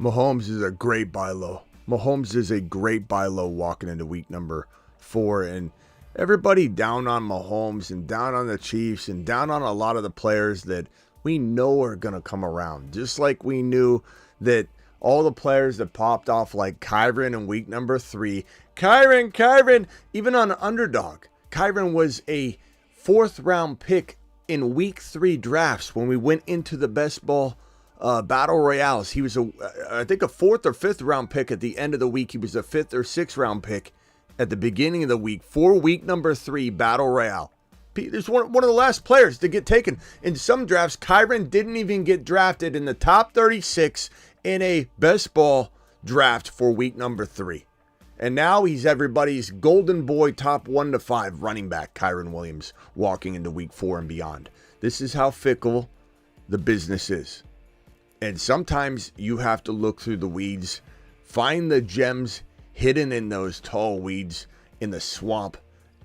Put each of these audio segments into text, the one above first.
Mahomes is a great buy low. Mahomes is a great buy low walking into week number 4. And everybody down on Mahomes and down on the Chiefs and down on a lot of the players that we know are going to come around. Just like we knew that all the players that popped off like Kyron in week number 3. Kyron, even on Underdog. Kyron was a 4th round pick in week 3 drafts when we went into the best ball battle royales. He was I think a 4th or 5th round pick at the end of the week. He was a 5th or 6th round pick at the beginning of the week for week number 3 battle royale. There's one of the last players to get taken. In some drafts, Kyron didn't even get drafted in the top 36 in a best ball draft for week number 3. And now he's everybody's golden boy top 1 to 5 running back, Kyron Williams, walking into week 4 and beyond. This is how fickle the business is. And sometimes you have to look through the weeds, find the gems hidden in those tall weeds in the swamp.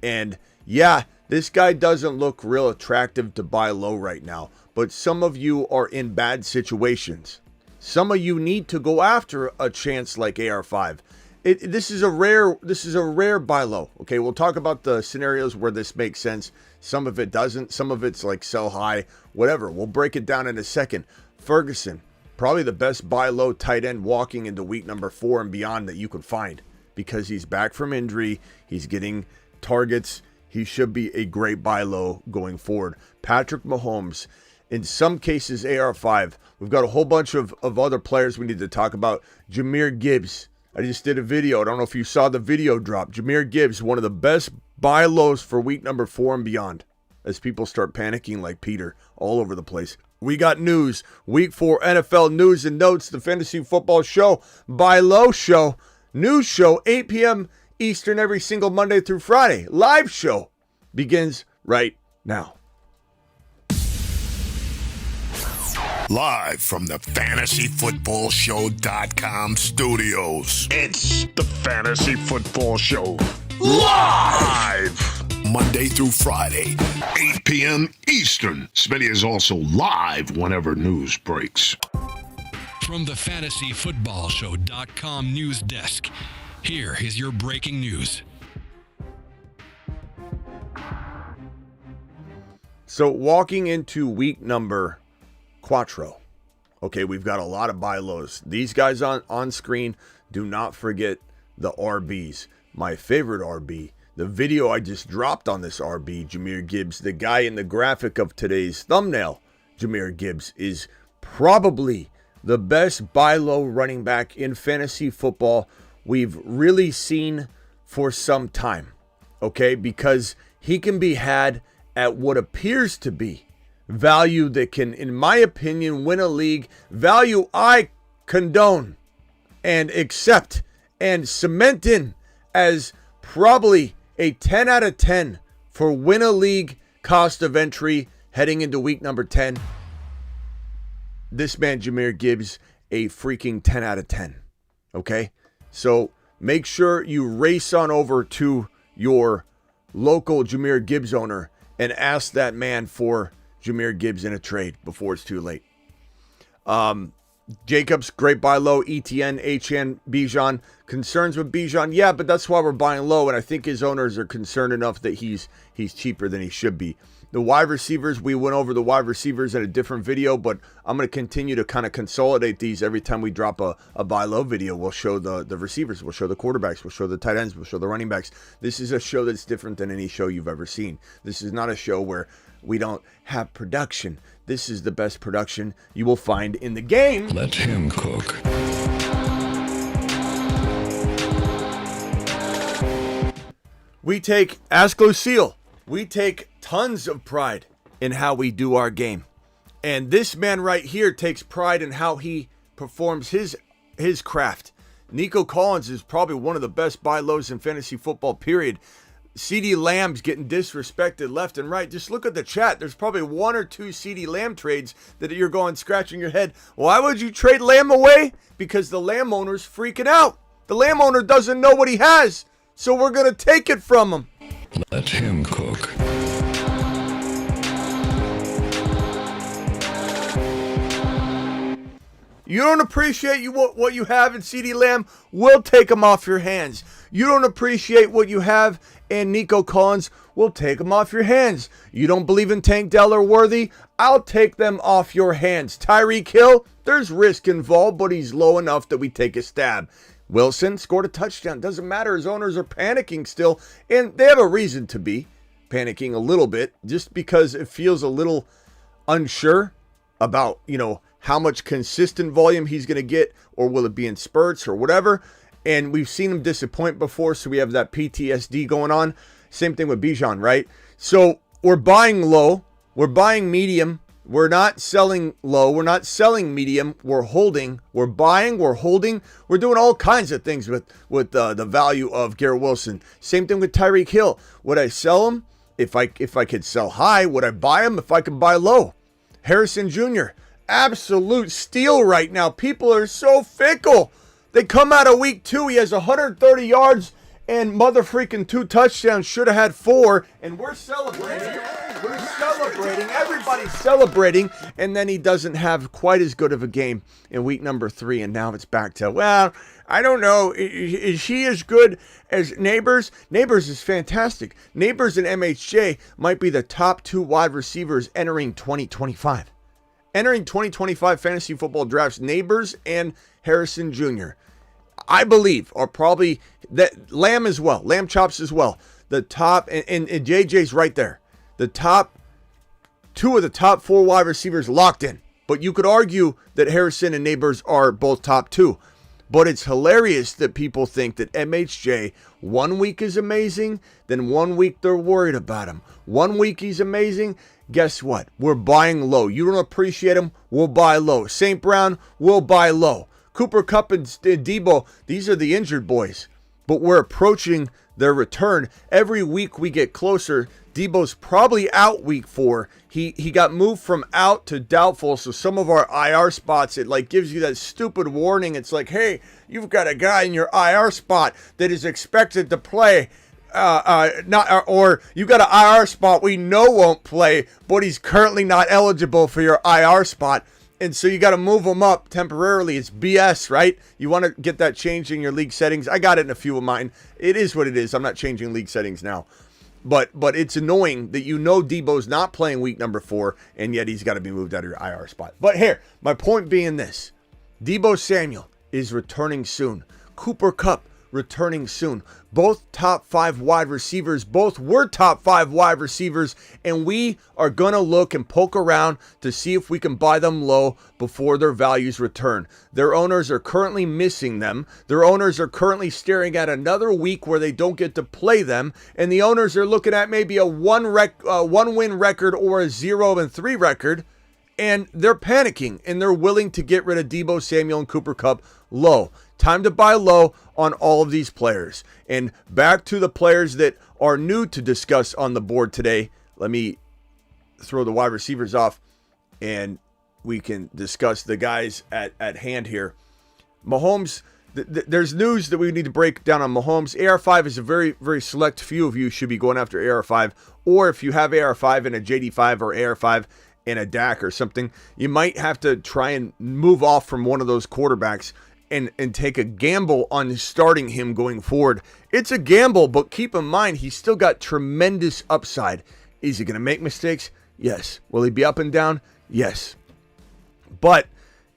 And yeah, this guy doesn't look real attractive to buy low right now, but some of you are in bad situations. Some of you need to go after a chance like AR5. This is a rare buy low. Okay, we'll talk about the scenarios where this makes sense. Some of it doesn't. Some of it's like sell high, whatever. We'll break it down in a second. Ferguson, probably the best buy low tight end walking into week number 4 and beyond that you could find, because he's back from injury. He's getting targets. He should be a great buy low going forward. Patrick Mahomes, in some cases AR5. We've got a whole bunch of other players we need to talk about. Xavier Gibbs. I just did a video. I don't know if you saw the video drop. Xavier Gibbs, one of the best buy lows for week number 4 and beyond, as people start panicking like Peter all over the place. We got news. Week 4 NFL news and notes. The Fantasy Football Show, buy low show, news show, 8 p.m. Eastern every single Monday through Friday. Live show begins right now. Live from the FantasyFootballShow.com studios. It's the Fantasy Football Show. Live! Monday through Friday, 8 p.m. Eastern. Smitty is also live whenever news breaks. From the FantasyFootballShow.com news desk, here is your breaking news. So walking into week number 4, okay, we've got a lot of buy lows. These guys on screen, do not forget the RBs. My favorite RB, the video I just dropped on this RB, Xavier Gibbs, the guy in the graphic of today's thumbnail, Xavier Gibbs, is probably the best buy low running back in fantasy football we've really seen for some time, okay? Because he can be had at what appears to be value that can, in my opinion, win a league. Value I condone and accept and cement in as probably a 10 out of 10 for win a league cost of entry heading into week number 10. This man, Xavier Gibbs, a freaking 10 out of 10. Okay? So make sure you race on over to your local Xavier Gibbs owner and ask that man for Xavier Gibbs in a trade before it's too late. Jacobs, great buy low. ETN, HN, Bijan. Concerns with Bijan? Yeah, but that's why we're buying low, and I think his owners are concerned enough that he's cheaper than he should be. The wide receivers, we went over the wide receivers in a different video, but I'm going to continue to kind of consolidate these every time we drop a buy low video. We'll show the receivers, we'll show the quarterbacks, we'll show the tight ends, we'll show the running backs. This is a show that's different than any show you've ever seen. This is not a show where we don't have production. This is the best production you will find in the game. Let him cook. Ask Lucille, we take tons of pride in how we do our game. And this man right here takes pride in how he performs his craft. Nico Collins is probably one of the best buy lows in fantasy football, period. CeeDee Lamb's getting disrespected left and right. Just look at the chat. There's probably 1 or 2 CeeDee Lamb trades that you're going scratching your head. Why would you trade Lamb away? Because the Lamb owner's freaking out. The Lamb owner doesn't know what he has, so we're going to take it from him. Let him cook. You don't appreciate what you have in CeeDee Lamb? We'll take them off your hands. You don't appreciate what you have in Nico Collins? We'll take them off your hands. You don't believe in Tank Dell or Worthy? I'll take them off your hands. Tyreek Hill, there's risk involved, but he's low enough that we take a stab. Wilson scored a touchdown. Doesn't matter. His owners are panicking still, and they have a reason to be panicking a little bit, just because it feels a little unsure about, how much consistent volume he's going to get, or will it be in spurts or whatever. And we've seen him disappoint before, so we have that PTSD going on. Same thing with Bijan, right? So we're buying low, we're buying medium, we're not selling low, we're not selling medium, we're holding, we're buying, we're holding, we're doing all kinds of things with the value of Garrett Wilson. Same thing with Tyreek Hill. Would I sell him if I could sell high? Would I buy him if I could buy low? Harrison Jr., absolute steal right now. People are so fickle. They come out of week 2. He has 130 yards and mother freaking 2 touchdowns. Should have had 4. And we're celebrating. We're celebrating. Everybody's celebrating. And then he doesn't have quite as good of a game in week number 3. And now it's back to, well, I don't know. Is he as good as Neighbors? Neighbors is fantastic. Neighbors and MHJ might be the top 2 wide receivers entering 2025. Entering 2025 fantasy football drafts, Neighbors and Harrison Jr., I believe, are probably that Lamb as well, Lamb Chops as well. The top, and JJ's right there. The top 2 of the top 4 wide receivers locked in. But you could argue that Harrison and Neighbors are both top 2. But it's hilarious that people think that MHJ, 1 week is amazing, then 1 week they're worried about him. 1 week he's amazing. Guess what? We're buying low. You don't appreciate him, we'll buy low. St. Brown, we'll buy low. Cooper Kupp and Debo, these are the injured boys. But we're approaching their return. Every week we get closer. Debo's probably out week 4. He got moved from out to doubtful, so some of our IR spots, it like gives you that stupid warning. It's like, hey, you've got a guy in your IR spot that is expected to play. Or you got an IR spot we know won't play, but he's currently not eligible for your IR spot. And so you got to move him up temporarily. It's BS, right? You want to get that changed in your league settings. I got it in a few of mine. It is what it is. I'm not changing league settings now. But it's annoying that Debo's not playing week number 4, and yet he's got to be moved out of your IR spot. But here, my point being this. Debo Samuel is returning soon. Cooper Kupp returning soon. Both top 5 wide receivers. Both were top 5 wide receivers. And we are going to look and poke around to see if we can buy them low before their values return. Their owners are currently missing them. Their owners are currently staring at another week where they don't get to play them. And the owners are looking at maybe a 1-win record or a 0-3 record. And they're panicking. And they're willing to get rid of Debo Samuel and Cooper Kupp low. Time to buy low on all of these players. And back to the players that are new to discuss on the board today. Let me throw the wide receivers off and we can discuss the guys at hand here. Mahomes, there's news that we need to break down on Mahomes. AR5 is a very, very select few of you should be going after AR5. Or if you have AR5 and a JD5 or AR5 and a Dak or something, you might have to try and move off from one of those quarterbacks and take a gamble on starting him going forward. It's a gamble, but keep in mind, he's still got tremendous upside. Is he going to make mistakes? Yes. Will he be up and down? Yes. But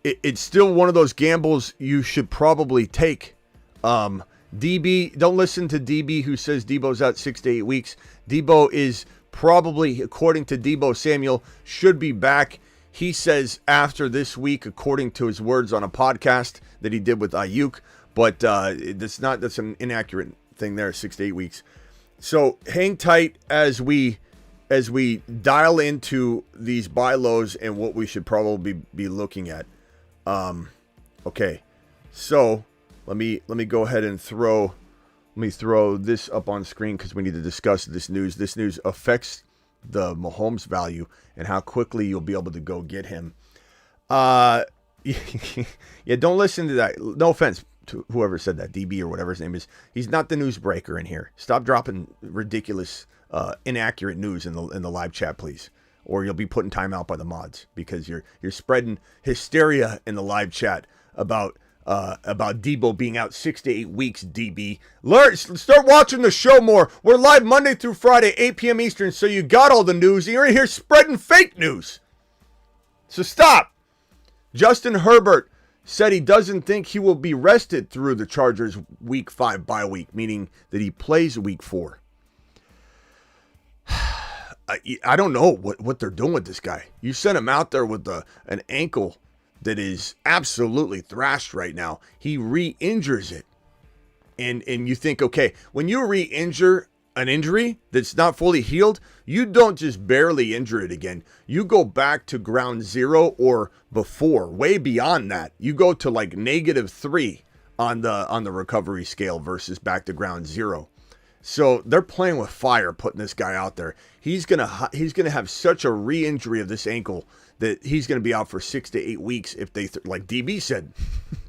it's still one of those gambles you should probably take. DB, don't listen to DB who says Debo's out 6 to 8 weeks. Debo is probably, according to Debo Samuel, should be back. He says after this week, according to his words on a podcast that he did with Ayuk, but that's an inaccurate thing there, 6 to 8 weeks. So hang tight as we dial into these buy lows and what we should probably be looking at. Okay, so let me go ahead and throw this up on screen because we need to discuss this news. This news affects the Mahomes value and how quickly you'll be able to go get him. Yeah, don't listen to that. No offense to whoever said that, DB or whatever his name is. He's not the newsbreaker in here. Stop dropping ridiculous, inaccurate news in the live chat, please. or you'll be put in timeout by the mods because you're spreading hysteria in the live chat about Debo being out 6 to 8 weeks. DB, start watching the show more. We're live Monday through Friday, 8 p.m. Eastern, so you got all the news. You're in here spreading fake news. So stop. Justin Herbert said he doesn't think he will be rested through the Chargers week 5 bye week, meaning that he plays week 4. I don't know what they're doing with this guy. You sent him out there with an ankle that is absolutely thrashed right now. He re-injures it. And you think, okay, when you re-injure an injury that's not fully healed, you don't just barely injure it again. You go back to ground zero or before, way beyond that. You go to like -3 on the recovery scale versus back to ground zero. So they're playing with fire, putting this guy out there. He's gonna have such a re-injury of this ankle that he's gonna be out for 6 to 8 weeks. If they like DB said,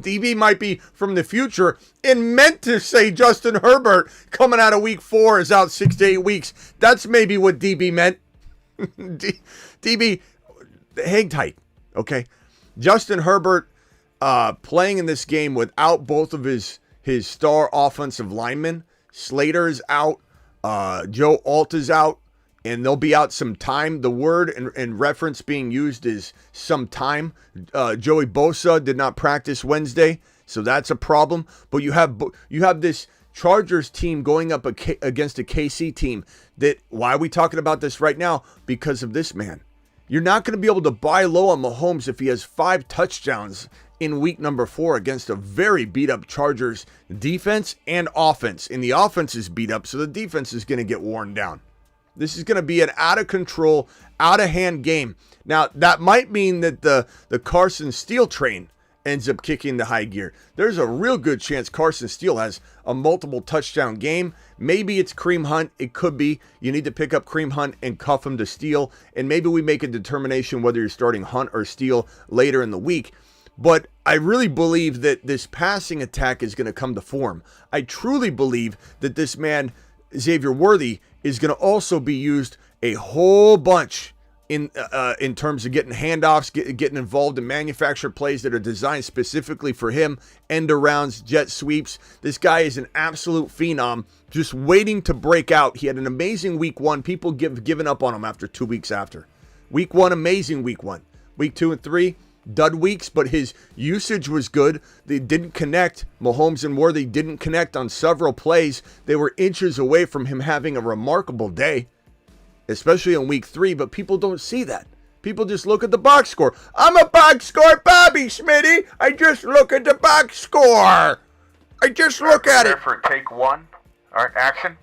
DB might be from the future and meant to say Justin Herbert coming out of week 4 is out 6 to 8 weeks. That's maybe what DB meant. DB, hang tight, okay? Justin Herbert playing in this game without both of his star offensive linemen. Slater's out, Joe Alt is out, and they'll be out some time. The word and reference being used is some time. Joey Bosa did not practice Wednesday, so that's a problem. But you have this Chargers team going up against a KC team that, why are we talking about this right now? Because of this man. You're not going to be able to buy low on Mahomes if he has 5 touchdowns in week number 4 against a very beat up Chargers defense and offense. And the offense is beat up, so the defense is going to get worn down. This is going to be an out of control, out of hand game. Now, that might mean that the Carson Steele train ends up kicking the high gear. There's a real good chance Carson Steele has a multiple touchdown game. Maybe it's Kareem Hunt. It could be. You need to pick up Kareem Hunt and cuff him to Steele. And maybe we make a determination whether you're starting Hunt or Steele later in the week. But I really believe that this passing attack is going to come to form. I truly believe that this man, Xavier Worthy, is going to also be used a whole bunch in terms of getting handoffs, getting involved in manufactured plays that are designed specifically for him, end arounds, jet sweeps. This guy is an absolute phenom, just waiting to break out. He had an amazing week 1. People given up on him after 2 weeks after. Week 1, amazing week 1. Week 2 and 3, dud weeks, but his usage was good. They didn't connect. Mahomes and Worthy didn't connect on several plays. They were inches away from him having a remarkable day, especially in week 3, but people don't see that. People just look at the box score. I'm a box score Bobby, Smitty. I just look at the box score. I just look at it. For take 1. All right, action.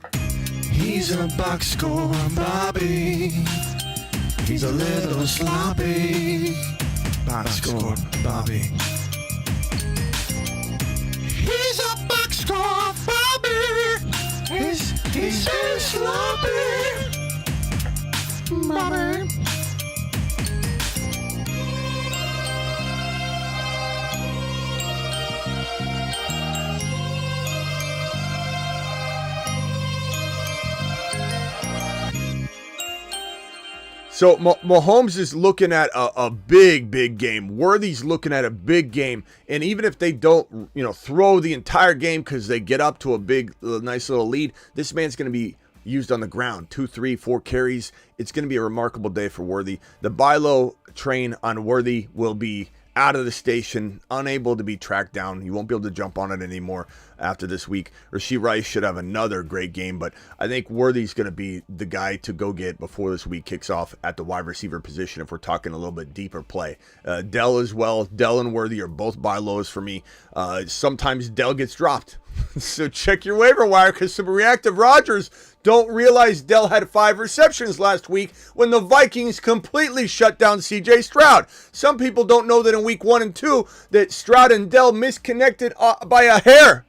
He's a box score Bobby. He's a little sloppy. Box score Bobby. He's a box score Bobby. He's so sloppy. Bobby. So Mahomes is looking at a big game. Worthy's looking at a big game. And even if they don't, throw the entire game because they get up to a nice little lead, this man's going to be used on the ground. 2, 3, 4 carries. It's going to be a remarkable day for Worthy. The buy low train on Worthy will be out of the station, unable to be tracked down. You won't be able to jump on it anymore after this week. Rasheed Rice should have another great game, but I think Worthy's going to be the guy to go get before this week kicks off at the wide receiver position if we're talking a little bit deeper play. Dell as well. Dell and Worthy are both buy lows for me. Sometimes Dell gets dropped. So check your waiver wire because some reactive Rodgers don't realize Dell had 5 receptions last week when the Vikings completely shut down CJ Stroud. Some people don't know that in week 1 and 2 that Stroud and Dell misconnected by a hair.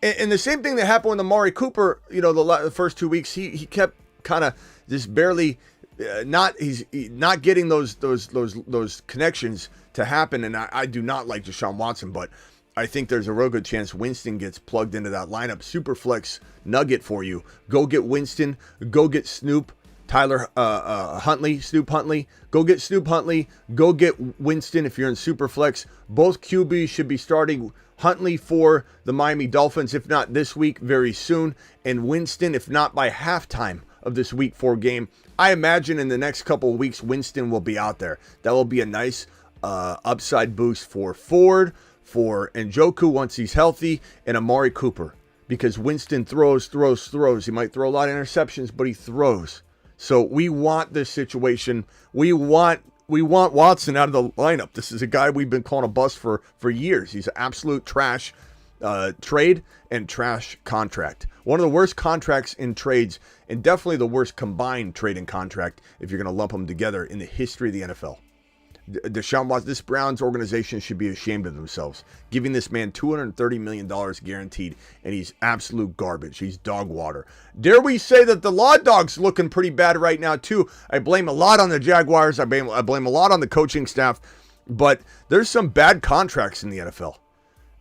And the same thing that happened with Amari Cooper, the first 2 weeks, he kept kind of just barely he's not getting those connections to happen. And I do not like Deshaun Watson, but I think there's a real good chance Winston gets plugged into that lineup. Superflex nugget for you. Go get Winston. Go get Snoop. Snoop Huntley. Go get Snoop Huntley. Go get Winston if you're in Superflex. Both QBs should be starting. Huntley for the Miami Dolphins, if not this week, very soon. And Winston, if not by halftime of this Week 4 game. I imagine in the next couple of weeks, Winston will be out there. That will be a nice upside boost for Ford, for Njoku once he's healthy, and Amari Cooper. Because Winston throws. He might throw a lot of interceptions, but he throws. So we want this situation. We want Watson out of the lineup. This is a guy we've been calling a bust for years. He's an absolute trash trade and trash contract. One of the worst contracts in trades, and definitely the worst combined trade and contract if you're going to lump them together in the history of the NFL. Deshaun Watson, this Browns organization should be ashamed of themselves, giving this man $230 million guaranteed, and he's absolute garbage. He's dog water. Dare we say that the Law Dog's looking pretty bad right now, too? I blame a lot on the Jaguars. I blame a lot on the coaching staff, but there's some bad contracts in the NFL.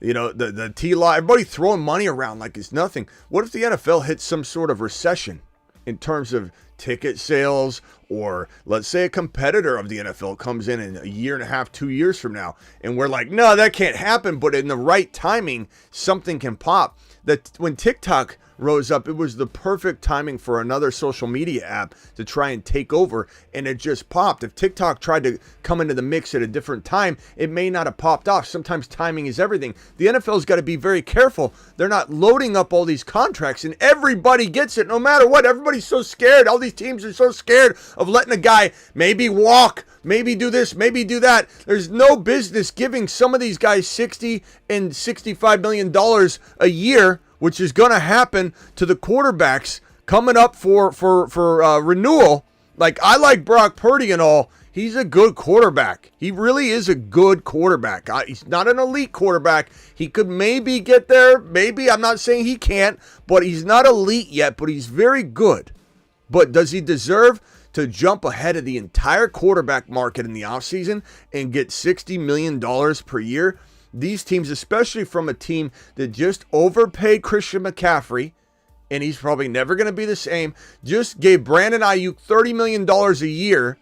You know, the T-Law, everybody throwing money around like it's nothing. What if the NFL hits some sort of recession in terms of ticket sales, or let's say a competitor of the NFL comes in a year and a half, 2 years from now, and we're like, no, that can't happen, but in the right timing, something can pop. That when TikTok rose up, it was the perfect timing for another social media app to try and take over, and it just popped. If TikTok tried to come into the mix at a different time, it may not have popped off. Sometimes timing is everything. The NFL's got to be very careful. They're not loading up all these contracts, and everybody gets it no matter what. Everybody's so scared. All these teams are so scared of letting a guy maybe walk, maybe do this, maybe do that. There's no business giving some of these guys $60 and $65 million a year, which is going to happen to the quarterbacks coming up for renewal. Like, I like Brock Purdy and all. He's a good quarterback. He really is a good quarterback. He's not an elite quarterback. He could maybe get there. Maybe. I'm not saying he can't, but he's not elite yet, but he's very good. But does he deserve to jump ahead of the entire quarterback market in the offseason and get $60 million per year? These teams, especially from a team that just overpaid Christian McCaffrey, and he's probably never going to be the same, just gave Brandon Ayuk $30 million a year,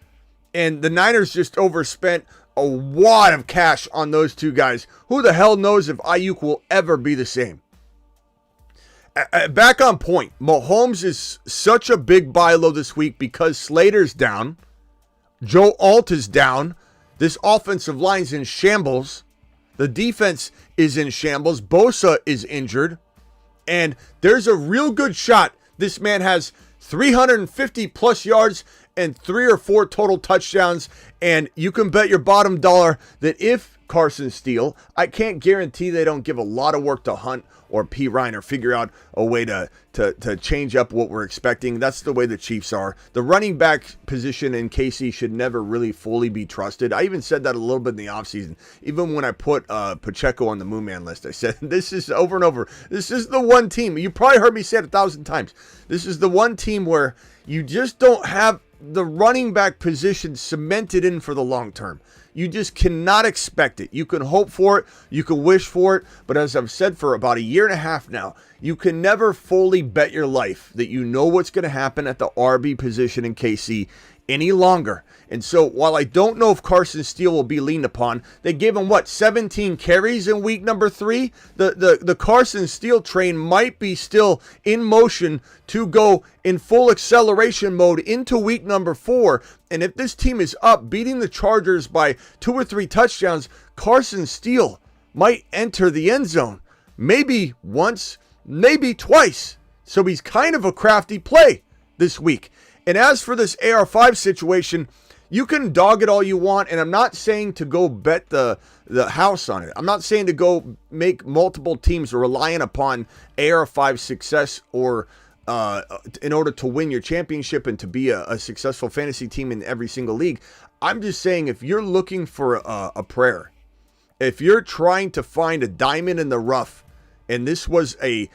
and the Niners just overspent a wad of cash on those two guys. Who the hell knows if Ayuk will ever be the same? Back on point, Mahomes is such a big buy low this week because Slater's down, Joe Alt is down, this offensive line's in shambles, the defense is in shambles, Bosa is injured, and there's a real good shot this man has 350 plus yards and 3 or 4 total touchdowns, and you can bet your bottom dollar that if Carson Steele, I can't guarantee they don't give a lot of work to Hunt or P. Ryan or figure out a way to change up what we're expecting. That's the way the Chiefs are. The running back position in KC should never really fully be trusted. I even said that a little bit in the offseason. Even when I put Pacheco on the Moon Man list, I said, this is over and over. This is the one team. You probably heard me say it 1,000 times. This is the one team where you just don't have the running back position cemented in for the long term. You just cannot expect it. You can hope for it. You can wish for it. But as I've said for about a year and a half now, you can never fully bet your life that you know what's going to happen at the RB position in KC any longer. And so while I don't know if Carson Steele will be leaned upon, they gave him, 17 carries in week number 3? The Carson Steele train might be still in motion to go in full acceleration mode into week number 4. And if this team is up, beating the Chargers by 2 or 3 touchdowns, Carson Steele might enter the end zone. Maybe once, maybe twice. So he's kind of a crafty play this week. And as for this AR5 situation, you can dog it all you want, and I'm not saying to go bet the house on it. I'm not saying to go make multiple teams relying upon AR5 success or in order to win your championship and to be a successful fantasy team in every single league. I'm just saying if you're looking for a prayer, if you're trying to find a diamond in the rough, and this was a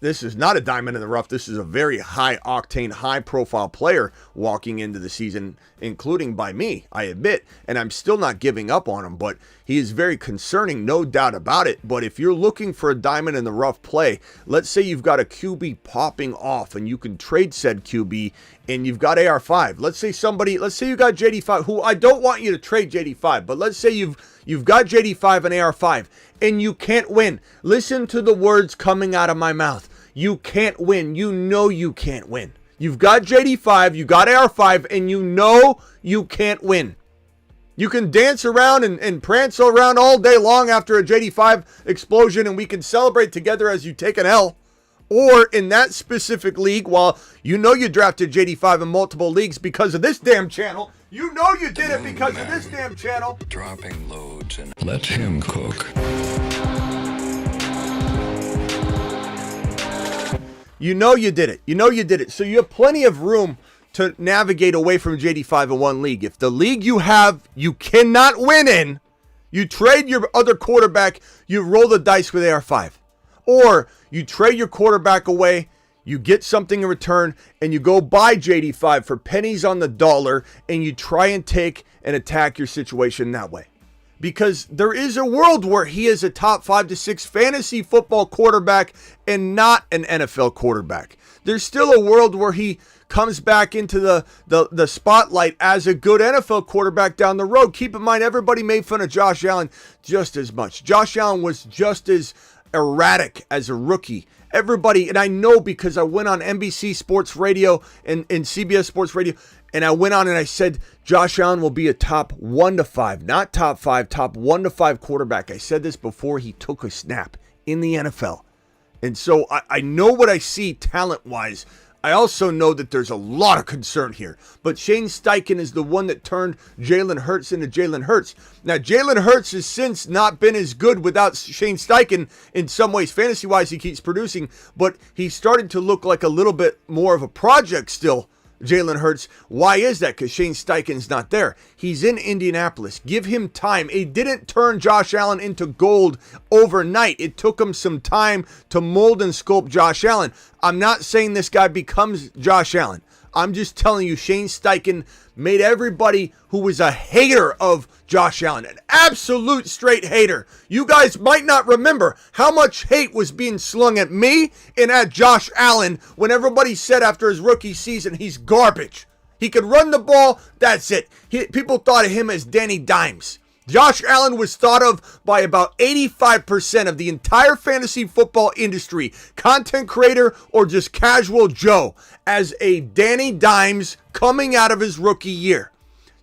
this is not a diamond in the rough. This is a very high-octane, high-profile player walking into the season, including by me, I admit, and I'm still not giving up on him, but he is very concerning, no doubt about it. But if you're looking for a diamond in the rough play, let's say you've got a QB popping off and you can trade said QB and you've got AR5. Let's say you got JD5, who I don't want you to trade JD5, but let's say you've got JD5 and AR5 and you can't win. Listen to the words coming out of my mouth. You can't win. You know you can't win. You've got JD5, you got AR5, and you know you can't win. You can dance around and prance around all day long after a JD5 explosion, and we can celebrate together as you take an L. Or in that specific league, while you know you drafted JD5 in multiple leagues because of this damn channel, you know you did it because of this damn channel. Dropping loads and Let him cook. You know you did it. You know you did it. So you have plenty of room to navigate away from JD5 in one league. If the league you have, you cannot win in, you trade your other quarterback, you roll the dice with AR5. Or you trade your quarterback away, you get something in return, and you go buy JD5 for pennies on the dollar, and you try and take and attack your situation that way. Because there is a world where he is a top 5 to 6 fantasy football quarterback and not an NFL quarterback. There's still a world where he comes back into the spotlight as a good NFL quarterback down the road. Keep in mind, everybody made fun of Josh Allen just as much. Josh Allen was just as erratic as a rookie. Everybody, and I know because I went on NBC Sports Radio and CBS Sports Radio, and I went on and I said Josh Allen will be a top 1 to 5, not top 5, top 1 to 5 quarterback. I said this before he took a snap in the NFL. And so I know what I see talent-wise. I also know that there's a lot of concern here. But Shane Steichen is the one that turned Jalen Hurts into Jalen Hurts. Now, Jalen Hurts has since not been as good without Shane Steichen. In some ways, fantasy-wise, he keeps producing. But he's starting to look like a little bit more of a project still, Jalen Hurts. Why is that? Because Shane Steichen's not there. He's in Indianapolis. Give him time. It didn't turn Josh Allen into gold overnight. It took him some time to mold and sculpt Josh Allen. I'm not saying this guy becomes Josh Allen. I'm just telling you, Shane Steichen made everybody who was a hater of Josh Allen, an absolute straight hater. You guys might not remember how much hate was being slung at me and at Josh Allen when everybody said after his rookie season, he's garbage. He could run the ball, that's it. People thought of him as Danny Dimes. Josh Allen was thought of by about 85% of the entire fantasy football industry, content creator or just casual Joe, as a Danny Dimes coming out of his rookie year.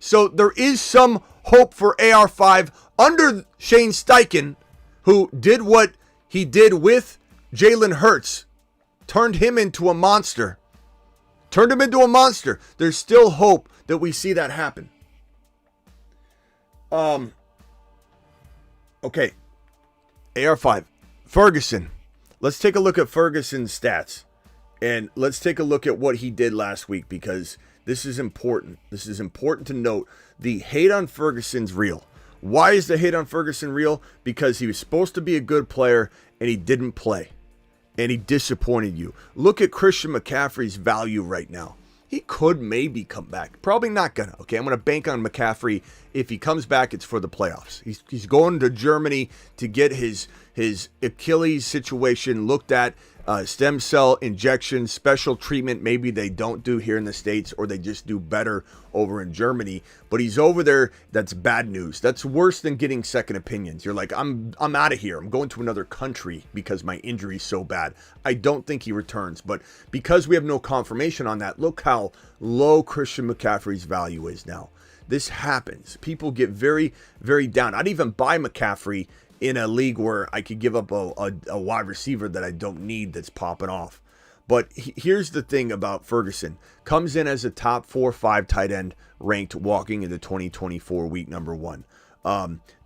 So there is some hope for AR5 under Shane Steichen, who did what he did with Jalen Hurts, turned him into a monster. There's still hope that we see that happen. Okay, AR5, Ferguson. Let's take a look at Ferguson's stats, and let's take a look at what he did last week, because this is important. This is important to note. The hate on Ferguson's real. Why is the hate on Ferguson real? Because he was supposed to be a good player, and he didn't play, and he disappointed you. Look at Christian McCaffrey's value right now. He could maybe come back. Probably not gonna. Okay, I'm gonna bank on McCaffrey. If he comes back, it's for the playoffs. He's going to Germany to get his Achilles situation looked at. Stem cell injection, special treatment. Maybe they don't do here in the States, or they just do better over in Germany. But he's over there. That's bad news. That's worse than getting second opinions. You're like, I'm out of here. I'm going to another country because my injury's so bad. I don't think he returns. But because we have no confirmation on that, look how low Christian McCaffrey's value is now. This happens. People get very, very down. I'd even buy McCaffrey in a league where I could give up a wide receiver that I don't need that's popping off. But here's the thing about Ferguson. Comes in as a top 4-5 tight end ranked walking into 2024 week number 1.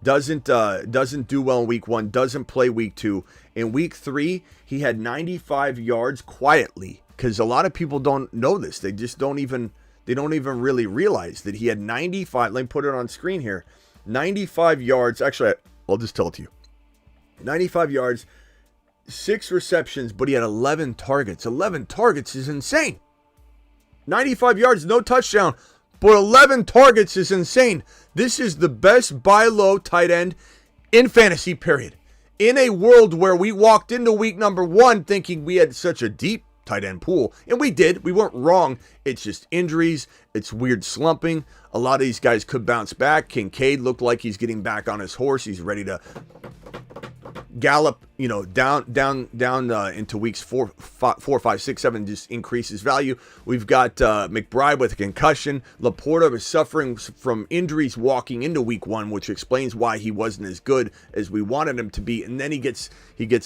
Doesn't do well in week 1. Doesn't play week 2. In week 3, he had 95 yards quietly, because a lot of people don't know this. They just don't even really realize that he had 95. Let me put it on screen here. 95 yards. Actually, I'll just tell it to you. 95 yards, 6 receptions, but he had 11 targets. 11 targets is insane. 95 yards, no touchdown, but 11 targets is insane. This is the best buy low tight end in fantasy, period. In a world where we walked into week number 1 thinking we had such a deep tight end pool, and we did. We weren't wrong. It's just injuries. It's weird slumping. A lot of these guys could bounce back. Kincaid looked like he's getting back on his horse. He's ready to gallop, down into weeks 4, 5, 6, 7, just increase his value. We've got McBride with a concussion. Laporta was suffering from injuries walking into week 1, which explains why he wasn't as good as we wanted him to be. And then he gets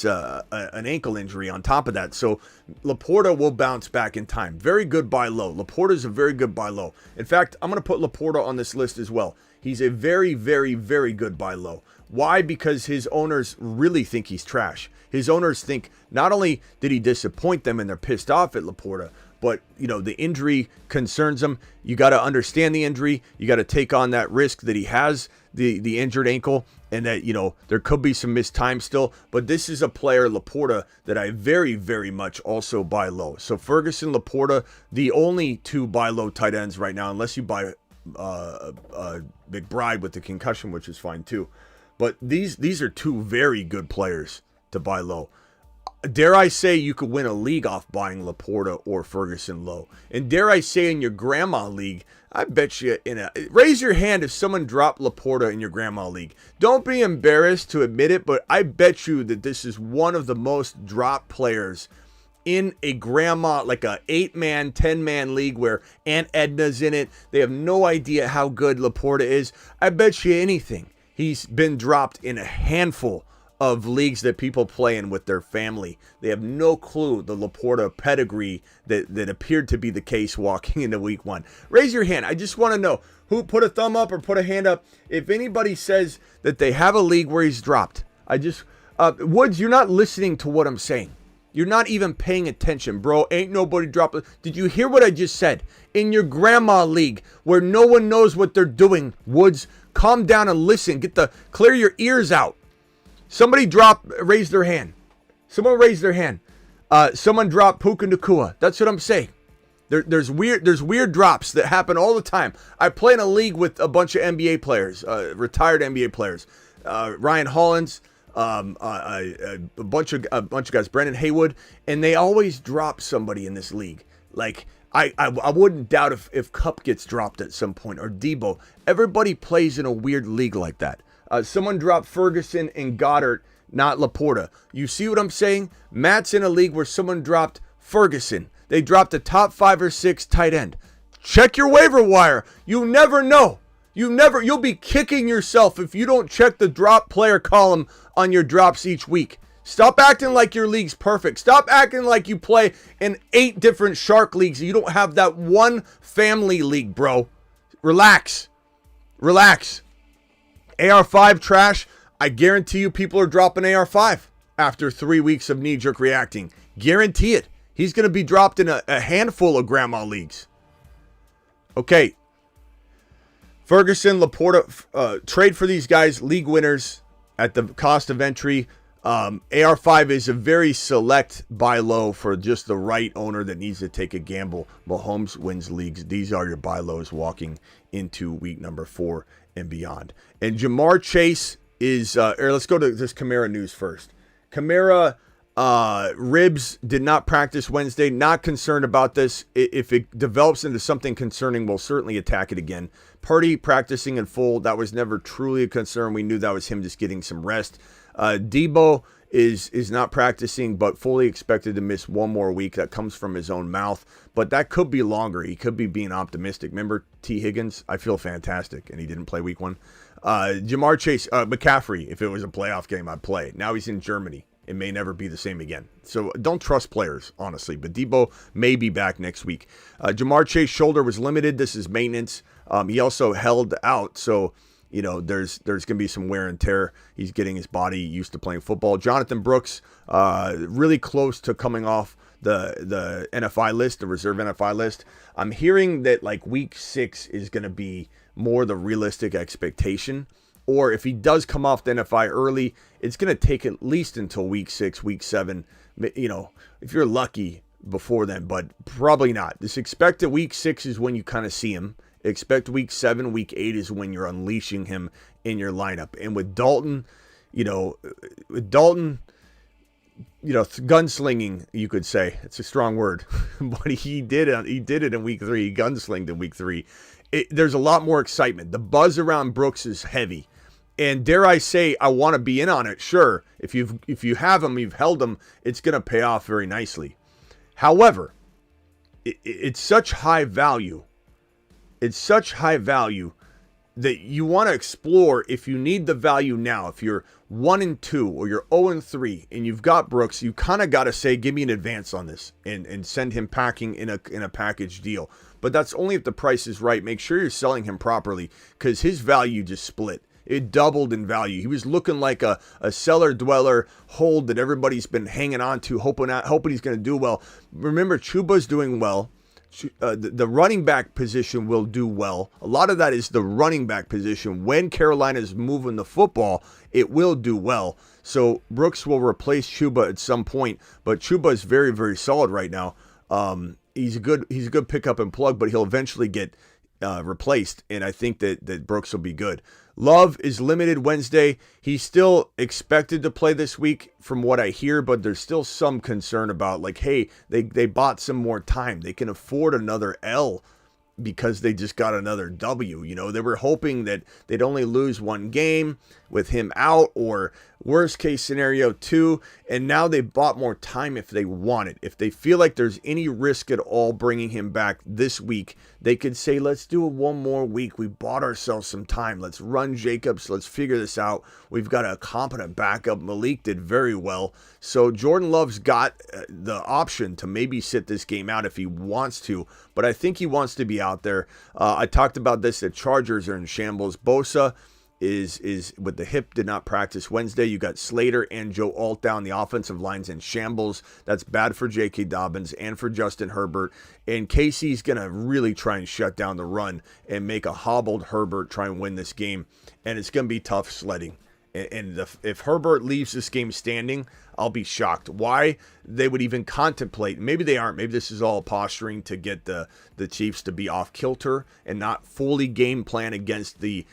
an ankle injury on top of that. So Laporta will bounce back in time. Very good buy low. Laporta's a very good buy low. In fact, I'm going to put Laporta on this list as well. He's a very, very, very good buy low. Why? Because his owners really think he's trash. His owners think not only did he disappoint them and they're pissed off at Laporta, but, the injury concerns him. You got to understand the injury. You got to take on that risk that he has the injured ankle and that, there could be some missed time still. But this is a player, Laporta, that I very, very much also buy low. So Ferguson, Laporta, the only 2 buy low tight ends right now, unless you buy McBride with the concussion, which is fine too. But these are 2 very good players to buy low. Dare I say you could win a league off buying Laporta or Ferguson low. And dare I say in your grandma league, I bet you raise your hand if someone dropped Laporta in your grandma league. Don't be embarrassed to admit it, but I bet you that this is one of the most dropped players in a grandma, like a 8-man, 10-man league where Aunt Edna's in it. They have no idea how good Laporta is. I bet you anything he's been dropped in a handful of leagues that people play in with their family. They have no clue the Laporta pedigree that appeared to be the case walking into week 1. Raise your hand. I just want to know who put a thumb up or put a hand up if anybody says that they have a league where he's dropped. Woods, you're not listening to what I'm saying. You're not even paying attention, bro. Ain't nobody dropping. Did you hear what I just said? In your grandma league where no one knows what they're doing, Woods, calm down and listen. Clear your ears out. Somebody raised their hand. Someone raised their hand. Someone dropped Puka Nacua. That's what I'm saying. There's weird drops that happen all the time. I play in a league with a bunch of NBA players, retired NBA players. Ryan Hollins, a bunch of guys, Brendan Haywood, and they always drop somebody in this league. Like I wouldn't doubt if Cup gets dropped at some point or Debo. Everybody plays in a weird league like that. Someone dropped Ferguson and Goddard, not Laporta. You see what I'm saying? Matt's in a league where someone dropped Ferguson. They dropped a top 5 or 6 tight end. Check your waiver wire. You never know. You'll be kicking yourself if you don't check the drop player column on your drops each week. Stop acting like your league's perfect. Stop acting like you play in 8 different shark leagues and you don't have that one family league, bro. Relax. AR5 trash. I guarantee you people are dropping AR5 after 3 weeks of knee-jerk reacting. Guarantee it. He's going to be dropped in a handful of grandma leagues. Okay. Ferguson, Laporta, trade for these guys, league winners at the cost of entry. AR5 is a very select buy low for just the right owner that needs to take a gamble. Mahomes wins leagues. These are your buy lows walking into week number 4 and beyond. And Jamar Chase is, let's go to this Kamara news first. Kamara ribs did not practice Wednesday. Not concerned about this. If it develops into something concerning, we'll certainly attack it again. Purdy practicing in full. That was never truly a concern. We knew that was him just getting some rest. Debo is not practicing, but fully expected to miss 1 more week. That comes from his own mouth, but that could be longer. He could be being optimistic. Remember T. Higgins? I feel fantastic, and he didn't play week 1. Jamar Chase, McCaffrey, if it was a playoff game, I'd play. Now he's in Germany. It may never be the same again. So don't trust players, honestly, but Debo may be back next week. Jamar Chase shoulder was limited. This is maintenance. He also held out, so there's going to be some wear and tear. He's getting his body used to playing football. Jonathan Brooks, really close to coming off the NFI list, the reserve NFI list. I'm hearing that like week 6 is going to be more the realistic expectation. or if he does come off the NFI early, it's going to take at least until week 6, week 7, if you're lucky before then, but probably not. Just expect that week 6 is when you kind of see him. Expect week 7, week 8 is when you're unleashing him in your lineup. And with Dalton, gunslinging, you could say. It's a strong word. But he did it in week 3. He gunslinged in week 3. There's a lot more excitement. The buzz around Brooks is heavy. And dare I say, I want to be in on it. Sure, if you have him, you've held him, it's going to pay off very nicely. However, it's such high value. It's such high value that you want to explore if you need the value now. If you're 1-2 or you're 0-3 and you've got Brooks, you kind of got to say, give me an advance on this and send him packing in a package deal. But that's only if the price is right. Make sure you're selling him properly because his value just split. It doubled in value. He was looking like a cellar dweller hold that everybody's been hanging on to, hoping he's going to do well. Remember, Chuba's doing well. The running back position will do well. A lot of that is the running back position. When Carolina's moving the football, it will do well. So Brooks will replace Chuba at some point, but Chuba is very, very solid right now. He's a good pickup and plug, but he'll eventually get replaced, and I think that Brooks will be good. Love is limited Wednesday. He's still expected to play this week from what I hear, but there's still some concern about, like, hey, they bought some more time. They can afford another L because they just got another W. They were hoping that they'd only lose one game with him out, or worst case scenario 2, and now they bought more time if they want it. If they feel like there's any risk at all bringing him back this week, they could say, let's do it one more week. We bought ourselves some time. Let's run Jacobs. Let's figure this out. We've got a competent backup. Malik did very well. So Jordan Love's got the option to maybe sit this game out if he wants to, but I think he wants to be out there. I talked about this. The Chargers are in shambles. Bosa is with the hip, did not practice Wednesday. You got Slater and Joe Alt down. The offensive line's in shambles. That's bad for J.K. Dobbins and for Justin Herbert. And Casey's going to really try and shut down the run and make a hobbled Herbert try and win this game. And it's going to be tough sledding. And if Herbert leaves this game standing, I'll be shocked. Why they would even contemplate. Maybe they aren't. Maybe this is all posturing to get the Chiefs to be off kilter and not fully game plan against the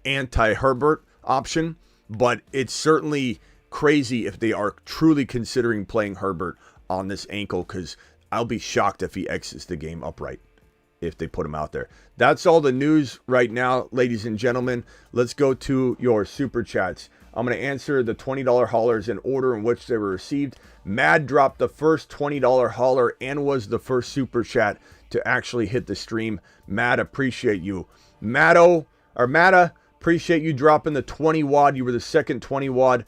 anti-Herbert option. But it's certainly crazy if they are truly considering playing Herbert on this ankle, because I'll be shocked if he exits the game upright if they put him out there. That's all the news right now, ladies and gentlemen. Let's go to your super chats. I'm going to answer the $20 haulers in order in which they were received. Mad dropped the first $20 hauler and was the first super chat to actually hit the stream. Mad, appreciate you. Matta, appreciate you dropping the 20 wad. You were the second 20 wad.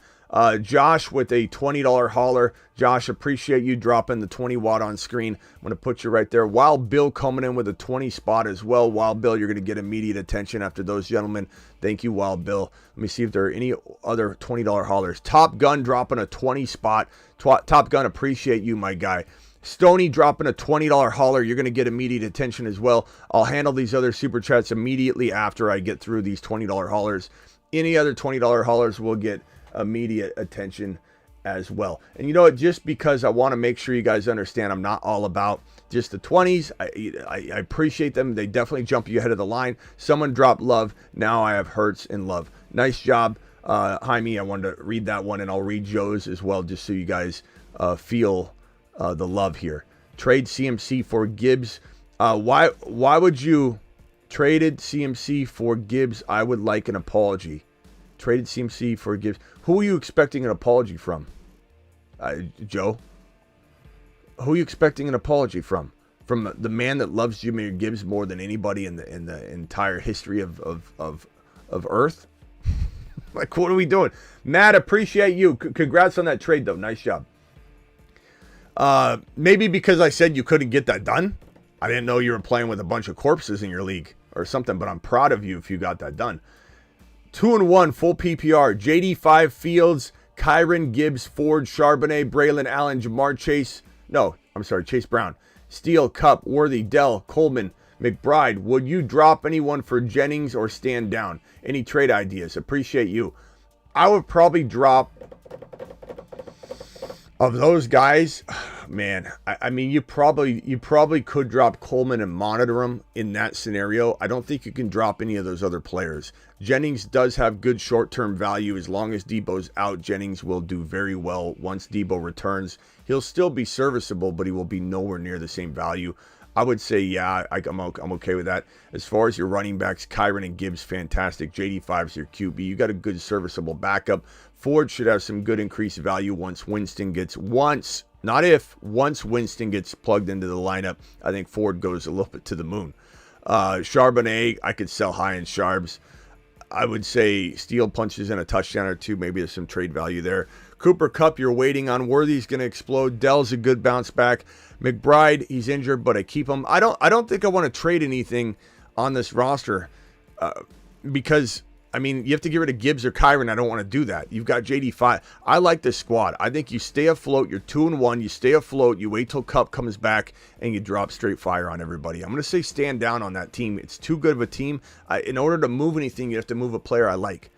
Josh with a $20 hauler. Josh, appreciate you dropping the 20 watt on screen. I'm going to put you right there. Wild Bill coming in with a 20 spot as well. Wild Bill, you're going to get immediate attention after those gentlemen. Thank you, Wild Bill. Let me see if there are any other $20 haulers. Top Gun dropping a 20 spot. Top Gun, appreciate you, my guy. Stoney dropping a $20 hauler. You're going to get immediate attention as well. I'll handle these other super chats immediately after I get through these $20 haulers. Any other $20 haulers will get immediate attention as well. And you know what, just because I want to make sure you guys understand, I'm not all about just the 20s. I appreciate them. They definitely jump you ahead of the line. Someone dropped Love. Now I have Hurts and Love. Nice job, Jaime. I wanted to read that one, and I'll read Joe's as well, just so you guys feel the love here. Trade CMC for Gibbs. Why would you traded CMC for Gibbs? I would like an apology. Traded CMC for Gibbs. Who are you expecting an apology from? Joe? Who are you expecting an apology from? From the man that loves Jimmy Gibbs more than anybody in the entire history of Earth? Like, what are we doing? Matt, appreciate you. Congrats on that trade, though. Nice job. Maybe because I said you couldn't get that done. I didn't know you were playing with a bunch of corpses in your league or something, but I'm proud of you if you got that done. 2-1, full PPR. JD5, Fields, Kyron, Gibbs, Ford, Charbonnet, Braylon, Allen, Jamar Chase. No, I'm sorry, Chase Brown. Steele, Cup, Worthy, Dell, Coleman, McBride, would you drop anyone for Jennings or stand down? Any trade ideas? Appreciate you. I would probably drop, of those guys, man, I mean, you probably could drop Coleman and monitor him in that scenario. I don't think you can drop any of those other players. Jennings does have good short-term value. As long as Debo's out, Jennings will do very well. Once Debo returns, he'll still be serviceable, but he will be nowhere near the same value. I would say, yeah, I'm okay with that. As far as your running backs, Kyren and Gibbs, fantastic. JD5's your QB. You got a good serviceable backup. Ford should have some good increased value once Winston gets, once Winston gets plugged into the lineup. I think Ford goes a little bit to the moon. Charbonnet, I could sell high in Charbs. I would say Steele punches in a touchdown or two. Maybe there's some trade value there. Cooper Kupp, you're waiting on. Worthy's going to explode. Dell's a good bounce back. McBride, he's injured, but I keep him. I don't think I want to trade anything on this roster because, I mean, you have to get rid of Gibbs or Kyren. I don't want to do that. You've got JD5. I like this squad. I think you stay afloat. You're 2-1. You stay afloat. You wait till Kupp comes back, and you drop straight fire on everybody. I'm going to say stand down on that team. It's too good of a team. In order to move anything, you have to move a player I like.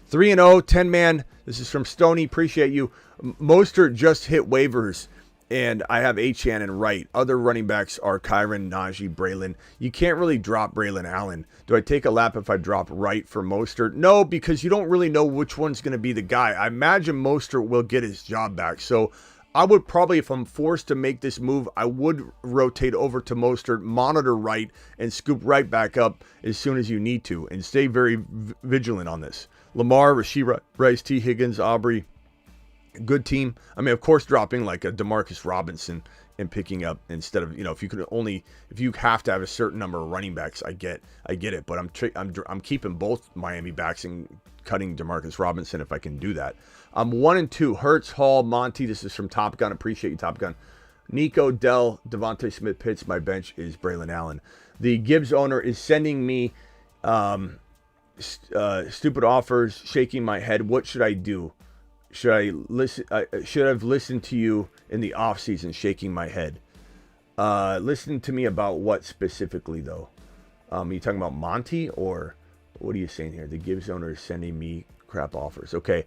3-0, 10-man. This is from Stoney. Appreciate you. Mostert just hit waivers, and I have Achane and Wright. Other running backs are Kyren, Najee, Braylon. You can't really drop Braylon Allen. Do I take a lap if I drop Wright for Mostert? No, because you don't really know which one's going to be the guy. I imagine Mostert will get his job back. So I would probably, if I'm forced to make this move, I would rotate over to Mostert, monitor Wright, and scoop Wright back up as soon as you need to, and stay very vigilant on this. Lamar, Rashee Rice, T. Higgins, Aubrey, good team. I mean, of course, dropping like a DeMarcus Robinson and picking up instead of, if you have to have a certain number of running backs, I get it. But I'm keeping both Miami backs and cutting DeMarcus Robinson if I can do that. I'm 1-2. Hurts, Hall, Monty. This is from Top Gun. Appreciate you, Top Gun. Nico, Dell, Devontae Smith, Pitts. My bench is Braylon Allen. The Gibbs owner is sending me stupid offers, shaking my head. What should I do? Should I listen? Should have listened to you in the off season, shaking my head. Listen to me about what specifically, though? Are you talking about Monty, or what are you saying here? The Gibbs owner is sending me crap offers. Okay,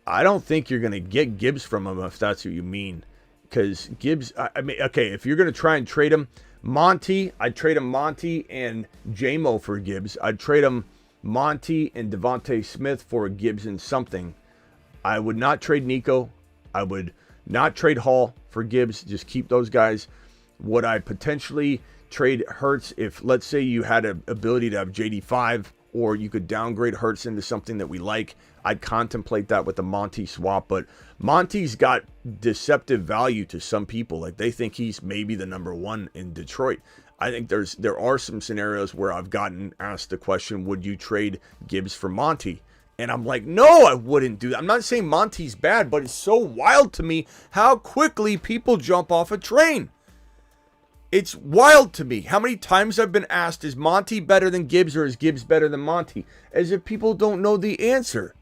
I don't think you're gonna get Gibbs from him if that's what you mean. Because Gibbs, I mean, okay, if you're gonna try and trade him, Monty, I'd trade him Monty and JMO for Gibbs. I'd trade him Monty and Devontae Smith for Gibbs and something. I would not trade Nico. I would not trade Hall for Gibbs. Just keep those guys. Would I potentially trade Hurts if, let's say, you had an ability to have JD5, or you could downgrade Hurts into something that we like? I'd contemplate that with the Monty swap. But Monty's got deceptive value to some people. Like, they think he's maybe the number one in Detroit. I think there are some scenarios where I've gotten asked the question, would you trade Gibbs for Monty? And I'm like, no, I wouldn't do that. I'm not saying Monty's bad, but it's so wild to me how quickly people jump off a train. It's wild to me how many times I've been asked, is Monty better than Gibbs or is Gibbs better than Monty? As if people don't know the answer.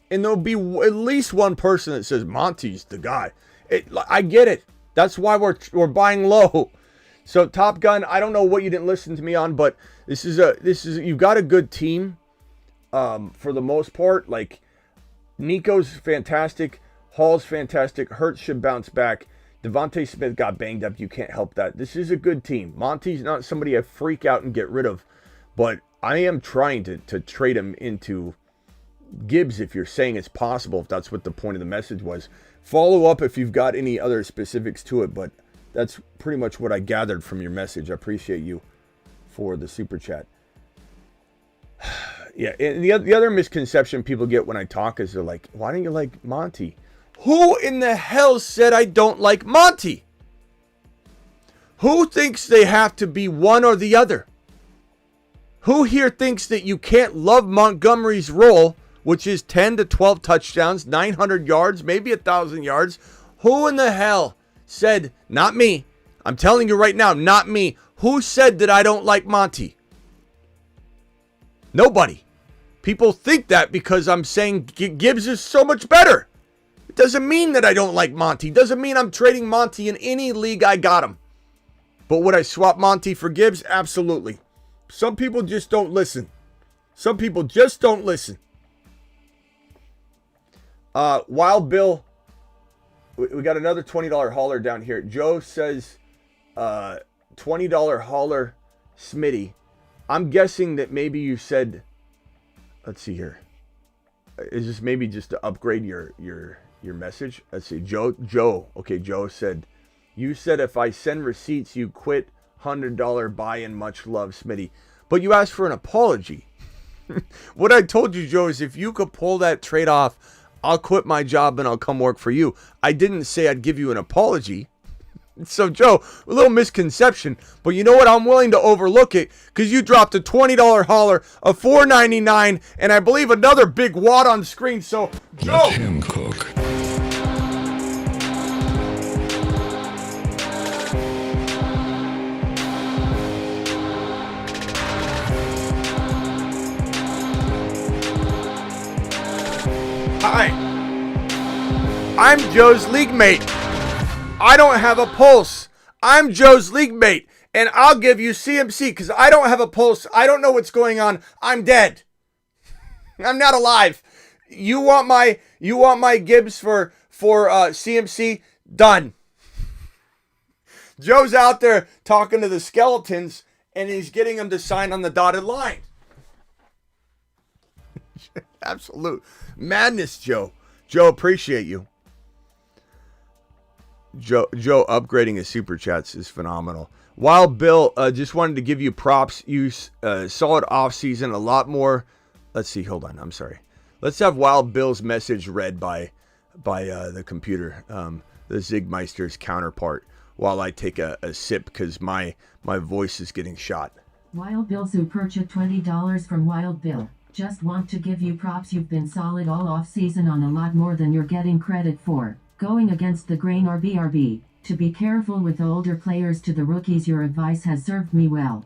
And there'll be at least one person that says Monty's the guy. I get it. That's why we're buying low. So Top Gun, I don't know what you didn't listen to me on, but this is you've got a good team. For the most part, like, Nico's fantastic, Hall's fantastic, Hurts should bounce back. Devontae Smith got banged up. You can't help that. This is a good team. Monty's not somebody I freak out and get rid of, but I am trying to trade him into Gibbs if you're saying it's possible, if that's what the point of the message was. Follow up if you've got any other specifics to it, but that's pretty much what I gathered from your message. I appreciate you for the super chat. Yeah, and the other misconception people get when I talk is they're like, why don't you like Monty? Who in the hell said I don't like Monty? Who thinks they have to be one or the other? Who here thinks that you can't love Montgomery's role, which is 10 to 12 touchdowns, 900 yards, maybe 1,000 yards? Who in the hell said, not me, I'm telling you right now, not me, who said that I don't like Monty? Nobody. People think that because I'm saying Gibbs is so much better. It doesn't mean that I don't like Monty. It doesn't mean I'm trading Monty in any league I got him. But would I swap Monty for Gibbs? Absolutely. Some people just don't listen. Some people just don't listen. Wild Bill, we got another $20 hauler down here. Joe says $20 hauler Smitty. I'm guessing that maybe you said, let's see here. Is this maybe just to upgrade your message? Let's see. Joe. Okay, Joe said, you said if I send receipts, you quit. $100 buy-in. Much love, Smitty. But you asked for an apology. What I told you, Joe, is if you could pull that trade off, I'll quit my job and I'll come work for you. I didn't say I'd give you an apology. So, Joe, a little misconception. But you know what? I'm willing to overlook it because you dropped a $20 hauler, a $4.99, and I believe another big wad on screen. So, Joe. Let him cook. Hi, I'm Joe's league mate. I don't have a pulse. I'm Joe's league mate, and I'll give you CMC because I don't have a pulse. I don't know what's going on. I'm dead. I'm not alive. You want my Gibbs for CMC? Done. Joe's out there talking to the skeletons, and he's getting them to sign on the dotted line. Absolute madness, Joe. Joe, appreciate you. Joe upgrading his super chats is phenomenal. Wild Bill, just wanted to give you props. You saw it off season a lot more. Let's see. Hold on. I'm sorry. Let's have Wild Bill's message read by the computer, the Zigmeister's counterpart, while I take a sip because my voice is getting shot. Wild Bill Super Chat $20 from Wild Bill. Just want to give you props. You've been solid all off season on a lot more than you're getting credit for. Going against the grain RBRB. To be careful with older players to the rookies. Your advice has served me well.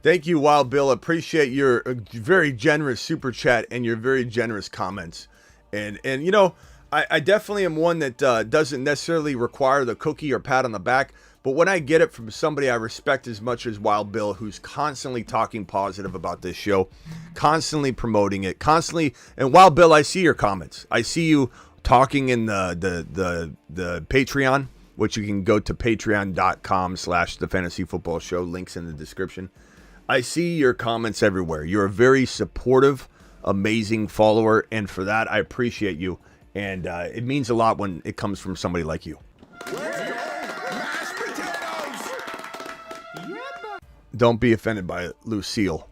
Thank you, Wild Bill. Appreciate your very generous super chat and your very generous comments. And you know, I definitely am one that doesn't necessarily require the cookie or pat on the back. But when I get it from somebody I respect as much as Wild Bill, who's constantly talking positive about this show, constantly promoting it, constantly. And Wild Bill, I see your comments. I see you talking in the Patreon, which you can go to patreon.com/the fantasy football show. Links in the description. I see your comments everywhere. You're a very supportive, amazing follower. And for that, I appreciate you. And it means a lot when it comes from somebody like you. Don't be offended by Lucille.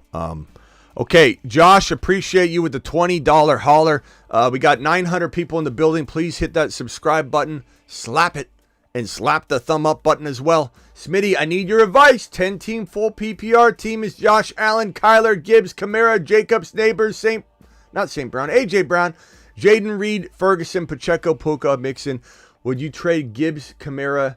Okay, Josh, appreciate you with the $20 hauler. We got 900 people in the building. Please hit that subscribe button, slap it, and slap the thumb up button as well. Smitty, I need your advice. 10-team full PPR team is Josh Allen, Kyler, Gibbs, Kamara, Jacobs, Neighbors, AJ Brown, Jaden Reed, Ferguson, Pacheco, Puka, Mixon. Would you trade Gibbs, Kamara,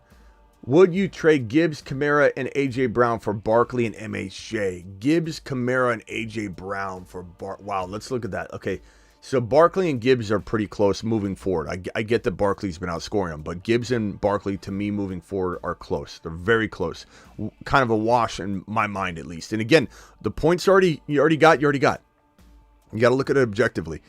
and AJ Brown for Barkley and MHJ? Gibbs, Kamara, and AJ Brown for Wow, let's look at that. Okay, so Barkley and Gibbs are pretty close moving forward. I get that Barkley's been outscoring them, but Gibbs and Barkley, to me, moving forward, are close. They're very close. Kind of a wash in my mind, at least. And again, the points you already got. You got to look at it objectively.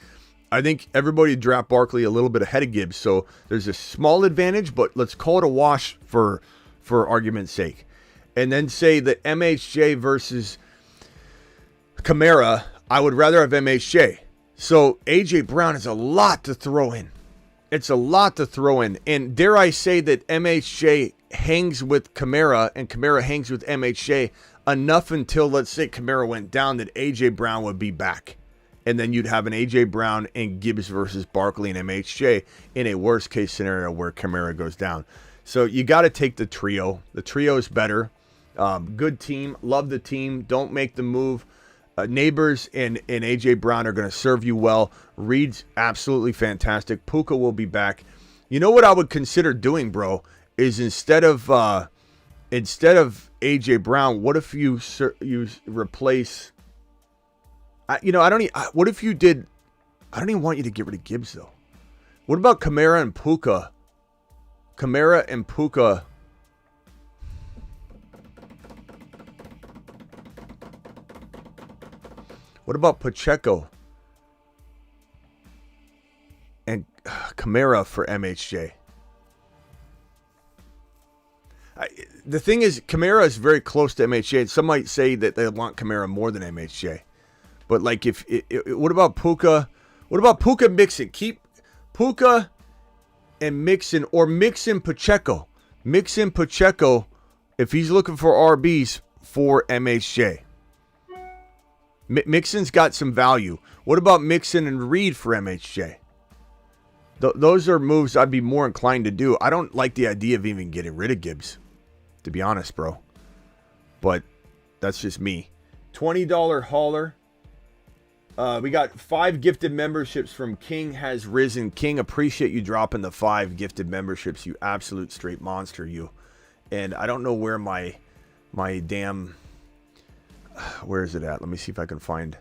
I think everybody draft Barkley a little bit ahead of Gibbs, so there's a small advantage, but let's call it a wash for argument's sake. And then say that MHJ versus Kamara, I would rather have MHJ. So AJ Brown is a lot to throw in. It's a lot to throw in. And dare I say that MHJ hangs with Kamara and Kamara hangs with MHJ enough until, let's say, Kamara went down, that AJ Brown would be back. And then you'd have an AJ Brown and Gibbs versus Barkley and MHJ in a worst case scenario where Kamara goes down. So you got to take the trio. The trio is better. Good team. Love the team. Don't make the move. Neighbors and AJ Brown are going to serve you well. Reed's absolutely fantastic. Puka will be back. You know what I would consider doing, bro, is instead of AJ Brown, what if you replace? What if you did? I don't even want you to get rid of Gibbs though. What about Kamara and Puka? What about Pacheco and Kamara for MHJ? The thing is, Kamara is very close to MHJ. Some might say that they want Kamara more than MHJ. But like, what about Puka? What about Puka Mixon? Keep Puka and Mixon, or Mixon Pacheco. Mixon Pacheco if he's looking for RBs for MHJ. Mixon's got some value. What about Mixon and Reed for MHJ? Those are moves I'd be more inclined to do. I don't like the idea of even getting rid of Gibbs, to be honest, bro. But that's just me. $20 hauler. We got 5 gifted memberships from King Has Risen. King, appreciate you dropping the 5 gifted memberships. You absolute straight monster, you. And I don't know where my damn... Where is it at? Let me see if I can find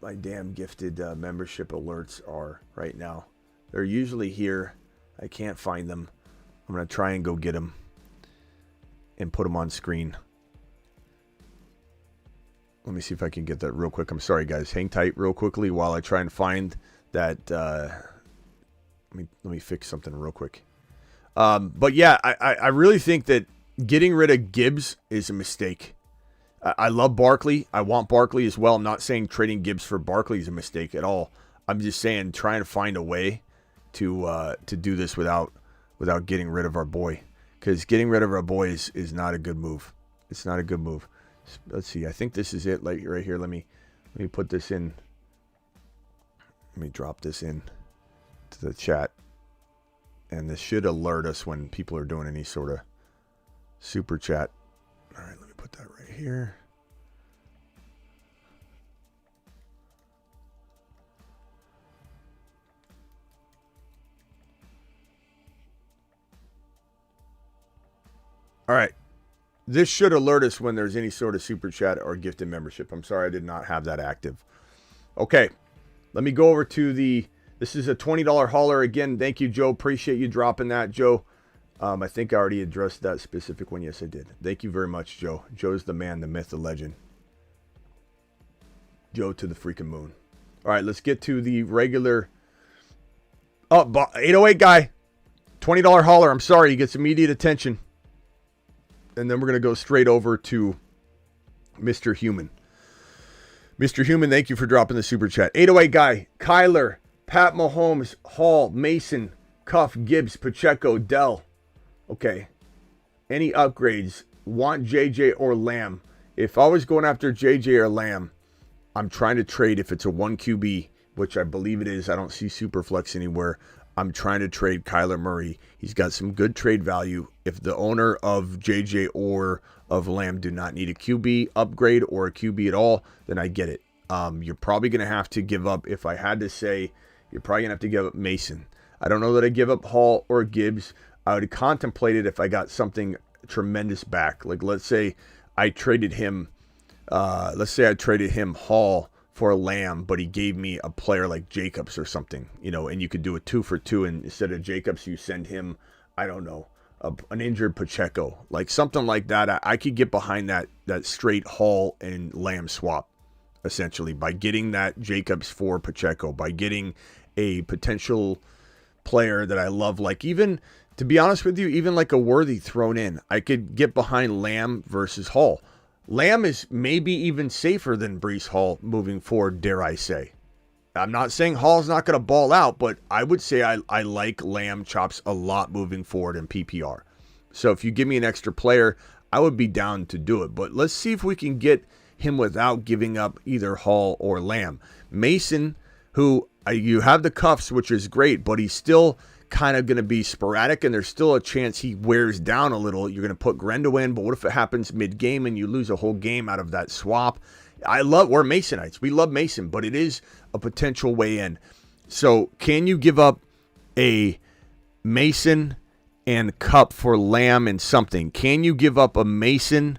my damn gifted membership alerts are right now. They're usually here. I can't find them. I'm going to try and go get them and put them on screen. Let me see if I can get that real quick. I'm sorry, guys. Hang tight real quickly while I try and find that. Let me fix something real quick. But yeah, I really think that getting rid of Gibbs is a mistake. I love Barkley. I want Barkley as well. I'm not saying trading Gibbs for Barkley is a mistake at all. I'm just saying trying to find a way to do this without getting rid of our boy. Because getting rid of our boy is not a good move. It's not a good move. Let's see. I think this is it. Like right here. Let me put this in. Let me drop this in to the chat. And this should alert us when people are doing any sort of super chat. All right, let me put that right here. All right. This should alert us when there's any sort of super chat or gifted membership. I'm sorry I did not have that active. Okay. Let me go over to this is a $20 hauler. Again, thank you, Joe. Appreciate you dropping that, Joe. I think I already addressed that specific one. Yes, I did. Thank you very much, Joe. Joe's the man, the myth, the legend. Joe to the freaking moon. All right, let's get to the regular. Oh, 808 guy. $20 hauler. I'm sorry. He gets immediate attention. And then we're going to go straight over to Mr. Human. Mr. Human, thank you for dropping the super chat. 808 guy. Kyler, Pat Mahomes, Hall, Mason, Cuff, Gibbs, Pacheco, Dell. Okay. Any upgrades? Want JJ or Lamb? If I was going after JJ or Lamb, I'm trying to trade if it's a 1 QB, which I believe it is. I don't see Superflex anywhere. I'm trying to trade Kyler Murray. He's got some good trade value. If the owner of JJ or of Lamb do not need a QB upgrade or a QB at all, then I get it. You're probably going to have to give up, if I had to say, you're probably going to have to give up Mason. I don't know that I give up Hall or Gibbs. I would contemplate it if I got something tremendous back. Like, let's say I traded him, Hall for a Lamb, but he gave me a player like Jacobs or something, and you could do a 2 for 2, and instead of Jacobs, you send him, I don't know, an injured Pacheco, like something like that. I could get behind that straight Hall and Lamb swap, essentially, by getting that Jacobs for Pacheco, by getting a potential player that I love, like even, to be honest with you, even like a Worthy thrown in. I could get behind Lamb versus Hall. Lamb is maybe even safer than Breece Hall moving forward, dare I say. I'm not saying Hall's not going to ball out, but I would say I like Lamb chops a lot moving forward in PPR. So if you give me an extra player, I would be down to do it. But let's see if we can get him without giving up either Hall or Lamb. Mason, who you have the cuffs, which is great, but he's still kind of going to be sporadic, and there's still a chance he wears down a little. You're going to put Grendo in, but what if it happens mid-game and you lose a whole game out of that swap? We're Masonites. We love Mason, but it is a potential way in. So can you give up a Mason and Cup for Lamb and something? Can you give up a Mason,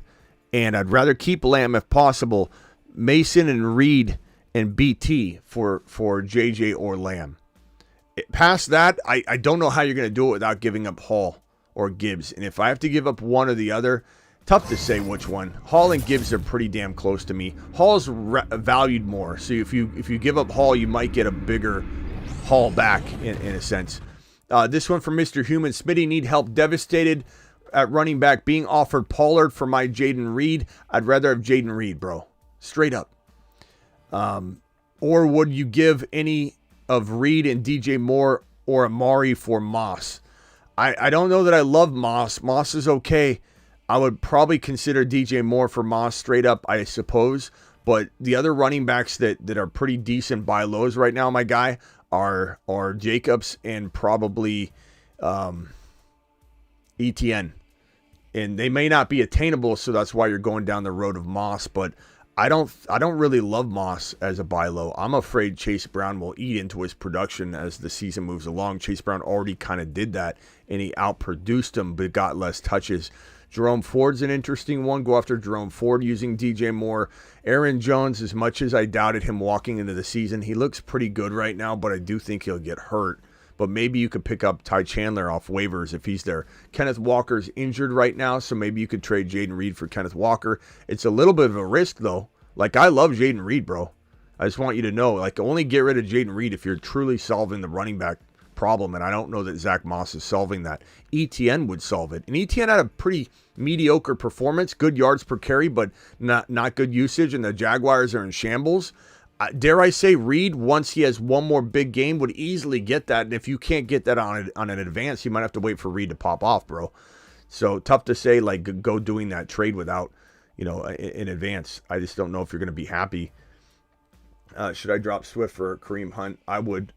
and I'd rather keep Lamb if possible, Mason and Reed and BT for JJ or Lamb? Past that, I don't know how you're going to do it without giving up Hall or Gibbs. And if I have to give up one or the other, Tough to say which one. Hall and Gibbs are pretty damn close to me. Hall's valued more, so if you give up Hall, you might get a bigger Hall back in a sense. This one from Mr. Human. Smitty need help devastated at running back. Being offered Pollard for my Jaden Reed. I'd rather have Jaden Reed, bro. Straight up. Or would you give any of Reed and DJ Moore or Amari for Moss? I don't know that I love Moss. Moss is okay. I would probably consider DJ Moore for Moss straight up, I suppose. But the other running backs that are pretty decent buy lows right now, my guy, are Jacobs and probably ETN. And they may not be attainable, so that's why you're going down the road of Moss. But I don't really love Moss as a buy low. I'm afraid Chase Brown will eat into his production as the season moves along. Chase Brown already kind of did that, and he outproduced him, but got less touches. Jerome Ford's an interesting one. Go after Jerome Ford using DJ Moore. Aaron Jones, as much as I doubted him walking into the season, he looks pretty good right now, but I do think he'll get hurt. But maybe you could pick up Ty Chandler off waivers if he's there. Kenneth Walker's injured right now, so maybe you could trade Jaden Reed for Kenneth Walker. It's a little bit of a risk, though. Like, I love Jaden Reed, bro. I just want you to know, like, only get rid of Jaden Reed if you're truly solving the running back problem, and I don't know that Zach Moss is solving that. ETN would solve it. And ETN had a pretty mediocre performance, good yards per carry, but not good usage, and the Jaguars are in shambles. Dare I say Reed, once he has one more big game, would easily get that. And if you can't get that on an advance, you might have to wait for Reed to pop off, bro. So tough to say, like, go doing that trade without, in advance. I just don't know if you're going to be happy. Should I drop Swift for Kareem Hunt? I would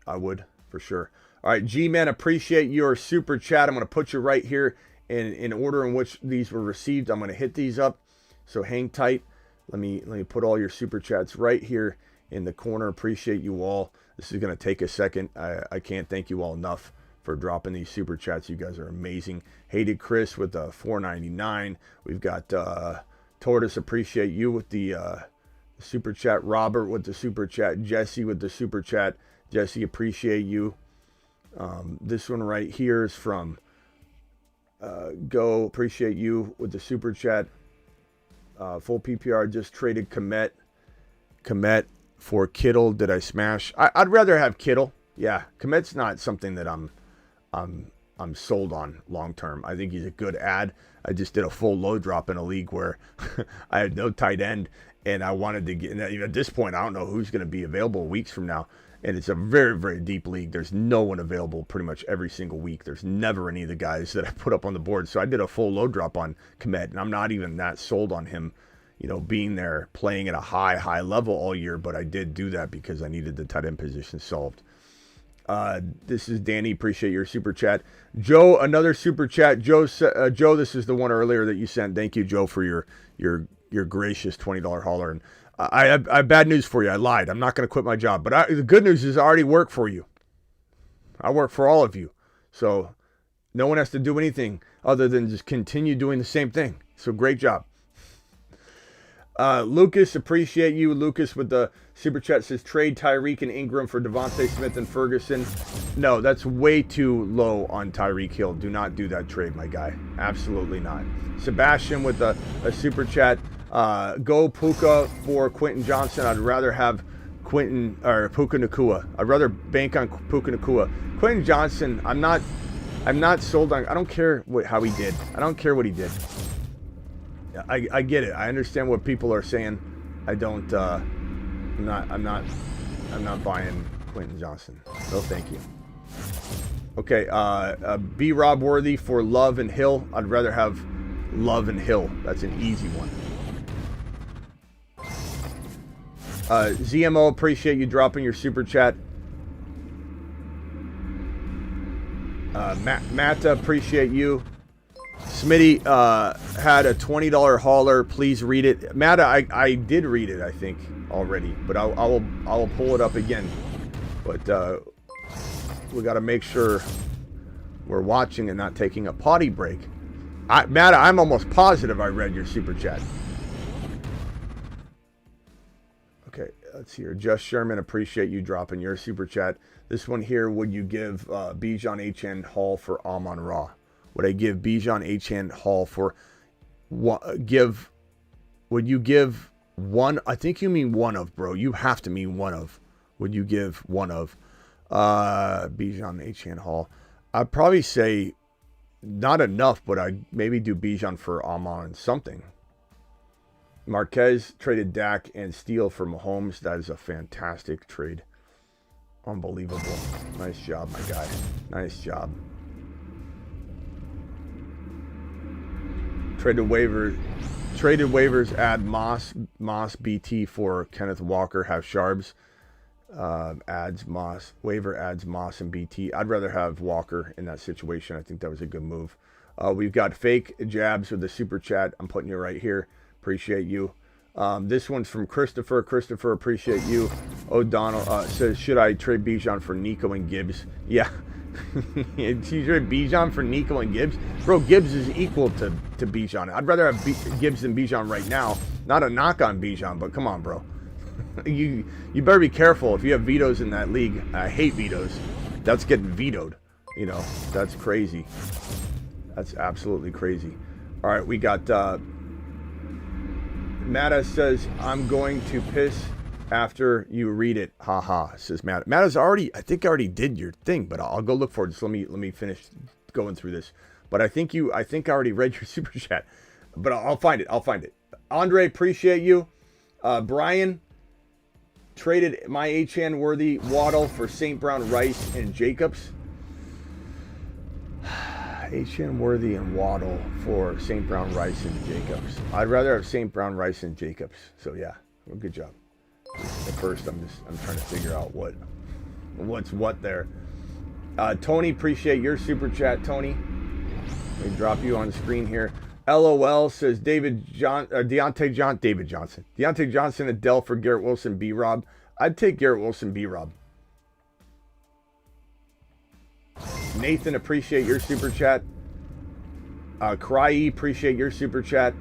for sure. All right, G-Man, appreciate your super chat. I'm going to put you right here in order in which these were received. I'm going to hit these up, so hang tight. Let me put all your super chats right here in the corner. Appreciate you all. This is going to take a second. I can't thank you all enough for dropping these super chats. You guys are amazing. Hated Chris with the $4.99. We've got Tortoise, appreciate you with the super chat. Robert with the super chat. Jesse with the super chat. Jesse, appreciate you. This one right here is from Go. Appreciate you with the super chat. Full PPR, just traded Komet for Kittle. Did I smash? I'd rather have Kittle. Yeah, Komet's not something that I'm sold on long term. I think he's a good ad. I just did a full low drop in a league where I had no tight end, and I wanted to get. And at this point, I don't know who's going to be available weeks from now. And it's a very, very deep league. There's no one available pretty much every single week. There's never any of the guys that I put up on the board. So I did a full low drop on Komet, and I'm not even that sold on him, being there, playing at a high level all year. But I did do that because I needed the tight end position solved. This is Danny. Appreciate your super chat. Joe, another super chat. Joe, this is the one earlier that you sent. Thank you, Joe, for your gracious $20 hauler. And I have bad news for you. I lied. I'm not going to quit my job. But the good news is I already work for you. I work for all of you. So no one has to do anything other than just continue doing the same thing. So great job. Lucas, appreciate you. Lucas with the super chat says, trade Tyreek and Ingram for Devontae Smith and Ferguson. No, that's way too low on Tyreek Hill. Do not do that trade, my guy. Absolutely not. Sebastian with a super chat. Go Puka for Quentin Johnson. I'd rather have Puka Nacua. I'd rather bank on Puka Nacua. Quentin Johnson, I'm not sold on. I don't care how he did. I don't care what he did. I get it. I understand what people are saying. I don't. I'm not buying Quentin Johnson. No, thank you. Okay. B. Rob Worthy for Love and Hill. I'd rather have Love and Hill. That's an easy one. ZMO, appreciate you dropping your super chat. Matt, appreciate you. Smitty had a $20 hauler. Please read it. Matt, I did read it, I think, already, but I will pull it up again. But we got to make sure we're watching and not taking a potty break. Matt, I'm almost positive I read your super chat. Okay, let's see here. Just Sherman, appreciate you dropping your super chat. This one here, would you give Bijan H.N. Hall for Amon Ra? Would I give Bijan H.N. Hall for give? Would you give one? I think you mean one of, bro. You have to mean one of. Would you give one of? Bijan, H.N. Hall. I'd probably say not enough, but I'd maybe do Bijan for Amon something. Marquez traded Dak and Steele for Mahomes. That is a fantastic trade. Unbelievable. Nice job, my guy. Nice job. Traded waivers, add Moss BT for Kenneth Walker, have Sharps. Adds Moss. Waiver adds Moss and BT. I'd rather have Walker in that situation. I think that was a good move. We've got Fake Jabs with the super chat. I'm putting you right here. Appreciate you. This one's from Christopher. Christopher, appreciate you. O'Donnell says, should I trade Bijan for Nico and Gibbs? Yeah. You trade Bijan for Nico and Gibbs? Bro, Gibbs is equal to Bijan. I'd rather have Gibbs than Bijan right now. Not a knock on Bijan, but come on, bro. You better be careful if you have vetoes in that league. I hate vetoes. That's getting vetoed. You know, that's crazy. That's absolutely crazy. All right, we got Matta says, I'm going to piss after you read it. Haha, says Matta. Matta's already, I think I already did your thing, but I'll go look for it. Just let me finish going through this. But I think I already read your super chat. But I'll find it. Andre, appreciate you. Brian traded my H.N. Worthy, Waddle for St. Brown, Rice, and Jacobs. H.N. Worthy and Waddle for St. Brown, Rice, and Jacobs. I'd rather have St. Brown, Rice, and Jacobs. So yeah, well, good job. At first, I'm trying to figure out what's what there. Tony, appreciate your super chat, Tony. Let me drop you on the screen here. LOL says Deontay Johnson, Adele for Garrett Wilson, B-Rob. I'd take Garrett Wilson, B-Rob. Nathan, appreciate your super chat. Cry, appreciate your super chat.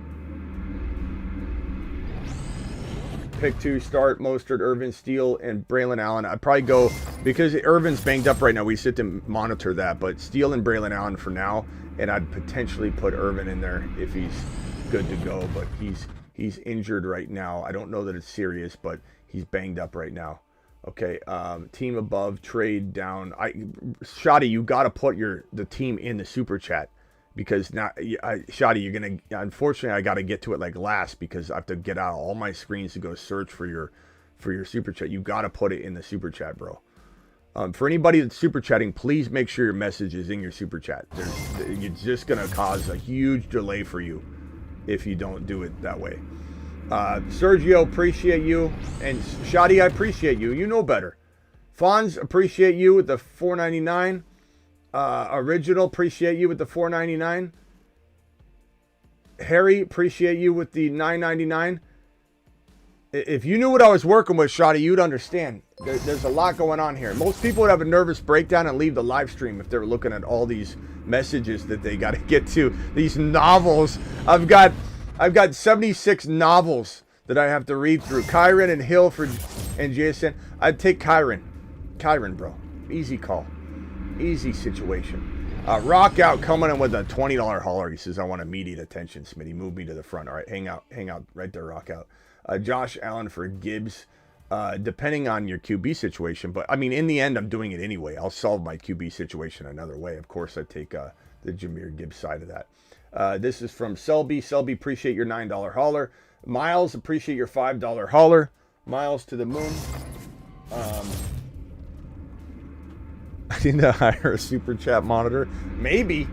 Pick 2, start Mostert, Irvin, Steele, and Braylon Allen. I'd probably go, because Irvin's banged up right now, we sit to monitor that, but Steele and Braylon Allen for now, and I'd potentially put Irvin in there if he's good to go, but he's injured right now. I don't know that it's serious, but he's banged up right now. Okay, team above, trade down. Shoddy, you got to put the team in the super chat, because now, Shoddy, you're gonna. Unfortunately, I got to get to it like last because I have to get out all my screens to go search for your super chat. You got to put it in the super chat, bro. For anybody that's super chatting, please make sure your message is in your super chat. It's just gonna cause a huge delay for you if you don't do it that way. Sergio, appreciate you. And Shoddy, I appreciate you. You know better. Fonz, appreciate you with the $4.99. Original, appreciate you with the $4.99. Harry, appreciate you with the $9.99. If you knew what I was working with, Shoddy, you'd understand. There's a lot going on here. Most people would have a nervous breakdown and leave the live stream if they're looking at all these messages that they got to get to. These novels. I've got 76 novels that I have to read through. Kyron and Hill and JSN. I'd take Kyron. Kyron, bro. Easy call. Easy situation. Rock Out coming in with a $20 hauler. He says, I want immediate attention, Smitty. Move me to the front. All right, hang out right there, Rock Out. Josh Allen for Gibbs. Depending on your QB situation. But, I mean, in the end, I'm doing it anyway. I'll solve my QB situation another way. Of course, I take the Jahmyr Gibbs side of that. This is from Selby. Selby, appreciate your $9 hauler. Miles, appreciate your $5 hauler. Miles to the moon. I need to hire a super chat monitor. Maybe.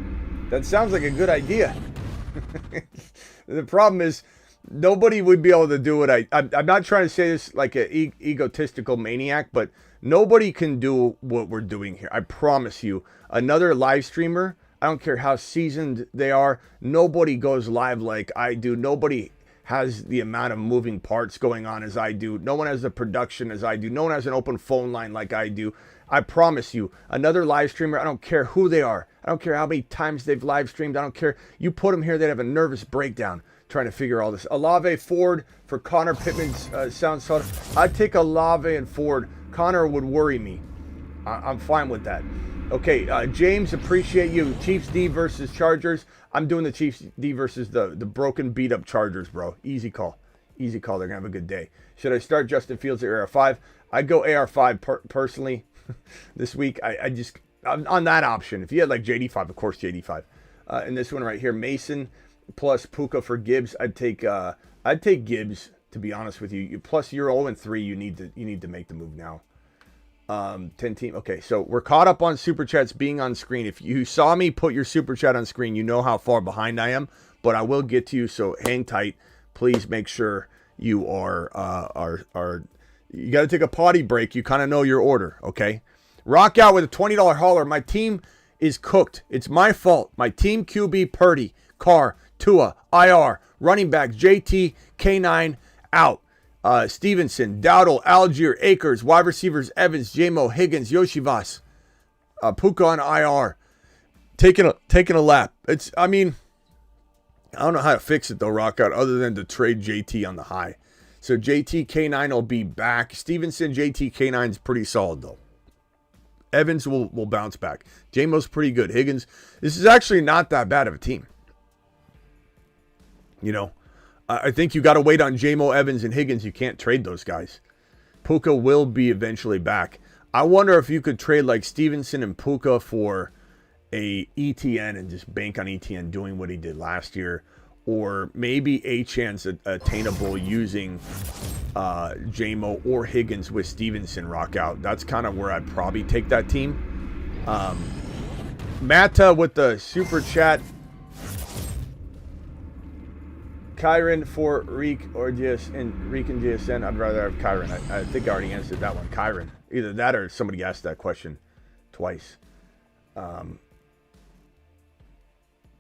That sounds like a good idea. The problem is, nobody would be able to do what I'm not trying to say this like an egotistical maniac, but nobody can do what we're doing here. I promise you. Another live streamer, I don't care how seasoned they are, nobody goes live like I do. Nobody has the amount of moving parts going on as I do. No one has the production as I do. No one has an open phone line like I do. I promise you, another live streamer, I don't care who they are. I don't care how many times they've live streamed. I don't care. You put them here, they'd have a nervous breakdown trying to figure all this. Olave Ford for Connor Pittman's sound soda. I'd take Olave and Ford. Connor would worry me. I'm fine with that. Okay, James, appreciate you. Chiefs D versus Chargers. I'm doing the Chiefs D versus the broken, beat-up Chargers, bro. Easy call. Easy call. They're going to have a good day. Should I start Justin Fields at AR5? I'd go AR5 personally this week. I'm on that option. If you had like JD5, of course JD5. And this one right here, Mason plus Puka for Gibbs. I'd take Gibbs, to be honest with you. Plus you're 0-3. You need to make the move now. 10 team. Okay, so we're caught up on super chats being on screen. If you saw me put your super chat on screen, you know how far behind I am, but I will get to you, so hang tight. Please make sure you are you got to take a potty break. You kind of know your order, okay? Rock out with a $20 hauler. My team is cooked. It's my fault. My team QB Purdy, Carr, Tua, IR, running back JT, K9 out. Stevenson, Dowdle, Algier, Akers, wide receivers Evans, JMO, Higgins, Yoshivas, Puka on IR, taking a lap. I don't know how to fix it though, Rockout, other than to trade JT on the high. So JT K9 will be back. Stevenson, JT K9's pretty solid though. Evans will bounce back. JMO's pretty good. Higgins, this is actually not that bad of a team. You know, I think you got to wait on JMO, Evans, and Higgins. You can't trade those guys. Puka will be eventually back. I wonder if you could trade like Stevenson and Puka for a ETN and just bank on ETN doing what he did last year. Or maybe Achan's attainable using JMO or Higgins with Stevenson rock out. That's kind of where I'd probably take that team. Matta with the super chat. Kyron for Reek or GS and Reek and GSN. I'd rather have Kyron. I think I already answered that one. Kyron. Either that or somebody asked that question twice.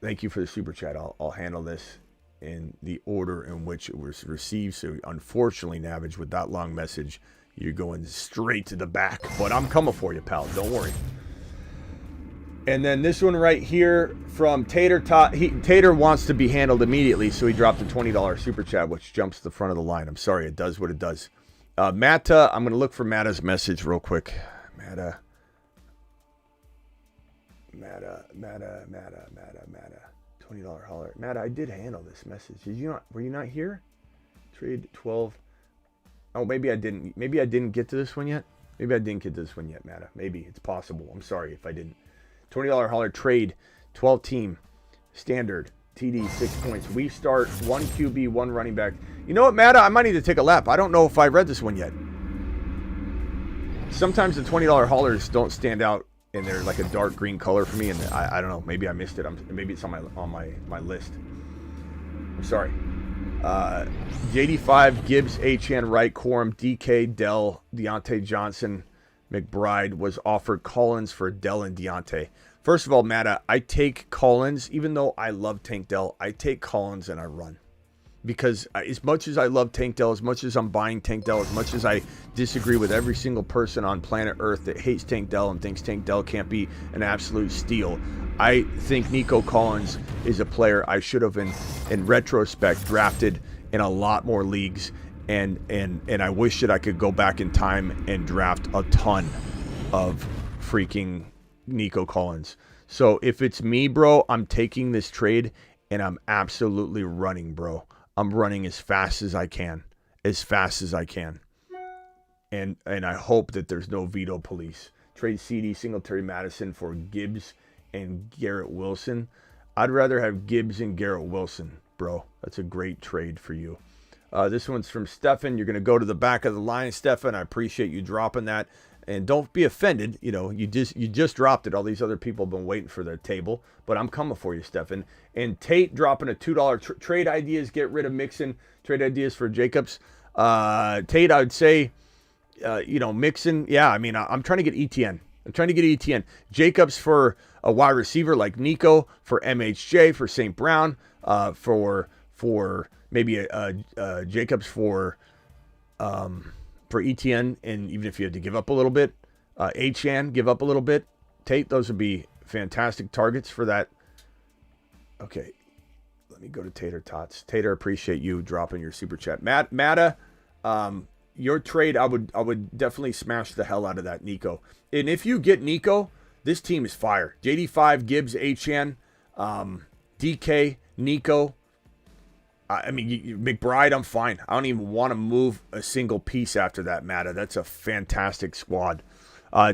Thank you for the super chat. I'll handle this in the order in which it was received. So unfortunately, Navage, with that long message, you're going straight to the back. But I'm coming for you, pal. Don't worry. And then this one right here from Tater. Tater wants to be handled immediately, so he dropped a $20 super chat, which jumps to the front of the line. I'm sorry, it does what it does. Matta, I'm going to look for Matta's message real quick. Matta. $20 holler. Matta, I did handle this message. Were you not here? Trade 12. Oh, maybe I didn't. Maybe I didn't get to this one yet. Matta. Maybe. It's possible. I'm sorry if I didn't. $20 holler trade, 12 team, standard, TD, 6 points. We start 1 QB, 1 running back. You know what, Matta? I might need to take a lap. I don't know if I read this one yet. Sometimes the $20 haulers don't stand out and they're like a dark green color for me, and I don't know. Maybe I missed it. Maybe it's on my list. I'm sorry. JD5, Gibbs, HN, Wright, Corum, DK, Dell, Deontay Johnson, McBride was offered Collins for Dell and Deontay. First of all, Matta, I take Collins, even though I love Tank Dell, I take Collins and I run. Because as much as I love Tank Dell, as much as I'm buying Tank Dell, as much as I disagree with every single person on planet Earth that hates Tank Dell and thinks Tank Dell can't be an absolute steal, I think Nico Collins is a player I should have, in retrospect, drafted in a lot more leagues. And I wish that I could go back in time and draft a ton of freaking Nico Collins. So if it's me, bro, I'm taking this trade and I'm absolutely running, bro. I'm running as fast as I can. And I hope that there's no veto police. Trade CD, Singletary, Madison for Gibbs and Garrett Wilson. I'd rather have Gibbs and Garrett Wilson, bro. That's a great trade for you. This one's from Stefan. You're going to go to the back of the line, Stefan. I appreciate you dropping that. And don't be offended. You know, you just dropped it. All these other people have been waiting for their table. But I'm coming for you, Stefan. And Tate dropping a $2 trade ideas. Get rid of Mixon. Trade ideas for Jacobs. Tate, I would say, Mixon. Yeah, I mean, I'm trying to get ETN. Jacobs for a wide receiver like Nico. For MHJ. For St. Brown. For maybe Jacobs for ETN, and even if you had to give up a little bit, Achan, give up a little bit. Tate, those would be fantastic targets for that. Okay, let me go to Tater Tots. Tater, appreciate you dropping your super chat. Matta, your trade, I would definitely smash the hell out of that Nico. And if you get Nico, This team is fire. JD5, Gibbs, HN, DK, Nico. I mean, McBride, I'm fine. I don't even want to move a single piece after that, Matta. That's a fantastic squad.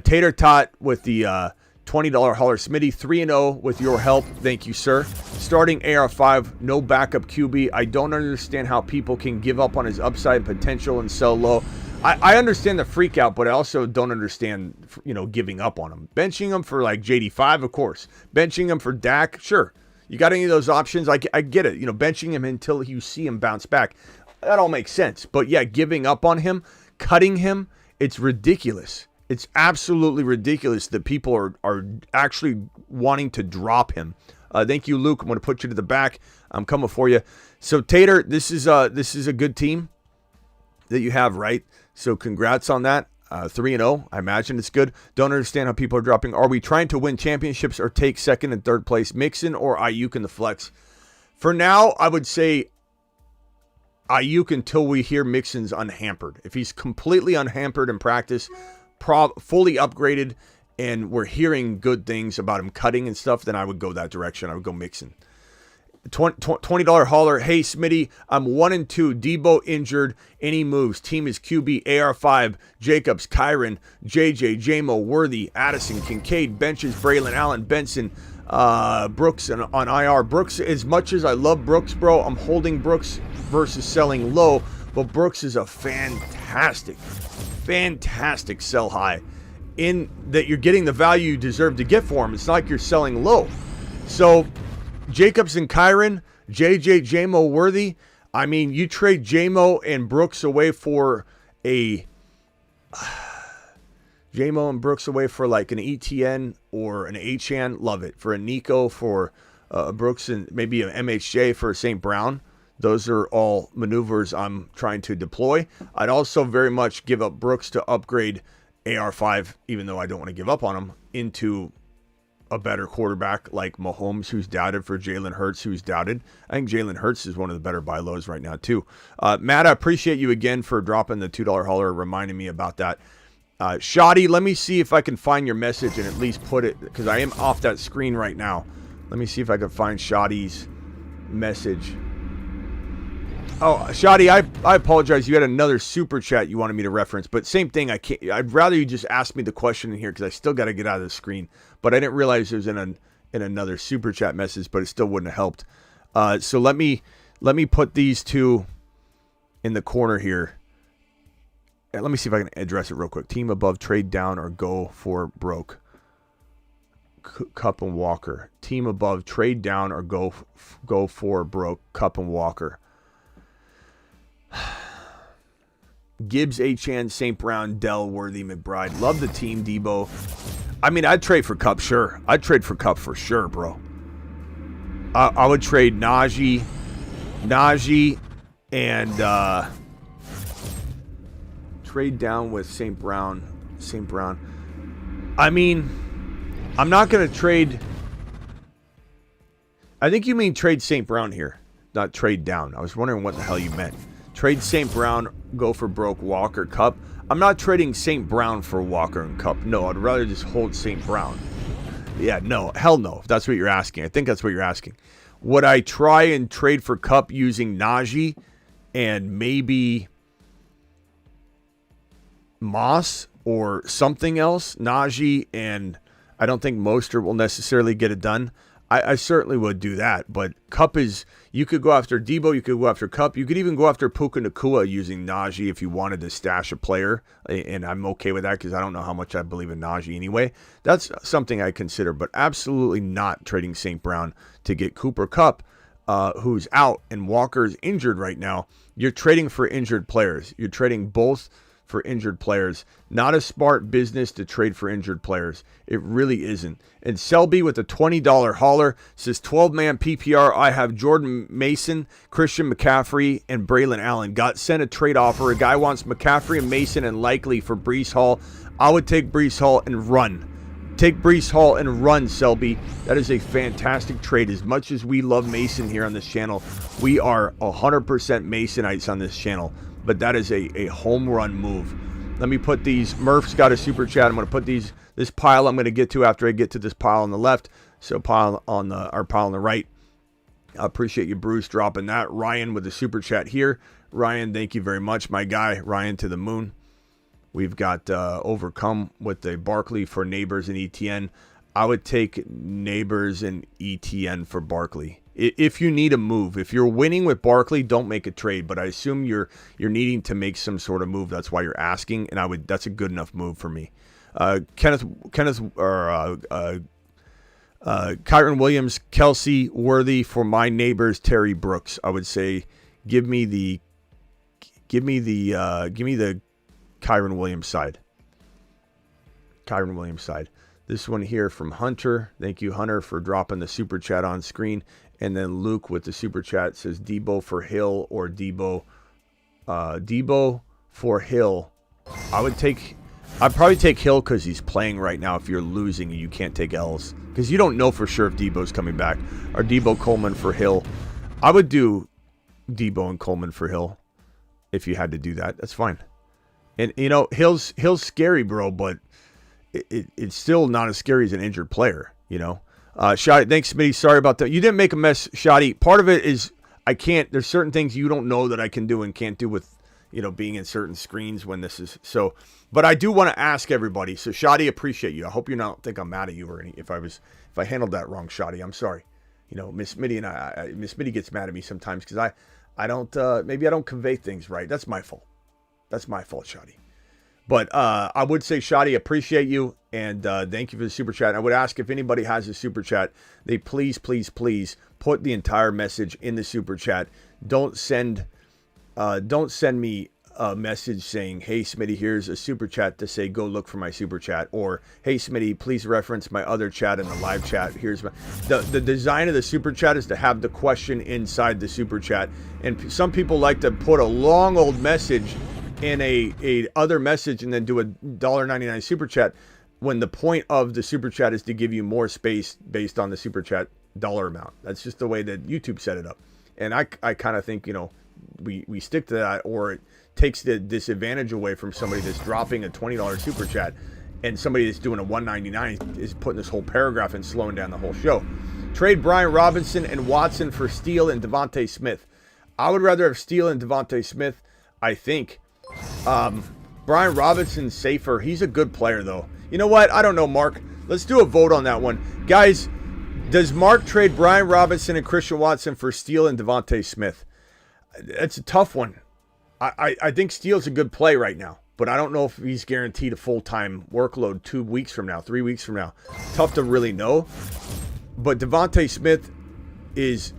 Tater Tot with the $20 hauler. Smitty, 3-0 with your help. Thank you, sir. Starting AR5, no backup QB. I don't understand how people can give up on his upside and potential and sell low. I understand the freak out, but I also don't understand, giving up on him. Benching him for like JD5, of course. Benching him for Dak, sure. You got any of those options? I get it. Benching him until you see him bounce back. That all makes sense. But yeah, giving up on him, cutting him, it's ridiculous. It's absolutely ridiculous that people are actually wanting to drop him. Thank you, Luke. I'm going to put you to the back. I'm coming for you. So Tater, this is a good team that you have, right? So congrats on that. 3-0. I imagine it's good. Don't understand how people are dropping. Are we trying to win championships or take second and third place? Mixon or Ayuk in the flex? For now, I would say Ayuk until we hear Mixon's unhampered. If he's completely unhampered in practice, fully upgraded, and we're hearing good things about him cutting and stuff, then I would go that direction. I would go Mixon. $20 hauler. Hey, Smitty, I'm 1-2. Debo injured. Any moves? Team is QB, AR5, Jacobs, Kyron, JJ, JMO, Worthy, Addison, Kincaid, benches, Braylon, Allen, Benson, Brooks on IR. Brooks, as much as I love Brooks, bro, I'm holding Brooks versus selling low, but Brooks is a fantastic sell high in that you're getting the value you deserve to get for him. It's not like you're selling low. So Jacobs and Kyron, JJ, JMO, Worthy. I mean, you trade JMO and Brooks away for a JMO and Brooks away for like an ETN or an HN. Love it. For a Nico, for Brooks, and maybe an MHJ for St. Brown. Those are all maneuvers I'm trying to deploy. I'd also very much give up Brooks to upgrade AR5, even though I don't want to give up on him, into a better quarterback like Mahomes, who's doubted, for Jalen Hurts, who's doubted. I think Jalen Hurts is one of the better buy lows right now, too. Matt, I appreciate you again for dropping the $2 hauler, reminding me about that. Shoddy, let me see if I can find your message and at least put it, because I am off that screen right now. Let me see if I can find Shoddy's message. Oh, Shoddy, I apologize. You had another super chat you wanted me to reference, but same thing. I'd rather you just ask me the question in here because I still got to get out of the screen. But I didn't realize it was in another super chat message, but it still wouldn't have helped. So let me put these two in the corner here. And let me see if I can address it real quick. Team above, trade down, or go for broke. Cup and Walker. Team above, trade down, or go for broke. Cup and Walker. Gibbs, HN, St. Brown, Dell, Worthy, McBride. Love the team, Debo. I mean, I'd trade for Cup, sure. I'd trade for Cup for sure, bro. I would trade Najee, and trade down with St. Brown. I mean, I'm not going to trade. I think you mean trade St. Brown here, not trade down. I was wondering what the hell you meant. Trade St. Brown, go for broke, Walker, Cup. I'm not trading St. Brown for Walker and Cup. No, I'd rather just hold St. Brown. Yeah, no, hell no, if that's what you're asking. I think that's what you're asking. Would I try and trade for Cup using Najee and maybe Moss or something else? Najee, and I don't think Mostert will necessarily get it done. I certainly would do that, but Cup is, you could go after Debo, you could go after Cup, you could even go after Puka Nacua using Najee if you wanted to stash a player, and I'm okay with that because I don't know how much I believe in Najee anyway. That's something I consider, but absolutely not trading St. Brown to get Cooper Kupp, who's out, and Walker's injured right now. You're trading for injured players. You're trading both for injured players. Not a smart business to trade for injured players. It really isn't. And Selby with a $20 hauler says 12-man PPR. I have Jordan Mason, Christian McCaffrey, and Braylon Allen. Got sent a trade offer. A guy wants McCaffrey and Mason and likely for Breece Hall. I would take Breece Hall and run. Take Breece Hall and run, Selby. That is a fantastic trade. As much as we love Mason here on this channel, we are 100% Masonites on this channel. But that is a home run move. Let me put these. Murph's got a super chat. I'm going to put these This pile I'm going to get to after I get to this pile on the left. So pile on the right. I appreciate you, Bruce, dropping that. Ryan with the super chat here. Ryan, thank you very much, my guy. Ryan to the moon. We've got Overcome with the Barkley for Neighbors and ETN. I would take Neighbors and ETN for Barkley. If you need a move, if you're winning with Barkley, don't make a trade. But I assume you're needing to make some sort of move. That's why you're asking, and that's a good enough move for me. Kyron Williams, Kelsey, Worthy for my Neighbors, Terry Brooks. I would say, give me the Kyron Williams side. Kyron Williams side. This one here from Hunter. Thank you, Hunter, for dropping the super chat on screen. And then Luke with the super chat says Debo for Hill or Debo for Hill. I'd probably take Hill because he's playing right now. If you're losing, you can't take L's because you don't know for sure if Debo's coming back. Or Debo Coleman for Hill. I would do Debo and Coleman for Hill if you had to do that. That's fine. And Hill's scary, bro, but it's still not as scary as an injured player. Shotty, thanks, Smitty. Sorry about that. You didn't make a mess, Shotty. Part of it is I can't. There's certain things you don't know that I can do and can't do with being in certain screens when this is so. But I do want to ask everybody. So, Shotty, appreciate you. I hope you don't think I'm mad at you or if I handled that wrong, Shotty. I'm sorry. Miss Smitty and Miss Smitty gets mad at me sometimes because I don't maybe I don't convey things right. That's my fault. That's my fault, Shotty. But I would say, Shotty, appreciate you, and thank you for the super chat. I would ask if anybody has a super chat, they please put the entire message in the super chat. Don't send me a message saying, hey, Smitty, here's a super chat to say go look for my super chat, or hey, Smitty, please reference my other chat in the live chat. Here's the design of the super chat is to have the question inside the super chat, and some people like to put a long old message in a other message and then do a $1.99 super chat when the point of the super chat is to give you more space based on the super chat dollar amount. That's just the way that YouTube set it up. And I kind of think, we stick to that, or it takes the disadvantage away from somebody that's dropping a $20 super chat and somebody that's doing a $1.99 is putting this whole paragraph and slowing down the whole show. Trade Brian Robinson and Watson for Steele and Devontae Smith. I would rather have Steele and Devontae Smith, I think. Brian Robinson's safer. He's a good player, though. You know what? I don't know, Mark. Let's do a vote on that one. Guys, does Mark trade Brian Robinson and Christian Watson for Steele and Devontae Smith? That's a tough one. I think Steele's a good play right now, but I don't know if he's guaranteed a full-time workload 2 weeks from now, 3 weeks from now. Tough to really know. But Devontae Smith is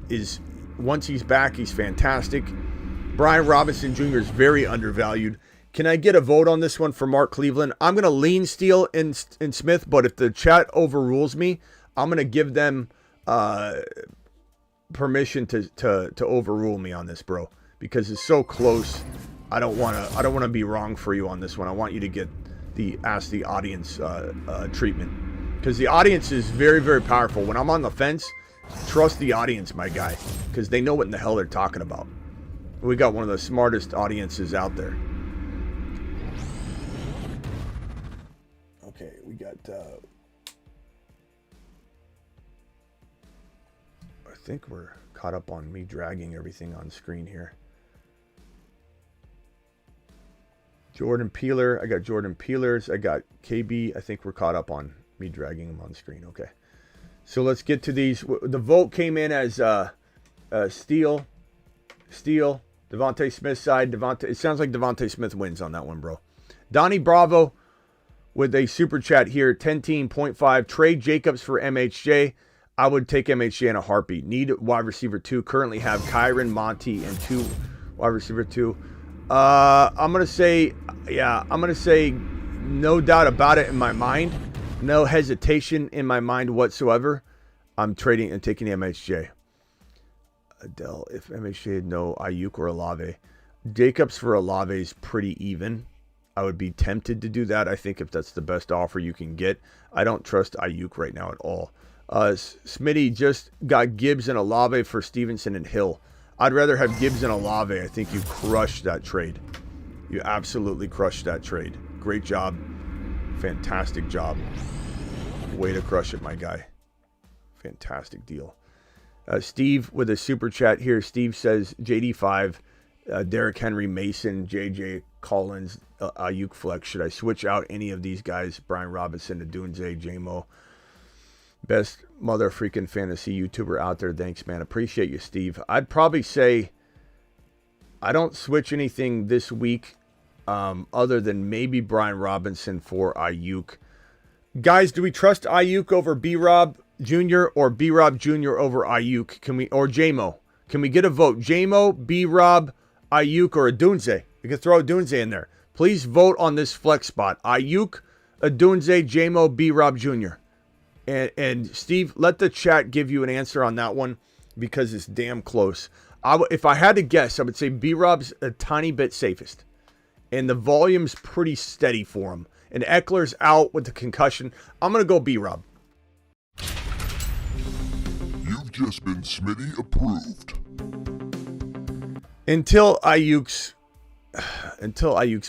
once he's back, he's fantastic. Brian Robinson Jr. is very undervalued. Can I get a vote on this one for Mark Cleveland? I'm going to lean Steele and Smith, but if the chat overrules me, I'm going to give them permission to overrule me on this, bro, because it's so close. I don't want to be wrong for you on this one. I want you to get ask the audience treatment, because the audience is very, very powerful. When I'm on the fence, trust the audience, my guy, because they know what in the hell they're talking about. We got one of the smartest audiences out there. Okay, we got... I think we're caught up on me dragging everything on screen here. Jordan Peeler. I got Jordan Peelers. I got KB. I think we're caught up on me dragging them on screen. Okay. So let's get to these. The vote came in as Steele, Devontae Smith side. It sounds like Devontae Smith wins on that one, bro. Donnie Bravo with a super chat here. 10-team.5. Trade Jacobs for MHJ. I would take MHJ in a heartbeat. Need wide receiver 2. Currently have Kyron, Monty, and 2 wide receiver 2. I'm going to say no doubt about it in my mind. No hesitation in my mind whatsoever. I'm trading and taking the MHJ. Adele, if MHJ had no Ayuk or Olave. Jacobs for Olave is pretty even. I would be tempted to do that. I think if that's the best offer you can get. I don't trust Ayuk right now at all. Smitty just got Gibbs and Olave for Stevenson and Hill. I'd rather have Gibbs and Olave. I think you crushed that trade. You absolutely crushed that trade. Great job. Fantastic job. Way to crush it, my guy. Fantastic deal. Steve with a super chat here. Steve says JD5, Derrick Henry, Mason, JJ Collins, Ayuk flex. Should I switch out any of these guys? Brian Robinson, Adunze, JMO. Best mother freaking fantasy YouTuber out there. Thanks, man. Appreciate you, Steve. I'd probably say I don't switch anything this week other than maybe Brian Robinson for Ayuk. Guys, do we trust Ayuk over B-Rob Jr. or B-Rob Jr. over Ayuk? Or JMO? Can we get a vote? JMO, B-Rob, Ayuk, or Adunze? We can throw Adunze in there. Please vote on this flex spot. Ayuk, Adunze, JMO, B-Rob Jr. And Steve, let the chat give you an answer on that one because it's damn close. If I had to guess, I would say B-Rob's a tiny bit safest. And the volume's pretty steady for him. And Eckler's out with the concussion. I'm going to go B-Rob. You've just been Smitty approved. Until Ayuk's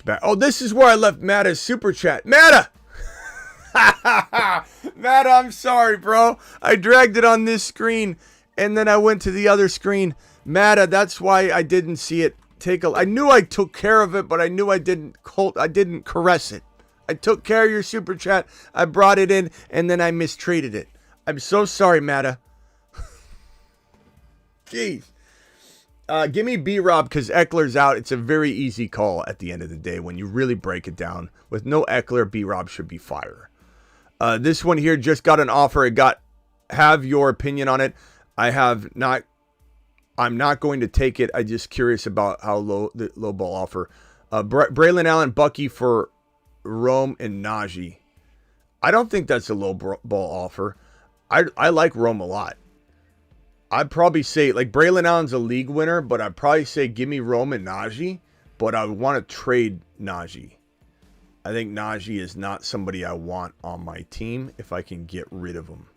back. Oh, this is where I left Matta's super chat. Matta! Matta, I'm sorry, bro. I dragged it on this screen, and then I went to the other screen. Matta, that's why I didn't see it. I knew I took care of it, but I knew I didn't caress it. I took care of your super chat. I brought it in, and then I mistreated it. I'm so sorry, Matta. Jeez. Give me B-Rob because Eckler's out. It's a very easy call at the end of the day when you really break it down. With no Eckler, B-Rob should be fire. This one here just got an offer. Have your opinion on it. I'm not going to take it. I'm just curious about how low the low ball offer. Braylon Allen, Bucky for Rome and Najee. I don't think that's a low ball offer. I like Rome a lot. I'd probably say, like, Braylon Allen's a league winner, but I'd probably say give me Rome and Najee, but I want to trade Najee. I think Najee is not somebody I want on my team if I can get rid of him.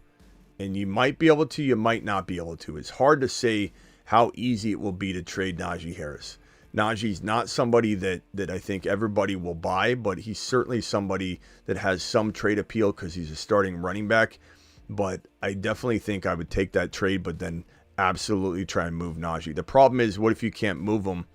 And you might be able to, you might not be able to. It's hard to say how easy it will be to trade Najee Harris. Najee's not somebody that I think everybody will buy, but he's certainly somebody that has some trade appeal because he's a starting running back. But I definitely think I would take that trade, but then absolutely try and move Najee. The problem is, what if you can't move him?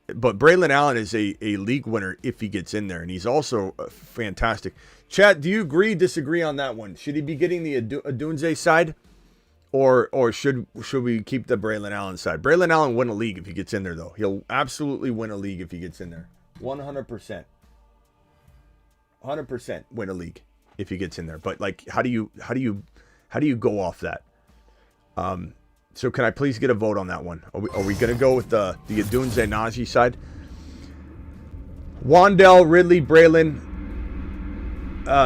But Braylon Allen is a league winner if he gets in there, and he's also fantastic. Chat, do you agree, disagree on that one? Should he be getting the Adunze side, or should we keep the Braylon Allen side? Braylon Allen win a league if he gets in there, though. He'll absolutely win a league if he gets in there. 100%. 100% win a league if he gets in there. But like, how do you go off that? So can I please get a vote on that one? Are we going to go with the Adunze Najee side? Wandell, Ridley, Braylon,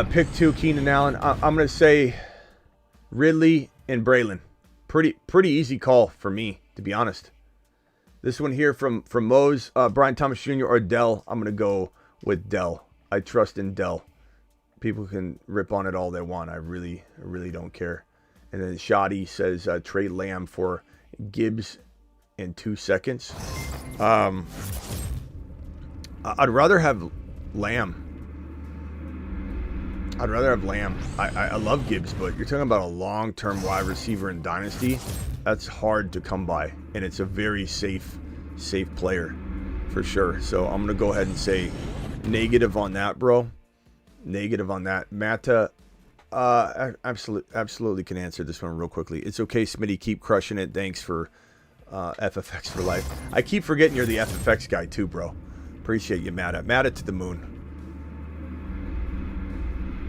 pick 2, Keenan Allen. I'm going to say Ridley and Braylon. Pretty easy call for me, to be honest. This one here from Mose, Brian Thomas Jr. or Dell. I'm going to go with Dell. I trust in Dell. People can rip on it all they want. I really don't care. And then Shoddy says trade Lamb for Gibbs in 2 seconds. I'd rather have Lamb. I love Gibbs, but you're talking about a long-term wide receiver in Dynasty. That's hard to come by, and it's a very safe player for sure. So I'm gonna go ahead and say negative on that, bro. Negative on that. Matta, absolutely can answer this one real quickly. It's okay, Smitty. Keep crushing it. Thanks for FFX for life. I keep forgetting you're the FFX guy too, bro. Appreciate you, Matta. Matta to the moon.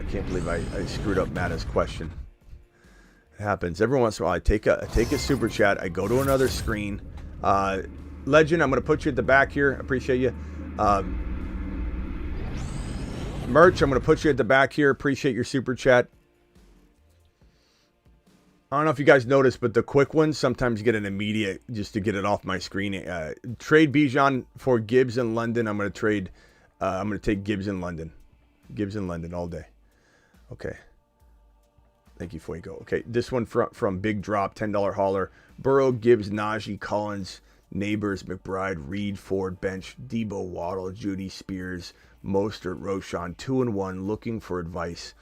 I can't believe I screwed up Matta's question. It happens every once in a while. I take a super chat. I go to another screen. Legend, I'm going to put you at the back here. Appreciate you. Merch, I'm going to put you at the back here. Appreciate your super chat. I don't know if you guys noticed, but the quick ones sometimes get an immediate just to get it off my screen. Trade Bijan for Gibbs in London. I'm going to take Gibbs in London. Gibbs in London all day. Okay. Thank you, Fuego. Okay, this one from Big Drop, $10 hauler. Burrow, Gibbs, Najee, Collins, Neighbors, McBride, Reed, Ford, bench, Debo, Waddle, Judy, Spears, Mostert, Roschon, 2-1, looking for advice.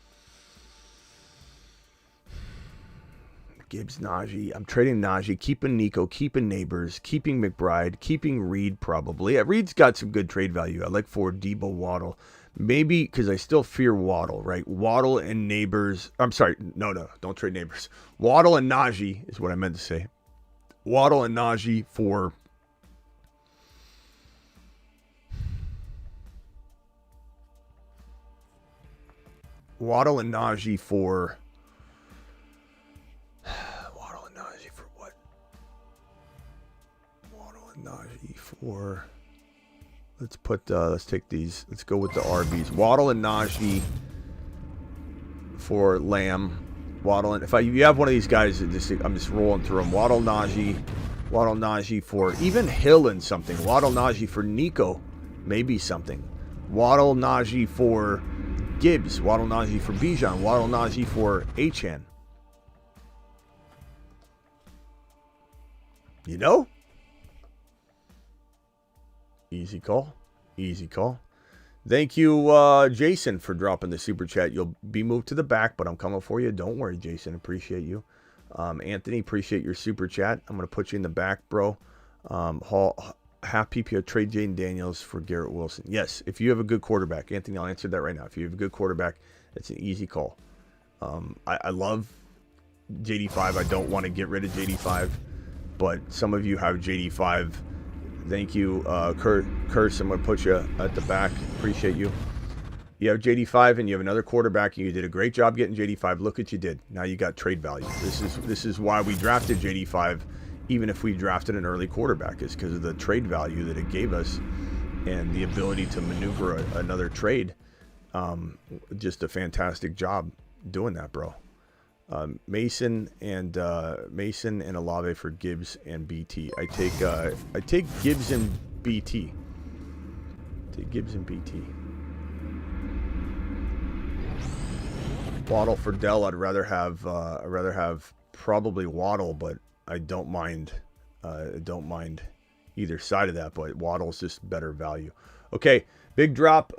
Gibbs, Najee. I'm trading Najee, keeping Nico, keeping Neighbors, keeping McBride, keeping Reed probably. Reed's got some good trade value. I like Ford, Debo, Waddle. Maybe because I still fear Waddle, right? Waddle and Neighbors. I'm sorry. No, don't trade Neighbors. Waddle and Najee is what I meant to say. Waddle and Najee for Waddle and Najee for what? Waddle and Najee for let's take these. Let's go with the RBs. Waddle and Najee for Lamb. Waddle and if you have one of these guys, I'm just rolling through them. Waddle Najee for even Hill and something. Waddle Najee for Nico, maybe something. Waddle Najee for Gibbs. Waddle Najee for Bijan. Waddle Najee for Achan. You know? Easy call. Easy call. Thank you, Jason, for dropping the super chat. You'll be moved to the back, but I'm coming for you. Don't worry, Jason. Appreciate you. Anthony, appreciate your super chat. I'm going to put you in the back, bro. Half PPR trade Jaden Daniels for Garrett Wilson. Yes, if you have a good quarterback. Anthony, I'll answer that right now. If you have a good quarterback, it's an easy call. I love JD5. I don't want to get rid of JD5, but some of you have JD5. Thank you, Curse. I'm going to put you at the back. Appreciate you. You have JD5 and you have another quarterback, and you did a great job getting JD5. Look what you did. Now you got trade value. This is why we drafted JD5, even if we drafted an early quarterback, is because of the trade value that it gave us and the ability to maneuver another trade. Just a fantastic job doing that, bro. Mason and Olave for Gibbs and BT. I take Gibbs and BT. Take Gibbs and BT. Waddle for Dell. I'd rather have probably Waddle, but I don't mind either side of that. But Waddle's just better value. Okay, big drop.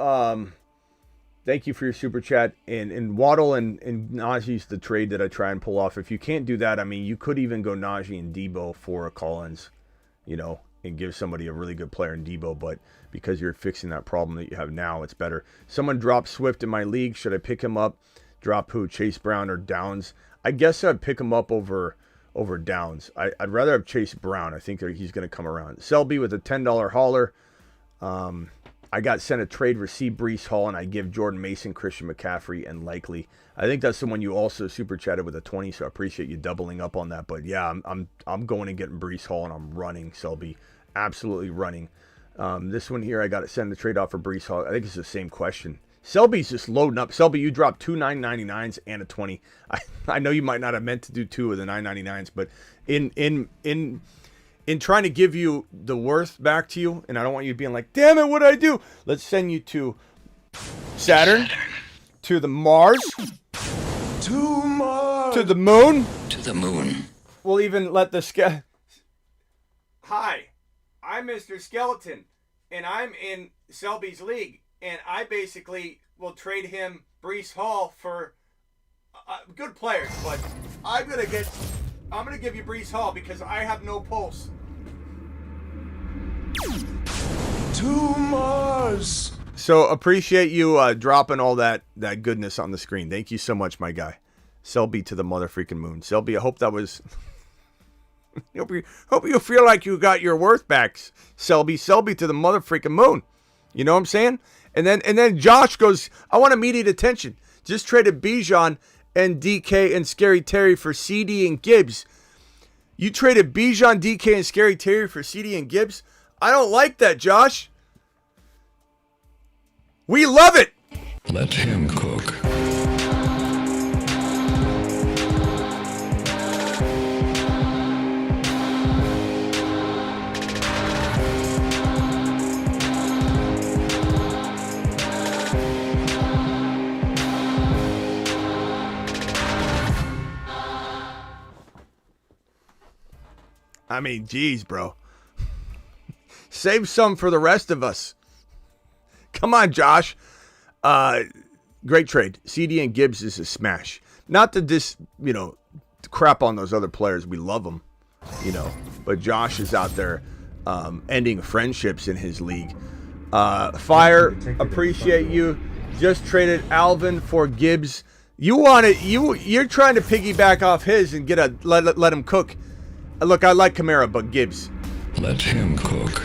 Thank you for your super chat. And Waddle and Najee's the trade that I try and pull off. If you can't do that, I mean, you could even go Najee and Debo for a Collins, and give somebody a really good player in Debo. But because you're fixing that problem that you have now, it's better. Someone dropped Swift in my league. Should I pick him up? Drop who? Chase Brown or Downs? I guess I'd pick him up over Downs. I'd rather have Chase Brown. I think he's going to come around. Selby with a $10 hauler. I got sent a trade, receive Breece Hall, and I give Jordan Mason, Christian McCaffrey, and Likely. I think that's the one you also super chatted with a 20, so I appreciate you doubling up on that. But yeah, I'm going and getting Breece Hall, and I'm running Selby, absolutely running. This one here, I got to send the trade off for Breece Hall. I think it's the same question. Selby's just loading up. Selby, you dropped 2 9.99s and a 20. I know you might not have meant to do 2 of the 9.99s, but in trying to give you the worth back to you, and I don't want you being like, damn it, what'd I do? Let's send you to Saturn, to the Mars, to the moon. To the moon. We'll even let the Hi, I'm Mr. Skeleton, and I'm in Selby's league, and I basically will trade him Breece Hall for good players, but I'm gonna give you Breece Hall because I have no pulse. To Mars. So appreciate you dropping all that goodness on the screen. Thank you so much, my guy. Selby to the motherfreaking moon. Selby, I hope that was. hope you feel like you got your worth back, Selby. Selby to the motherfreaking moon. You know what I'm saying? And then Josh goes, I want immediate attention. Just traded Bijan and DK and Scary Terry for CD and Gibbs. You traded Bijan, DK, and Scary Terry for CD and Gibbs? I don't like that, Josh. We love it. Let him cook. I mean, geez, bro. Save some for the rest of us. Come on, Josh. Great trade. CD and Gibbs is a smash. Not to crap on those other players. We love them, But Josh is out there ending friendships in his league. Fire, appreciate you. Just traded Alvin for Gibbs. You're trying to piggyback off his and let him cook. Look, I like Kamara, but Gibbs. Let him cook.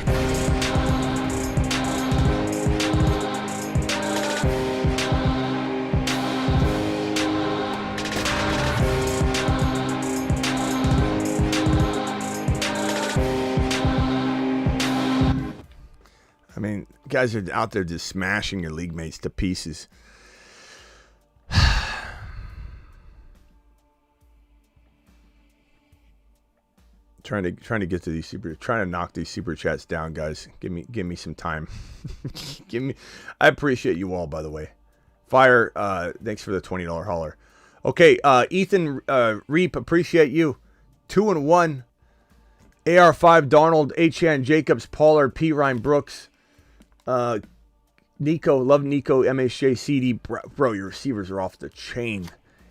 I mean, guys are out there just smashing your league mates to pieces. trying to get to these trying to knock these super chats down, guys. Give me some time. I appreciate you all, by the way. Fire, thanks for the $20 hauler. Okay, Ethan Reap, appreciate you. 2-1. AR5 Darnold, HN Jacobs, Pollard, P. Ryan Brooks. Nico, love Nico, MHJ, CD. Bro, your receivers are off the chain.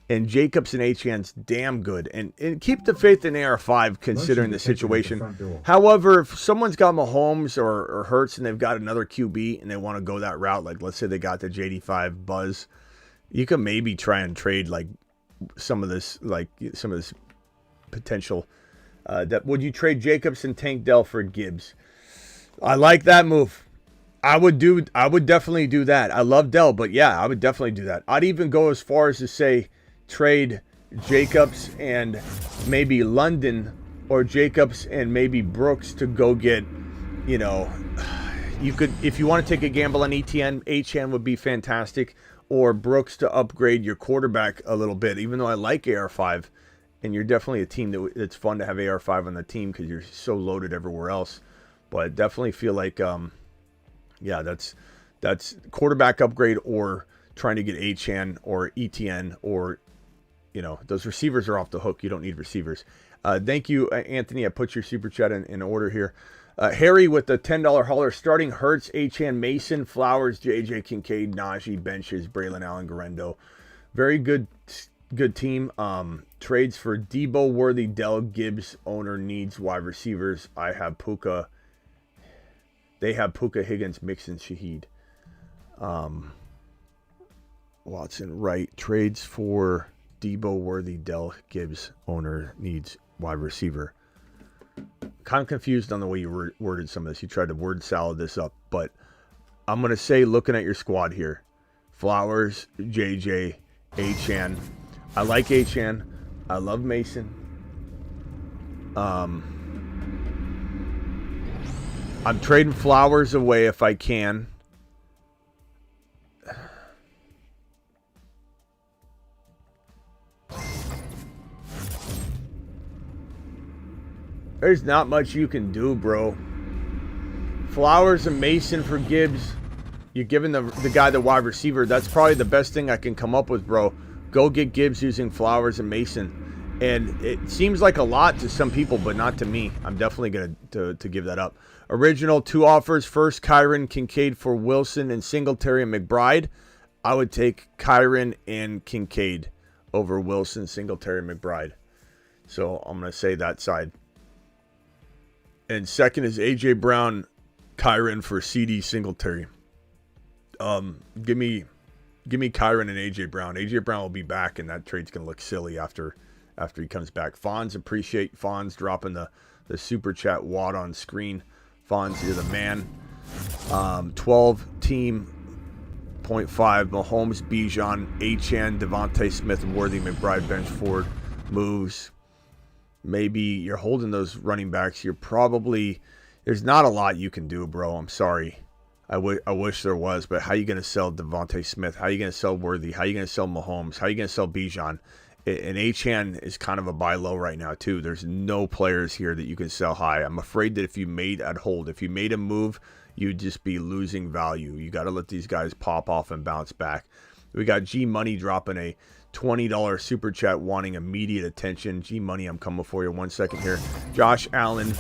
And Jacobs and HN's damn good. And keep the faith in AR5 considering the situation. However, if someone's got Mahomes or Hurts and they've got another QB and they want to go that route, like let's say they got the JD5 buzz, you can maybe try and trade some of this potential. Would you trade Jacobs and Tank Dell for Gibbs? I like that move. I would definitely do that. I love Dell, but yeah, I would definitely do that. I'd even go as far as to say trade Jacobs and maybe London, or Jacobs and maybe Brooks to go get, you could, if you want to take a gamble on ETN, HN would be fantastic, or Brooks to upgrade your quarterback a little bit, even though I like AR5, and you're definitely a team that's fun to have AR5 on the team because you're so loaded everywhere else. But I definitely feel like, that's quarterback upgrade, or trying to get HN or ETN, or, those receivers are off the hook. You don't need receivers. Thank you, Anthony. I put your super chat in order here. Harry with the $10 hauler, starting Hurts, HN, Mason, Flowers, JJ Kincaid, Najee, benches, Braylon Allen, Garendo. Very good team. Trades for Debo, Worthy, Dell, Gibbs. Owner needs wide receivers. I have Puka. They have Puka, Higgins, Mixon, Shaheed. Watson, right. Trades for Debo, Worthy, Dell, Gibbs. Owner needs wide receiver. Kind of confused on the way you worded some of this. You tried to word salad this up, but I'm going to say, looking at your squad here, Flowers, JJ, HN. I like HN. I love Mason. I'm trading Flowers away if I can. There's not much you can do, bro. Flowers and Mason for Gibbs. You're giving the guy the wide receiver. That's probably the best thing I can come up with, bro. Go get Gibbs using Flowers and Mason. And it seems like a lot to some people, but not to me. I'm definitely going to give that up. Original 2 offers. First, Kyron, Kincaid for Wilson and Singletary and McBride. I would take Kyron and Kincaid over Wilson, Singletary, and McBride. So I'm going to say that side. And second is A.J. Brown, Kyron for CD, Singletary. Give me Kyron and A.J. Brown. A.J. Brown will be back, and that trade's going to look silly after he comes back. Fonz, appreciate Fonz dropping the super chat wad on screen. Fonz, you're the man. 12 team 0.5. Mahomes, Bijan, HN, Devontae Smith, Worthy, McBride, bench forward moves. Maybe you're holding those running backs. There's not a lot you can do, bro. I'm sorry. I wish there was, but how are you going to sell Devontae Smith? How are you going to sell Worthy? How are you going to sell Mahomes? How are you going to sell Bijan? And HN is kind of a buy low right now, too. There's no players here that you can sell high. I'm afraid that if you made a move, you'd just be losing value. You got to let these guys pop off and bounce back. We got G Money dropping a $20 super chat wanting immediate attention. G Money, I'm coming for you. 1 second here. Josh Allen,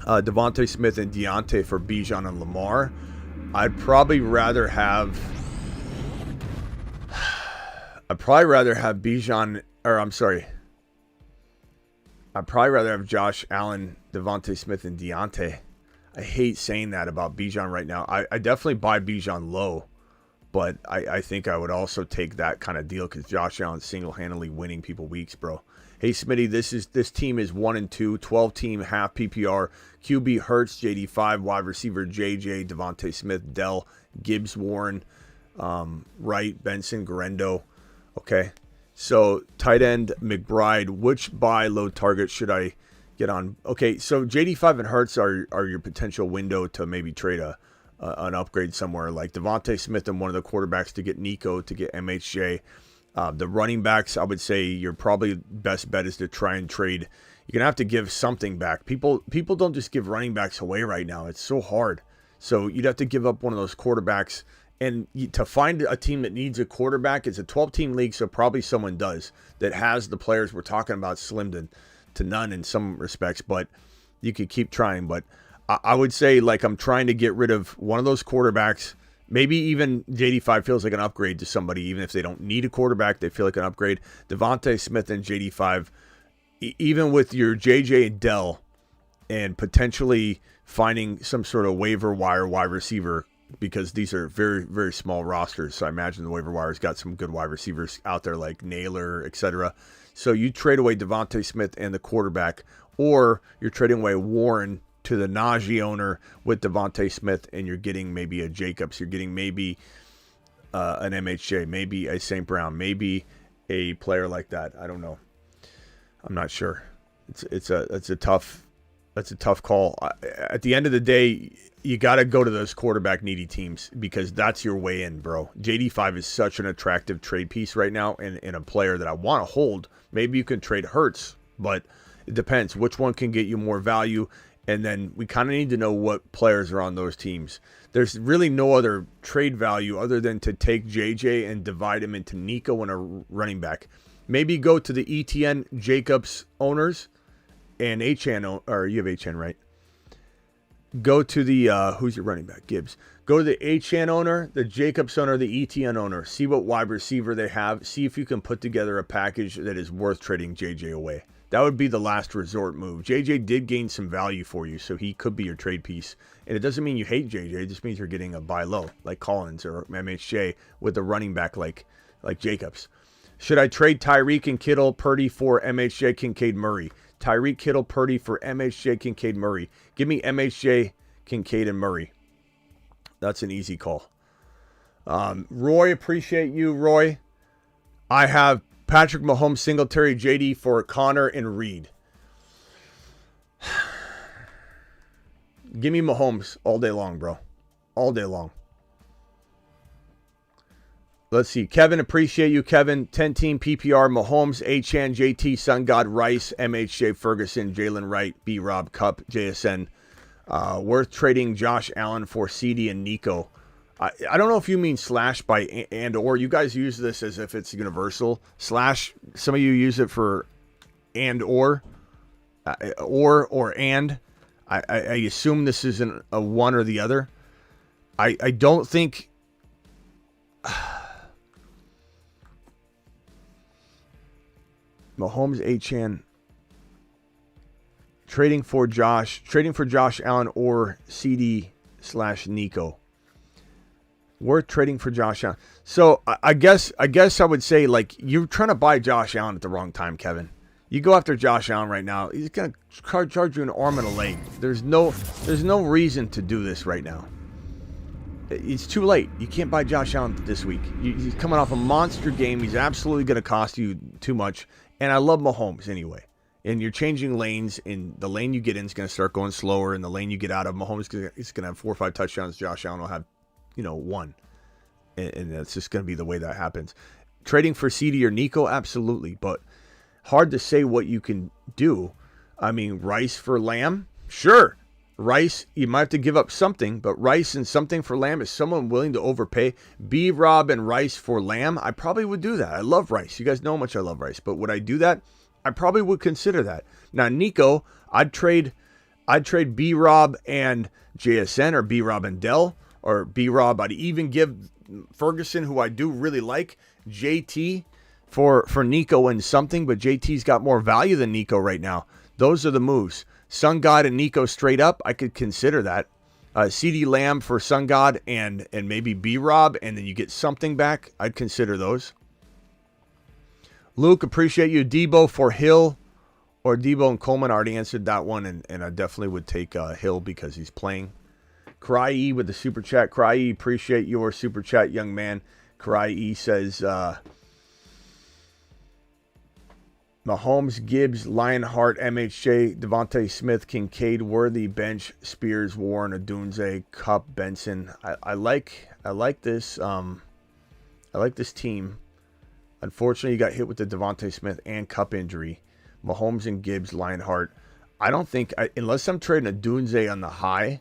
Devontae Smith and Deontay for Bijan and Lamar. I'd probably rather have Bijan, or I'm sorry. I'd probably rather have Josh Allen, Devontae Smith, and Deontay. I hate saying that about Bijan right now. I definitely buy Bijan low, but I think I would also take that kind of deal because Josh Allen's single-handedly winning people weeks, bro. Hey, Smitty, this team is 1-2, 12-team, half PPR. QB Hurts, JD5, wide receiver JJ, Devontae Smith, Dell, Gibbs, Warren, Wright, Benson, Garendo. Okay, so tight end McBride. Which buy low target should I get on? Okay, so JD5 and Hurts are your potential window to maybe trade an upgrade somewhere like Devontae Smith and one of the quarterbacks to get Nico, to get MHJ. The running backs, I would say your probably best bet is to try and trade. You're going to have to give something back. People don't just give running backs away right now. It's so hard. So you'd have to give up one of those quarterbacks. And to find a team that needs a quarterback, it's a 12-team league, so probably someone does that has the players we're talking about slimmed to none in some respects. But you could keep trying. But I would say, like, I'm trying to get rid of one of those quarterbacks. Maybe even JD5 feels like an upgrade to somebody, even if they don't need a quarterback, they feel like an upgrade. Devontae Smith and JD5, even with your JJ and Dell, and potentially finding some sort of waiver wire wide receiver, because these are very, very small rosters. So I imagine the waiver wire's got some good wide receivers out there like Naylor, etc. So you trade away Devontae Smith and the quarterback, or you're trading away Warren to the Najee owner with Devontae Smith, and you're getting maybe a Jacobs, you're getting maybe an MHJ, maybe a St. Brown, maybe a player like that. I don't know. I'm not sure. It's a tough call. At the end of the day, you got to go to those quarterback needy teams because that's your way in, bro. JD5 is such an attractive trade piece right now, and a player that I want to hold. Maybe you can trade Hurts, but it depends which one can get you more value. And then we kind of need to know what players are on those teams. There's really no other trade value other than to take JJ and divide him into Nico and a running back. Maybe go to the ETN Jacobs owners and HN, or you have HN, right? Go to the, who's your running back? Gibbs. Go to the HN owner, the Jacobs owner, the ETN owner. See what wide receiver they have. See if you can put together a package that is worth trading JJ away. That would be the last resort move. JJ did gain some value for you, so he could be your trade piece. And it doesn't mean you hate JJ. It just means you're getting a buy low, like Collins or MHJ, with a running back like Jacobs. Should I trade Tyreek and Kittle, Purdy for MHJ, Kincaid, Murray? Tyreek, Kittle, Purdy for MHJ, Kincaid, Murray. Give me MHJ, Kincaid, and Murray. That's an easy call. Roy, appreciate you, Roy. I have Patrick Mahomes, Singletary, JD for Connor and Reed. Give me Mahomes all day long, bro. All day long. Let's see. Kevin, appreciate you, Kevin. 10-team PPR, Mahomes, HN, JT, Sun God, Rice, MHJ, Ferguson, Jalen Wright, B-Rob, Cup, JSN. Worth trading Josh Allen for CD and Nico. I don't know if you mean slash by and or. You guys use this as if it's universal. Slash, some of you use it for and or and. I assume this isn't a one or the other. I don't think. Mahomes, HN. Trading for Josh Allen or CD / Nico. Worth trading for Josh Allen. So I guess I would say, like, you're trying to buy Josh Allen at the wrong time, Kevin. You go after Josh Allen right now, he's gonna charge you an arm and a leg. There's no reason to do this right now. It's too late. You can't buy Josh Allen this week. He's coming off a monster game. He's absolutely going to cost you too much. And I love Mahomes anyway. And you're changing lanes, and the lane you get in is going to start going slower, and the lane you get out of, Mahomes is going to have 4 or 5 touchdowns. Josh Allen will have, 1. And that's just going to be the way that happens. Trading for CD or Nico, absolutely. But hard to say what you can do. I mean, Rice for Lamb? Sure. Rice, you might have to give up something, but Rice and something for Lamb, is someone willing to overpay? B-Rob and Rice for Lamb? I probably would do that. I love Rice. You guys know how much I love Rice. But would I do that? I probably would consider that. Now, Nico, I'd trade I'd trade B-Rob and JSN, or B-Rob and Dell, or B-Rob. I'd even give Ferguson, who I do really like, JT for Nico and something, but JT's got more value than Nico right now. Those are the moves. Sun God and Nico straight up, I could consider that. CD Lamb for Sun God and maybe B-Rob, and then you get something back. I'd consider those. Luke, appreciate you. Debo for Hill, or Debo and Coleman. Already answered that one, and I definitely would take Hill because he's playing. Cry with the super chat. Cry, appreciate your super chat, young man. Cry says, Mahomes, Gibbs, Lionheart, MHJ, Devontae Smith, Kincaid, Worthy, Bench, Spears, Warren, Adunze, Cup, Benson. I like this. I like this team. Unfortunately, you got hit with the Devontae Smith and Cup injury. Mahomes and Gibbs, Lionheart. I don't think, unless I'm trading Adunze on the high,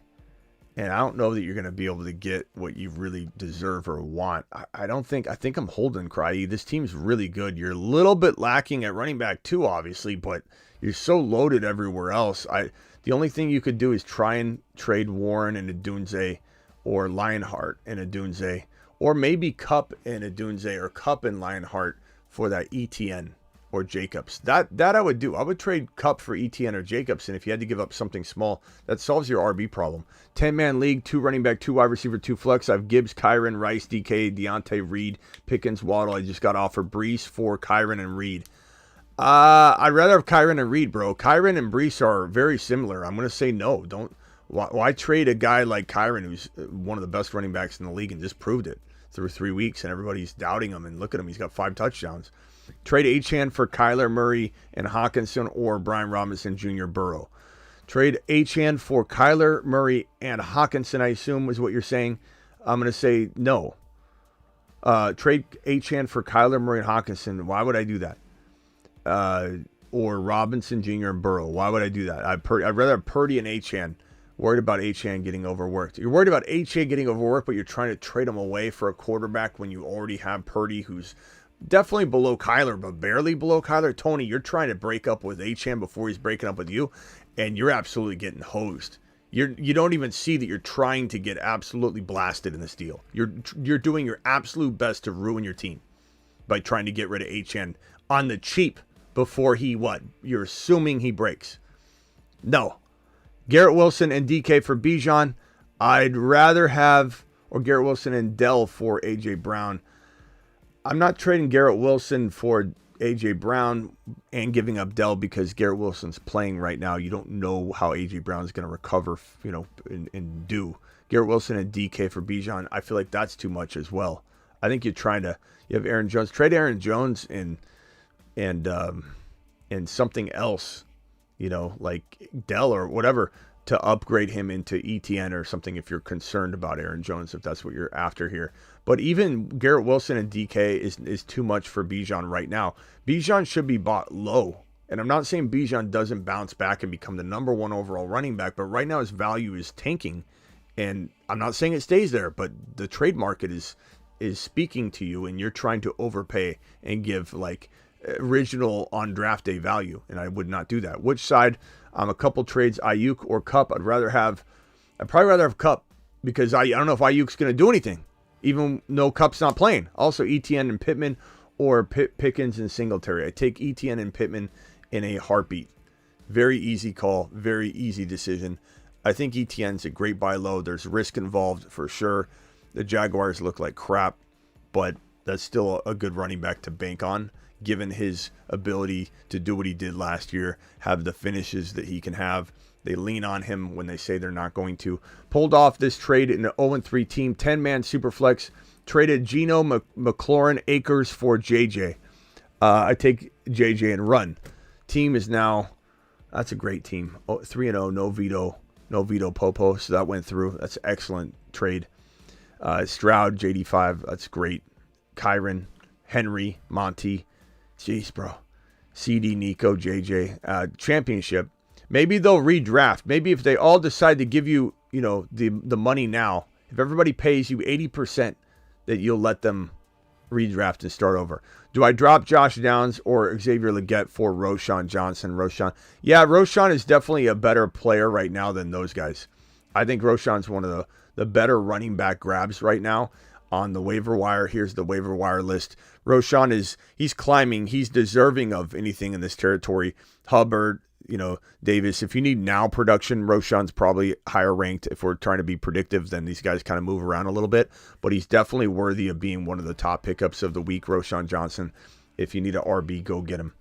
and I don't know that you're going to be able to get what you really deserve or want. I think I'm holding Cry. This team's really good. You're a little bit lacking at running back too, obviously, but you're so loaded everywhere else. The only thing you could do is try and trade Warren and Adunze, or Lionheart and Adunze, or maybe Cup and Adunze, or Cup and Lionheart for that ETN or Jacobs. That I would do. I would trade Cup for ETN or Jacobs, and if you had to give up something small, that solves your RB problem. 10-man league, 2 running back, 2 wide receiver, 2 flex. I have Gibbs, Kyron, Rice, DK, Deontay, Reed, Pickens, Waddle. I just got offered Brees for Kyron and Reed. I'd rather have Kyron and Reed, bro. Kyron and Brees are very similar. I'm going to say no. Why trade a guy like Kyron, who's one of the best running backs in the league and just proved it through 3 weeks, and everybody's doubting him, and look at him. He's got 5 touchdowns. Trade Achane for Kyler Murray and Hawkinson, or Brian Robinson Jr. Burrow. Trade Achane for Kyler Murray and Hawkinson, I assume is what you're saying. I'm going to say no. Trade Achane for Kyler Murray and Hawkinson. Why would I do that? Or Robinson Jr. and Burrow. Why would I do that? I'd rather have Purdy and Achane. Worried about Achane getting overworked. You're worried about Achane getting overworked, but you're trying to trade him away for a quarterback when you already have Purdy, who's definitely below Kyler, but barely below Kyler. Tony, you're trying to break up with Achane before he's breaking up with you, and you're absolutely getting hosed. You don't even see that you're trying to get absolutely blasted in this deal. You're doing your absolute best to ruin your team by trying to get rid of Achane on the cheap before he what? You're assuming he breaks. No. Garrett Wilson and DK for Bijan. I'd rather have, or Garrett Wilson and Dell for AJ Brown. I'm not trading Garrett Wilson for AJ Brown and giving up Dell because Garrett Wilson's playing right now. You don't know how AJ Brown is going to recover, and do. Garrett Wilson and DK for Bijan. I feel like that's too much as well. I think you have Aaron Jones. Trade Aaron Jones and something else, like Dell or whatever, to upgrade him into ETN or something if you're concerned about Aaron Jones, if that's what you're after here. But even Garrett Wilson and DK is too much for Bijan right now. Bijan should be bought low. And I'm not saying Bijan doesn't bounce back and become the number 1 overall running back, but right now his value is tanking. And I'm not saying it stays there, but the trade market is speaking to you, and you're trying to overpay and give like original on draft day value, and I would not do that. Which side? A couple trades, Ayuk or Cup. I'd probably rather have Cup because I don't know if Ayuk's going to do anything, even though Cup's not playing. Also, ETN and Pittman, or Pickens and Singletary. I take ETN and Pittman in a heartbeat. Very easy call, very easy decision. I think ETN's a great buy low. There's risk involved for sure. The Jaguars look like crap, but that's still a good running back to bank on, given his ability to do what he did last year, have the finishes that he can have. They lean on him when they say they're not going to. Pulled off this trade in an 0-3 team, 10-man Superflex, traded Geno McLaurin Akers for JJ. I take JJ and run. Team is now, that's a great team. 3-0, no veto Popo, so that went through. That's an excellent trade. Stroud, JD5, that's great. Kyron, Henry, Monty. Jeez, bro. CD, Nico, JJ. Championship. Maybe they'll redraft. Maybe if they all decide to give you, the money now, if everybody pays you 80%, that you'll let them redraft and start over. Do I drop Josh Downs or Xavier Legette for Roschon Johnson? Roschon is definitely a better player right now than those guys. I think Roschon's one of the better running back grabs right now on the waiver wire. Here's the waiver wire list. Roschon he's climbing. He's deserving of anything in this territory. Hubbard, Davis. If you need now production, Roschon's probably higher ranked if we're trying to be predictive. Then these guys kind of move around a little bit, but he's definitely worthy of being one of the top pickups of the week. Roschon Johnson. If you need an RB, go get him.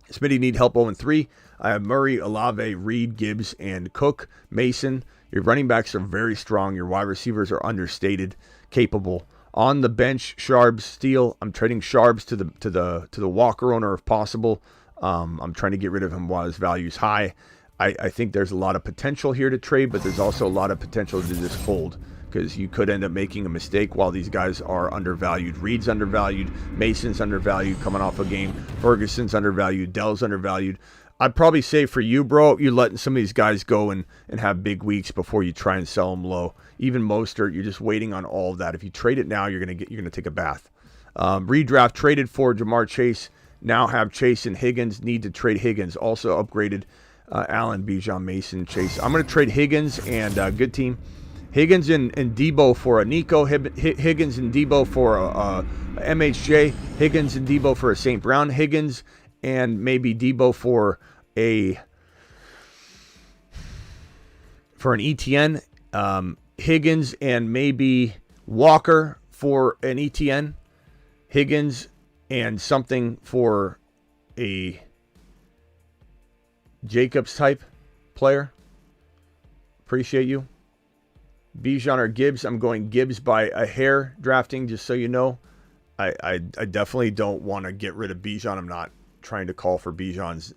Smitty need help 0-3. I have Murray, Olave, Reed, Gibbs, and Cook. Mason. Your running backs are very strong. Your wide receivers are understated, capable. On the bench, Sharbs, Steele. I'm trading Sharbs to the Walker owner if possible. I'm trying to get rid of him while his value is high. I think there's a lot of potential here to trade, but there's also a lot of potential to just hold because you could end up making a mistake while these guys are undervalued. Reed's undervalued. Mason's undervalued coming off a game. Ferguson's undervalued. Dell's undervalued. I'd probably say for you, bro, you're letting some of these guys go and have big weeks before you try and sell them low. Even Mostert, you're just waiting on all of that. If you trade it now, you're gonna take a bath. Redraft traded for Jamar Chase. Now have Chase and Higgins. Need to trade Higgins. Also upgraded Allen, Bijan, Mason, Chase. I'm going to trade Higgins and good team. Higgins and Debo for a Nico. Higgins and Debo for a MHJ. Higgins and Debo for a St. Brown. Higgins and maybe Debo for an ETN. Higgins and maybe Walker for an ETN. Higgins and something for a Jacobs type player. Appreciate you. Bijan or Gibbs. I'm going Gibbs by a hair drafting, just so you know. I definitely don't want to get rid of Bijan. I'm not trying to call for Bijan's,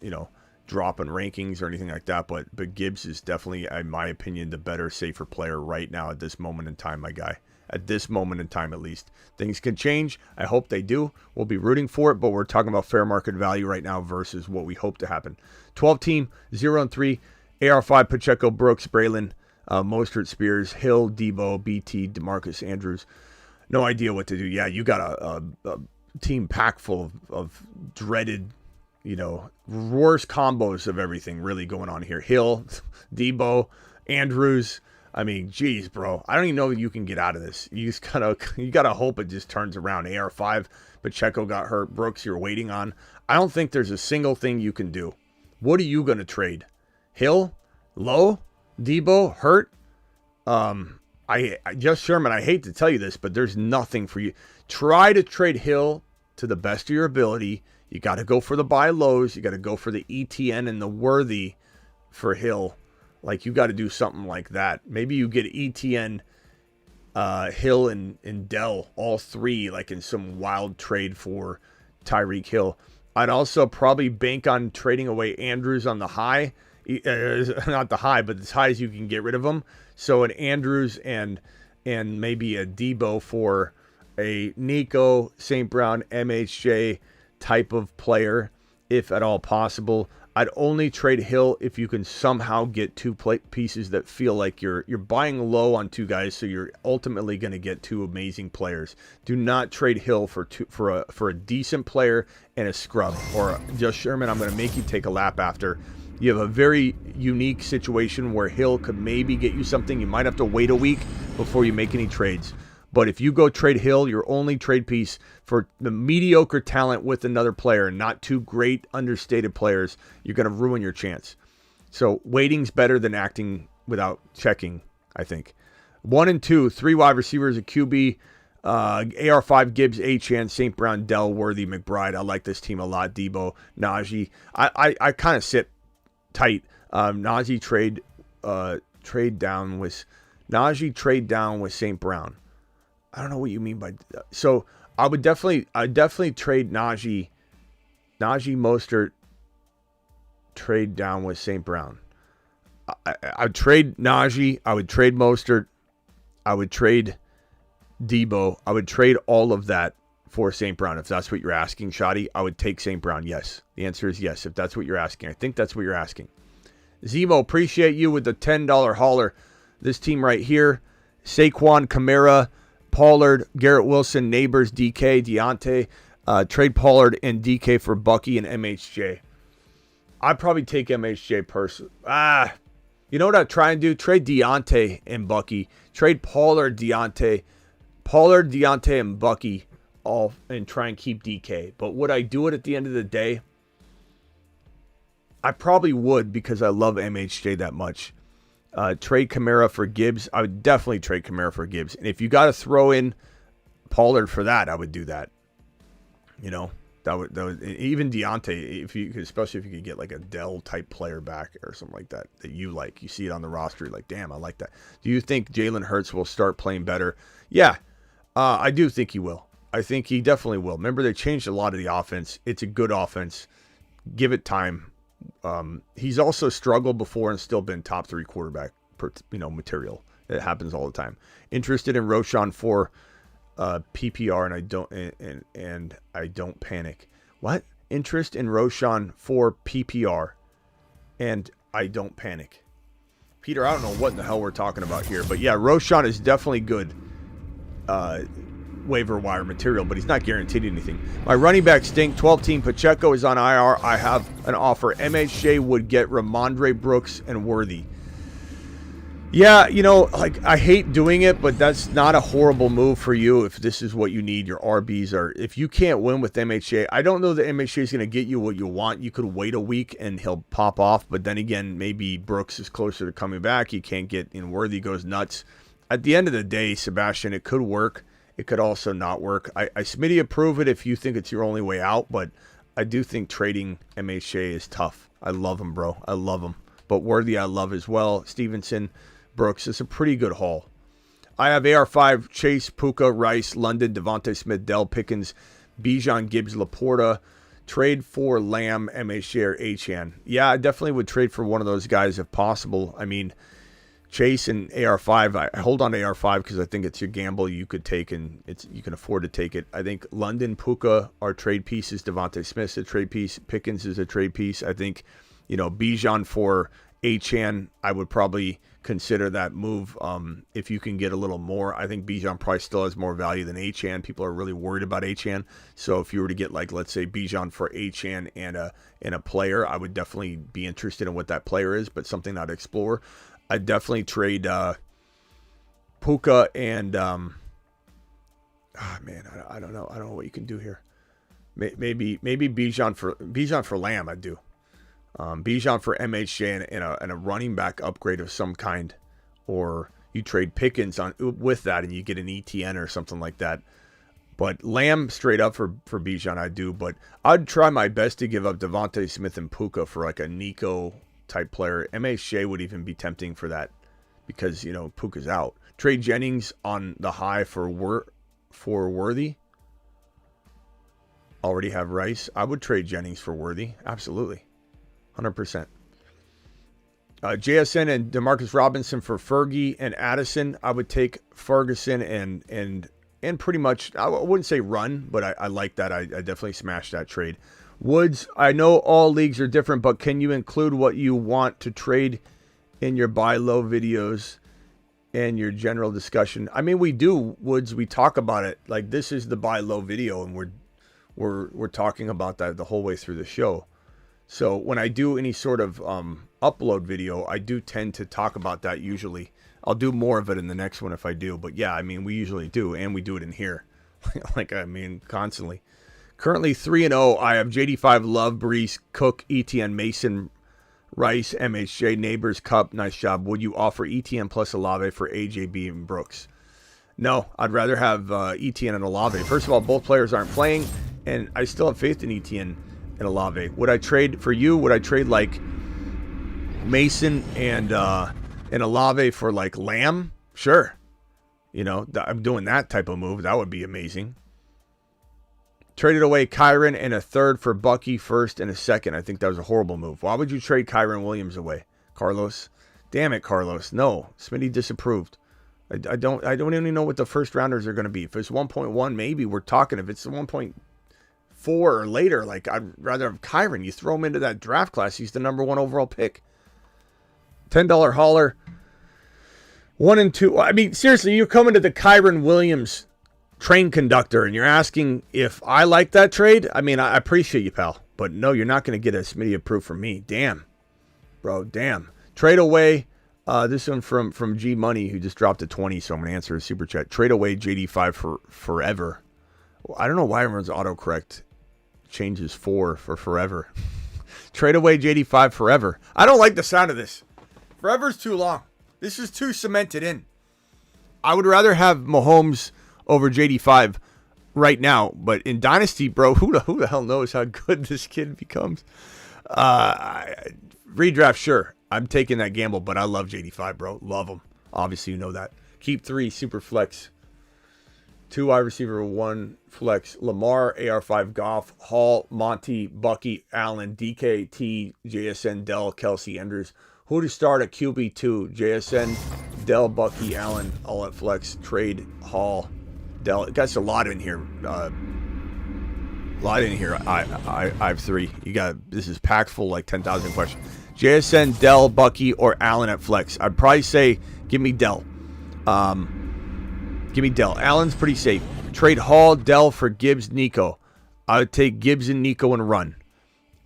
drop in rankings or anything like that, but Gibbs is definitely, in my opinion, the better, safer player right now at this moment in time, my guy. At this moment in time, at least. Things can change. I hope they do. We'll be rooting for it, but we're talking about fair market value right now versus what we hope to happen. 12-team, 0-3, AR5, Pacheco, Brooks, Braylon, Mostert, Spears, Hill, Debo, BT, DeMarcus, Andrews. No idea what to do. Yeah, you got a team packed full of dreaded, worst combos of everything really going on here. Hill, Debo, Andrews. I mean, geez, bro. I don't even know if you can get out of this. You gotta hope it just turns around. AR5, Pacheco got hurt. Brooks, you're waiting on. I don't think there's a single thing you can do. What are you gonna trade? Hill, low, Debo, hurt. Sherman, I hate to tell you this, but there's nothing for you. Try to trade Hill to the best of your ability. You got to go for the buy lows. You got to go for the ETN and the Worthy for Hill. Like, you got to do something like that. Maybe you get ETN, Hill, and Dell, all three, like in some wild trade for Tyreek Hill. I'd also probably bank on trading away Andrews on the high. Not the high, but as high as you can get rid of them. So an Andrews and maybe a Debo for a Nico, St. Brown, MHJ type of player, if at all possible. I'd only trade Hill if you can somehow get two pieces that feel like you're buying low on two guys, so you're ultimately going to get two amazing players. Do not trade Hill for a decent player and a scrub, or just Sherman, I'm going to make you take a lap after. You have a very unique situation where Hill could maybe get you something. You might have to wait a week before you make any trades. But if you go trade Hill, your only trade piece for the mediocre talent with another player, not two great understated players, you're going to ruin your chance. So waiting's better than acting without checking, I think. 1 and 2, 3 wide receivers, a QB, AR5, Gibbs, Achane, St. Brown, Dell, Worthy, McBride. I like this team a lot. Debo, Najee. I kind of sit tight. Najee trade down with St. Brown. I don't know what you mean by that. So I definitely trade Najee Mostert, trade down with St. Brown. I would trade Najee. I would trade Mostert. I would trade Debo. I would trade all of that for St. Brown. If that's what you're asking, Shoddy, I would take St. Brown. Yes. The answer is yes, if that's what you're asking. I think that's what you're asking. Zemo, appreciate you with the $10 hauler. This team right here, Saquon, Kamara, Pollard, Garrett Wilson, Neighbors, DK, Deontay. Trade Pollard and DK for Bucky and MHJ. I'd probably take MHJ personally. You know what I'd try and do? Trade Deontay and Bucky. Trade Pollard, Deontay, and Bucky all, and try and keep DK. But would I do it at the end of the day? I probably would, because I love MHJ that much. Trade Kamara for Gibbs. I would definitely trade Kamara for Gibbs. And if you got to throw in Pollard for that, I would do that. You know, that would even Deontay, especially if you could get like a Dell type player back or something like that you like. You see it on the roster, you're like, damn, I like that. Do you think Jalen Hurts will start playing better? Yeah, I do think he will. I think he definitely will. Remember, they changed a lot of the offense. It's a good offense. Give it time. He's also struggled before and still been top 3 quarterback, material. It happens all the time. Interested in Roschon for PPR, and I don't panic. What? Interest in Roschon for PPR, and I don't panic. Peter, I don't know what in the hell we're talking about here, but yeah, Roschon is definitely good waiver wire material, but he's not guaranteed anything. My running back stink. 12-team Pacheco is on IR. I have an offer. MHJ would get Ramondre Brooks and Worthy. Yeah, I hate doing it, but that's not a horrible move for you if this is what you need. Your RBs are, if you can't win with MHJ, I don't know that MHJ is going to get you what you want. You could wait a week and he'll pop off, but then again, maybe Brooks is closer to coming back. You can't get in. Worthy goes nuts. At the end of the day, Sebastian, it could work. It could also not work. I Smitty approve it if you think it's your only way out, but I do think trading MHJ is tough. I love him, bro. I love him. But Worthy I love as well. Stevenson, Brooks, it's a pretty good haul. I have AR5, Chase, Puka, Rice, London, Devontae Smith, Dell, Pickens, Bijan, Gibbs, Laporta. Trade for Lamb, MHJ, or Achane. Yeah, I definitely would trade for one of those guys if possible. I mean, Chase and AR5, I hold on to AR5 because I think it's your gamble you could take, and you can afford to take it. I think London, Puka are trade pieces. Devontae Smith's a trade piece. Pickens is a trade piece. I think, Bijan for Achane, I would probably consider that move if you can get a little more. I think Bijan probably still has more value than Achane. People are really worried about Achane. So if you were to get, like, let's say Bijan for Achane and a player, I would definitely be interested in what that player is, but something I'd explore. I'd definitely trade Puka and I don't know. I don't know what you can do here. Maybe Bijan for Lamb. I'd do Bijan for MHJ and a running back upgrade of some kind, or you trade Pickens with that and you get an ETN or something like that. But Lamb straight up for Bijan, I'd do. But I'd try my best to give up Devontae Smith and Puka for like a Nico type player. MHJ would even be tempting for that because, Puka's out. Trade Jennings on the high for Worthy. Already have Rice. I would trade Jennings for Worthy. Absolutely. 100%. JSN and Demarcus Robinson for Fergie and Addison. I would take Ferguson and pretty much, I wouldn't say run, but I like that. I definitely smashed that trade. Woods, I know all leagues are different, but can you include what you want to trade in your buy low videos and your general discussion? I mean, we do, Woods. We talk about it. Like, this is the buy low video, and we're talking about that the whole way through the show. So when I do any sort of upload video, I do tend to talk about that usually. I'll do more of it in the next one if I do. But yeah, I mean, we usually do, and we do it in here. Constantly. Currently 3-0. I have JD5, Love, Brees, Cook, ETN, Mason, Rice, MHJ, Neighbors, Cup. Nice job. Would you offer ETN plus Olave for AJB and Brooks? No, I'd rather have ETN and Olave. First of all, both players aren't playing, and I still have faith in ETN and Olave. Would I trade for you? Would I trade like Mason and Olave for like Lamb? Sure. I'm doing that type of move. That would be amazing. Traded away Kyron and a third for Bucky, first and a second. I think that was a horrible move. Why would you trade Kyron Williams away? Carlos? Damn it, Carlos. No. Smitty disapproved. I don't even know what the first rounders are going to be. If it's 1.1, maybe we're talking. If it's 1.4 or later, like, I'd rather have Kyron. You throw him into that draft class. He's the number 1 overall pick. $10 hauler. 1 and 2. I mean, seriously, you're coming to the Kyron Williams train conductor, and you're asking if I like that trade. I mean, I appreciate you, pal, but no, you're not going to get a Smitty approved from me. Damn, bro, damn. Trade away. This one from G Money, who just dropped a 20, so I'm going to answer his super chat. Trade away JD5 for forever. I don't know why everyone's autocorrect changes for forever. Trade away JD5 forever. I don't like the sound of this. Forever's too long. This is too cemented in. I would rather have Mahomes over JD5 right now, but in Dynasty, bro, who the hell knows how good this kid becomes? Redraft, sure. I'm taking that gamble, but I love JD5, bro. Love him. Obviously, you know that. Keep 3, super flex. 2 wide receiver, 1 flex. Lamar, AR5, Goff, Hall, Monty, Bucky, Allen, DK, T, JSN, Dell, Kelsey, Enders. Who to start at QB2? JSN, Dell, Bucky, Allen, all at flex. Trade, Hall, Dell. Got a lot in here. I have 3. You got, this is packed full, like 10,000 questions. JSN, Dell, Bucky, or Allen at flex. I'd probably say give me Dell. Give me Dell. Allen's pretty safe. Trade Hall, Dell for Gibbs, Nico. I would take Gibbs and Nico and run.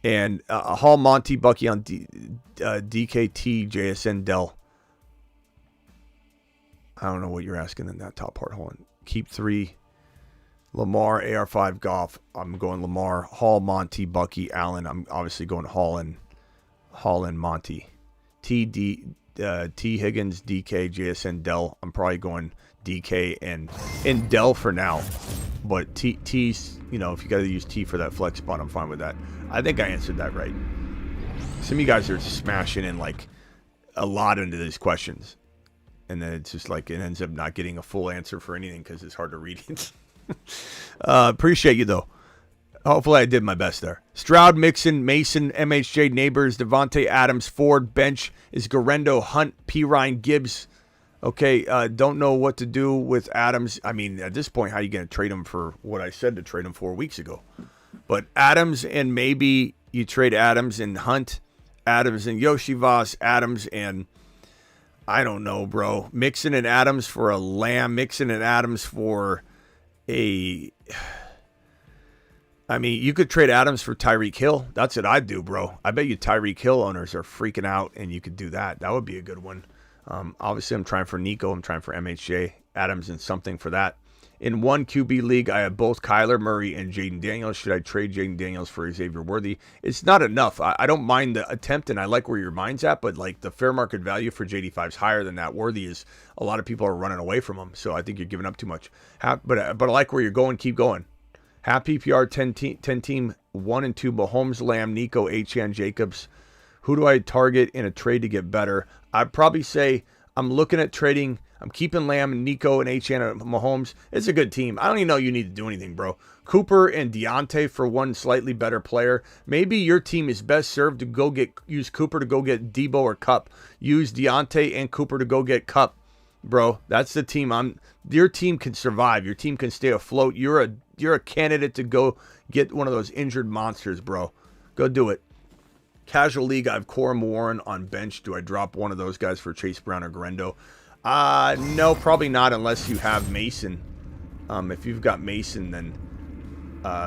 And Hall, Monty, Bucky on DKT, JSN, Dell. I don't know what you're asking in that top part. Hold on. Keep 3. Lamar, AR5, Goff. I'm going Lamar. Hall, Monty, Bucky, Allen. I'm obviously going Hall and Monty. T Higgins, DK, JSN, Dell. I'm probably going DK and Dell for now. But T's, you know, if you got to use T for that flex spot, I'm fine with that. I think I answered that right. Some of you guys are smashing in like a lot into these questions. And then it's just like it ends up not getting a full answer for anything because it's hard to read it. Appreciate you, though. Hopefully I did my best there. Stroud, Mixon, Mason, MHJ, Neighbors, Devontae Adams, Ford, bench is Garendo, Hunt, P. Ryan, Gibbs. Okay, don't know what to do with Adams. I mean, at this point, how are you going to trade him for what I said to trade him 4 weeks ago? But Adams and maybe you trade Adams and Hunt, Adams and Yoshivas, Adams and I don't know, bro. Mixon and Adams for a Lamb, Mixon and Adams for a... I mean, you could trade Adams for Tyreek Hill. That's what I'd do, bro. I bet you Tyreek Hill owners are freaking out, and you could do that. That would be a good one. Obviously, I'm trying for Nico. I'm trying for MHJ. Adams and something for that. In one QB league, I have both Kyler Murray and Jaden Daniels. Should I trade Jaden Daniels for Xavier Worthy? It's not enough. I don't mind the attempt, and I like where your mind's at, but like the fair market value for JD5 is higher than that. Worthy is, a lot of people are running away from him, so I think you're giving up too much. But I like where you're going. Keep going. Half PPR, 10 team, 1 and 2, Mahomes, Lamb, Nico, Achane, Jacobs. Who do I target in a trade to get better? I'd probably say I'm looking at trading. I'm keeping Lamb, Nico, and Achane and Mahomes. It's a good team. I don't even know you need to do anything, bro. Cooper and Deontay for one slightly better player. Maybe your team is best served to use Cooper to go get Debo or Kupp. Use Deontay and Cooper to go get Kupp, bro. That's the team. Your team can survive. Your team can stay afloat. You're a candidate to go get one of those injured monsters, bro. Go do it. Casual league, I have Corum Warren on bench. Do I drop one of those guys for Chase Brown or Garendo? No, probably not unless you have Mason. If you've got Mason, then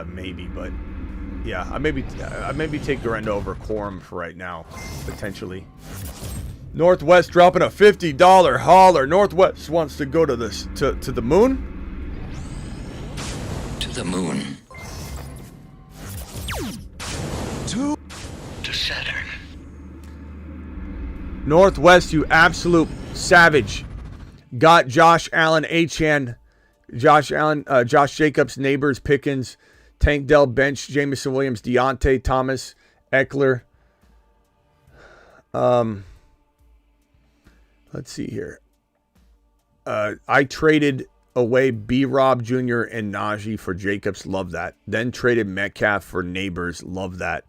maybe. But yeah, I maybe take Garendo over Corum for right now, potentially. Northwest dropping a $50 hauler. Northwest wants to go to this to the moon. To the moon. To Saturn. Northwest, you absolute savage. Got Josh Allen, Achane, Josh Jacobs, Neighbors, Pickens, Tank Dell, bench, Jamison Williams, Deontay, Thomas, Eckler. Let's see here. I traded away B-Rob Jr. and Najee for Jacobs. Love that. Then traded Metcalf for Neighbors. Love that.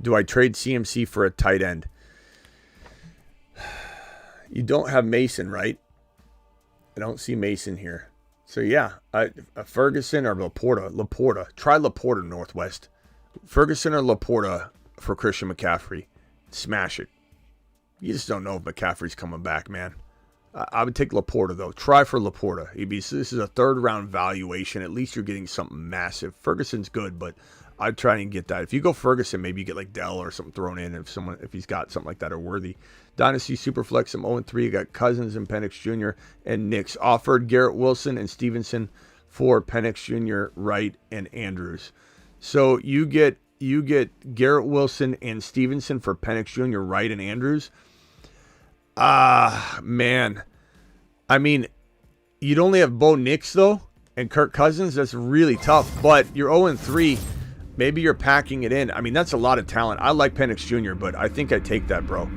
Do I trade CMC for a tight end? You don't have Mason, right? I don't see Mason here. So, yeah, Ferguson or Laporta. Laporta. Try Laporta, Northwest. Ferguson or Laporta for Christian McCaffrey. Smash it. You just don't know if McCaffrey's coming back, man. I would take Laporta, though. Try for Laporta. This is a third-round valuation. At least you're getting something massive. Ferguson's good, but I'd try and get that. If you go Ferguson, maybe you get like Dell or something thrown in if he's got something like that, or Worthy. Dynasty Superflex, I'm 0-3. You got Cousins and Penix Jr. and Knicks. Offered Garrett Wilson and Stevenson for Penix Jr., Wright, and Andrews. So you get Garrett Wilson and Stevenson for Penix Jr., Wright, and Andrews. Man. I mean, you'd only have Bo Nix, though, and Kirk Cousins. That's really tough. But you're 0-3. Maybe you're packing it in. I mean, that's a lot of talent. I like Penix Jr., but I think I'd take that, bro.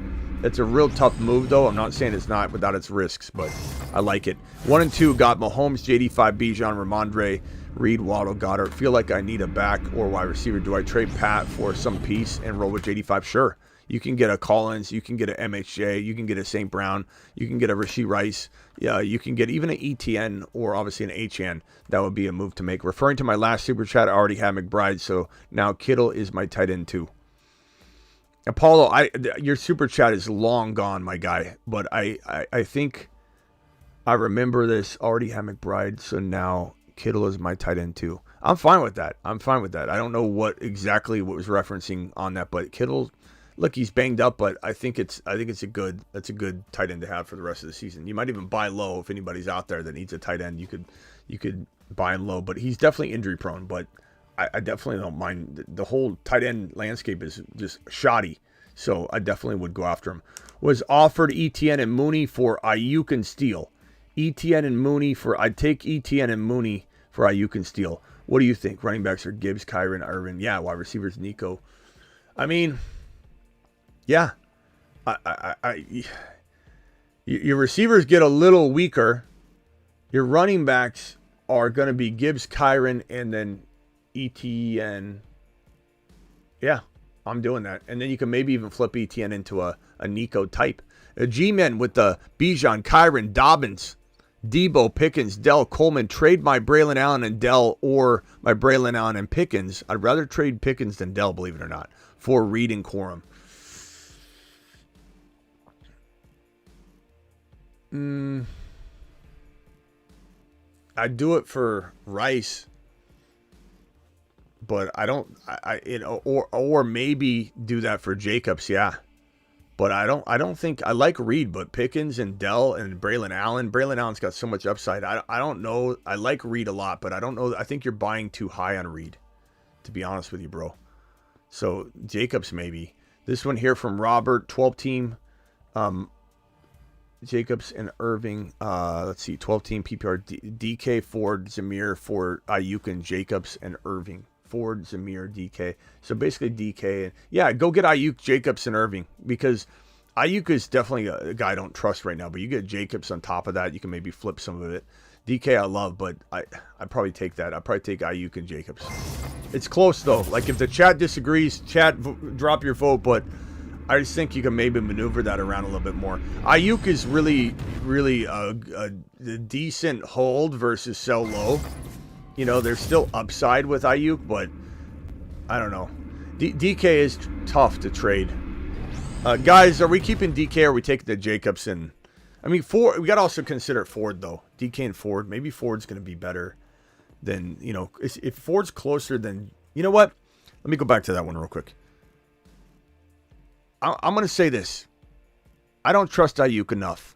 It's a real tough move, though. I'm not saying it's not without its risks, but I like it. 1 and 2 got Mahomes, JD5, Bijan, Ramondre, Reed, Waddle, Goddard. Feel like I need a back or wide receiver. Do I trade Pat for some piece and roll with JD5? Sure. You can get a Collins. You can get a MHJ. You can get a St. Brown. You can get a Rashee Rice. Yeah, you can get even an ETN or obviously an HN. That would be a move to make. Referring to my last super chat, I already had McBride, so now Kittle is my tight end too. Apollo, your super chat is long gone, my guy. But I think I remember this. Already had McBride, so now Kittle is my tight end too. I'm fine with that. I don't know what was referencing on that, but Kittle, look, he's banged up, but I think it's a good tight end to have for the rest of the season. You might even buy low if anybody's out there that needs a tight end. You could buy him low, but he's definitely injury prone. But I definitely don't mind. The whole tight end landscape is just shoddy, so I definitely would go after him. Was offered ETN and Mooney for Ayuk and Steele. I'd take ETN and Mooney for Ayuk and Steele. What do you think? Running backs are Gibbs, Kyron, Irvin. Yeah, wide receivers Nico. I mean, yeah, your receivers get a little weaker. Your running backs are going to be Gibbs, Kyron, and then ETN. Yeah, I'm doing that. And then you can maybe even flip ETN into a Nico type. A G-Men with the Bijan, Kyron, Dobbins, Debo, Pickens, Dell, Coleman. Trade my Braylon Allen and Dell or my Braylon Allen and Pickens. I'd rather trade Pickens than Dell, believe it or not, for Reed and Corum. I'd do it for Rice, but I don't. Or maybe do that for Jacobs. Yeah, but I don't think I like Reed, but Pickens and Dell and Braylon Allen. Braylon Allen's got so much upside. I don't know. I like Reed a lot, but I don't know. I think you're buying too high on Reed, to be honest with you, bro. So Jacobs maybe. This one here from Robert, 12 team. Jacobs and Irving. Let's see, 12 team PPR. DK, Ford, Zamir, Ford, Ayuk, and Jacobs and Irving. Ford, Zamir, DK. So basically DK. And yeah, go get Ayuk, Jacobs, and Irving, because Ayuk is definitely a guy I don't trust right now. But you get Jacobs on top of that, you can maybe flip some of it. DK I love, but I'd probably take that. I'd probably take Ayuk and Jacobs. It's close though. Like if the chat disagrees, drop your vote, but I just think you can maybe maneuver that around a little bit more. Ayuk is really, really a decent hold versus sell low. You know, there's still upside with Ayuk, but I don't know. DK is tough to trade. Guys, are we keeping DK or are we taking the Jacobson? I mean, Ford, we got to also consider Ford, though. DK and Ford. Maybe Ford's going to be better than, you know, if Ford's closer than, you know what? Let me go back to that one real quick. I'm going to say this. I don't trust Ayuk enough.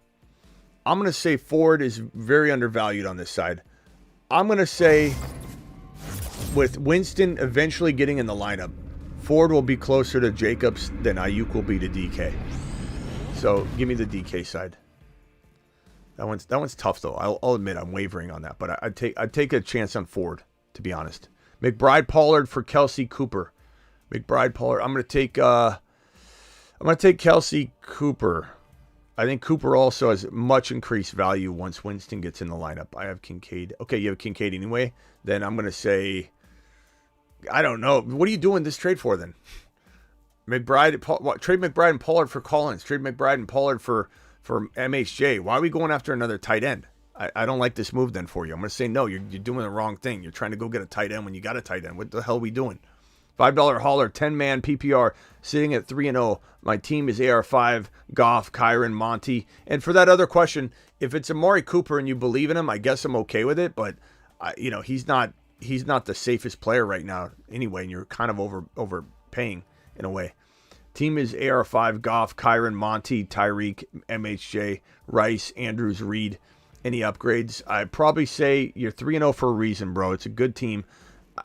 I'm going to say Ford is very undervalued on this side. I'm going to say with Winston eventually getting in the lineup, Ford will be closer to Jacobs than Ayuk will be to DK. So give me the DK side. That one's tough though. I'll admit I'm wavering on that, but I'd take a chance on Ford, to be honest. McBride, Pollard for Kelsey, Cooper. McBride, Pollard. I'm going to take Kelsey, Cooper. I think Cooper also has much increased value once Winston gets in the lineup. I have Kincaid. Okay, you have Kincaid anyway. Then I'm going to say, I don't know. What are you doing this trade for then? Trade McBride and Pollard for Collins. Trade McBride and Pollard for MHJ. Why are we going after another tight end? I don't like this move then for you. I'm going to say no. You're doing the wrong thing. You're trying to go get a tight end when you got a tight end. What the hell are we doing? $5 hauler, 10-man PPR, sitting at 3-0. My team is AR5, Goff, Kyron, Monty. And for that other question, if it's Amari Cooper and you believe in him, I guess I'm okay with it. But he's not the safest player right now anyway, and you're kind of overpaying in a way. Team is AR5, Goff, Kyron, Monty, Tyreek, MHJ, Rice, Andrews, Reed. Any upgrades? I'd probably say you're 3-0 for a reason, bro. It's a good team.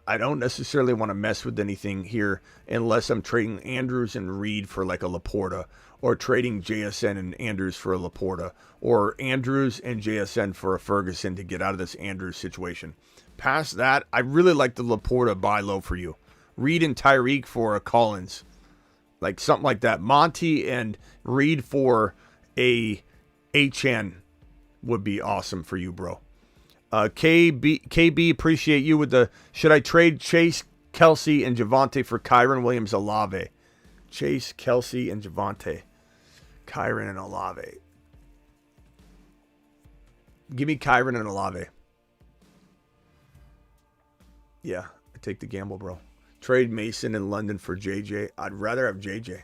I don't necessarily want to mess with anything here unless I'm trading Andrews and Reed for like a Laporta, or trading JSN and Andrews for a Laporta, or Andrews and JSN for a Ferguson to get out of this Andrews situation. Past that, I really like the Laporta buy low for you. Reed and Tyreek for a Collins. Like something like that. Monty and Reed for a HN would be awesome for you, bro. KB, appreciate you with the, should I trade Chase, Kelsey, and Javonte for Kyron Williams Olave? Chase, Kelsey, and Javonte. Kyron and Olave. Give me Kyron and Olave. Yeah, I take the gamble, bro. Trade Mason in London for JJ. I'd rather have JJ.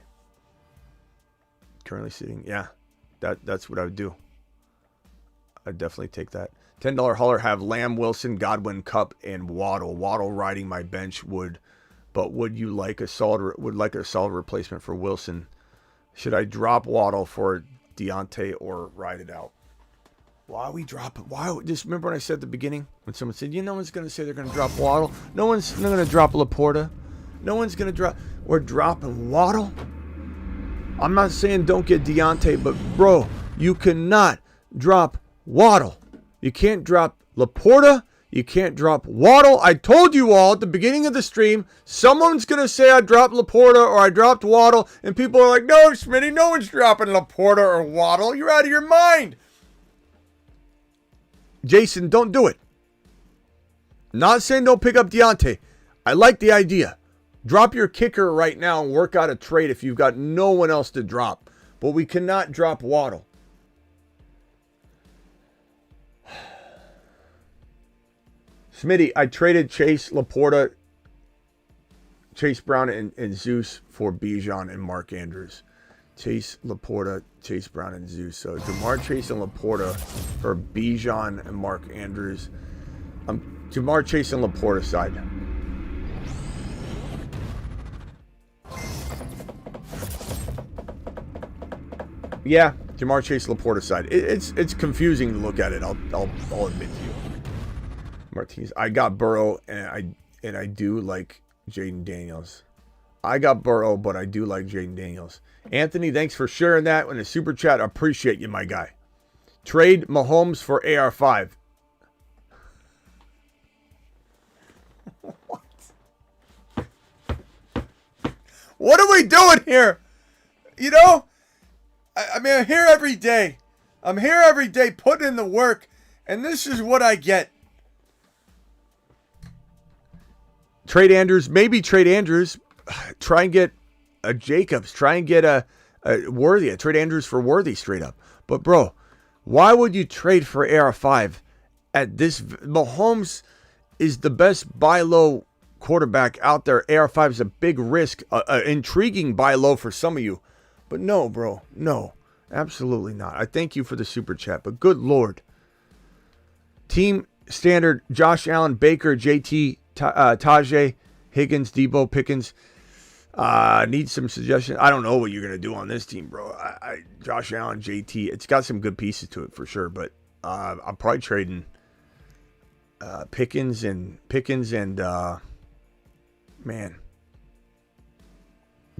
Currently sitting. Yeah, that's what I would do. I'd definitely take that. $10 hauler, have Lamb, Wilson, Godwin, Cup, and Waddle. Waddle riding my bench would you like a solid replacement for Wilson? Should I drop Waddle for Deontay or ride it out? Why we drop it? Why? Just remember when I said at the beginning when someone said, no one's going to say they're going to drop Waddle. No one's going to drop Laporta. No one's going to drop. We're dropping Waddle. I'm not saying don't get Deontay, but bro, you cannot drop Waddle. You can't drop Laporta. You can't drop Waddle. I told you all at the beginning of the stream, someone's going to say I dropped Laporta or I dropped Waddle, and people are like, no, Smitty, no one's dropping Laporta or Waddle. You're out of your mind. Jason, don't do it. Not saying don't pick up Deontay. I like the idea. Drop your kicker right now and work out a trade if you've got no one else to drop. But we cannot drop Waddle. Smitty, I traded Chase, Laporta, Chase Brown, and Zeus for Bijan and Mark Andrews. Chase, Laporta, Chase Brown, and Zeus. So Jamar Chase and Laporta for Bijan and Mark Andrews. Jamar Chase and Laporta side. Yeah, Jamar Chase, Laporta side. It's confusing to look at it. I'll admit to you. Martinez. I got Burrow and I do like Jaden Daniels. I got Burrow, but I do like Jaden Daniels. Anthony, thanks for sharing that in the super chat. I appreciate you, my guy. Trade Mahomes for AR5. What are we doing here? You know, I mean, I'm here every day. I'm here every day putting in the work, and this is what I get. Trade Andrews, maybe trade Andrews. Try and get a Jacobs. Try and get a Worthy. I trade Andrews for Worthy straight up. But bro, why would you trade for AR5 at this? Mahomes is the best buy low quarterback out there. AR5 is a big risk, intriguing buy low for some of you. But no, bro, no, absolutely not. I thank you for the super chat, but good Lord. Team standard, Josh Allen, Baker, JT, Tajay, Higgins, Debo, Pickens. Need some suggestions. I don't know what you're going to do on this team, bro. Josh Allen, JT, it's got some good pieces to it for sure, but I'm probably trading Pickens and man,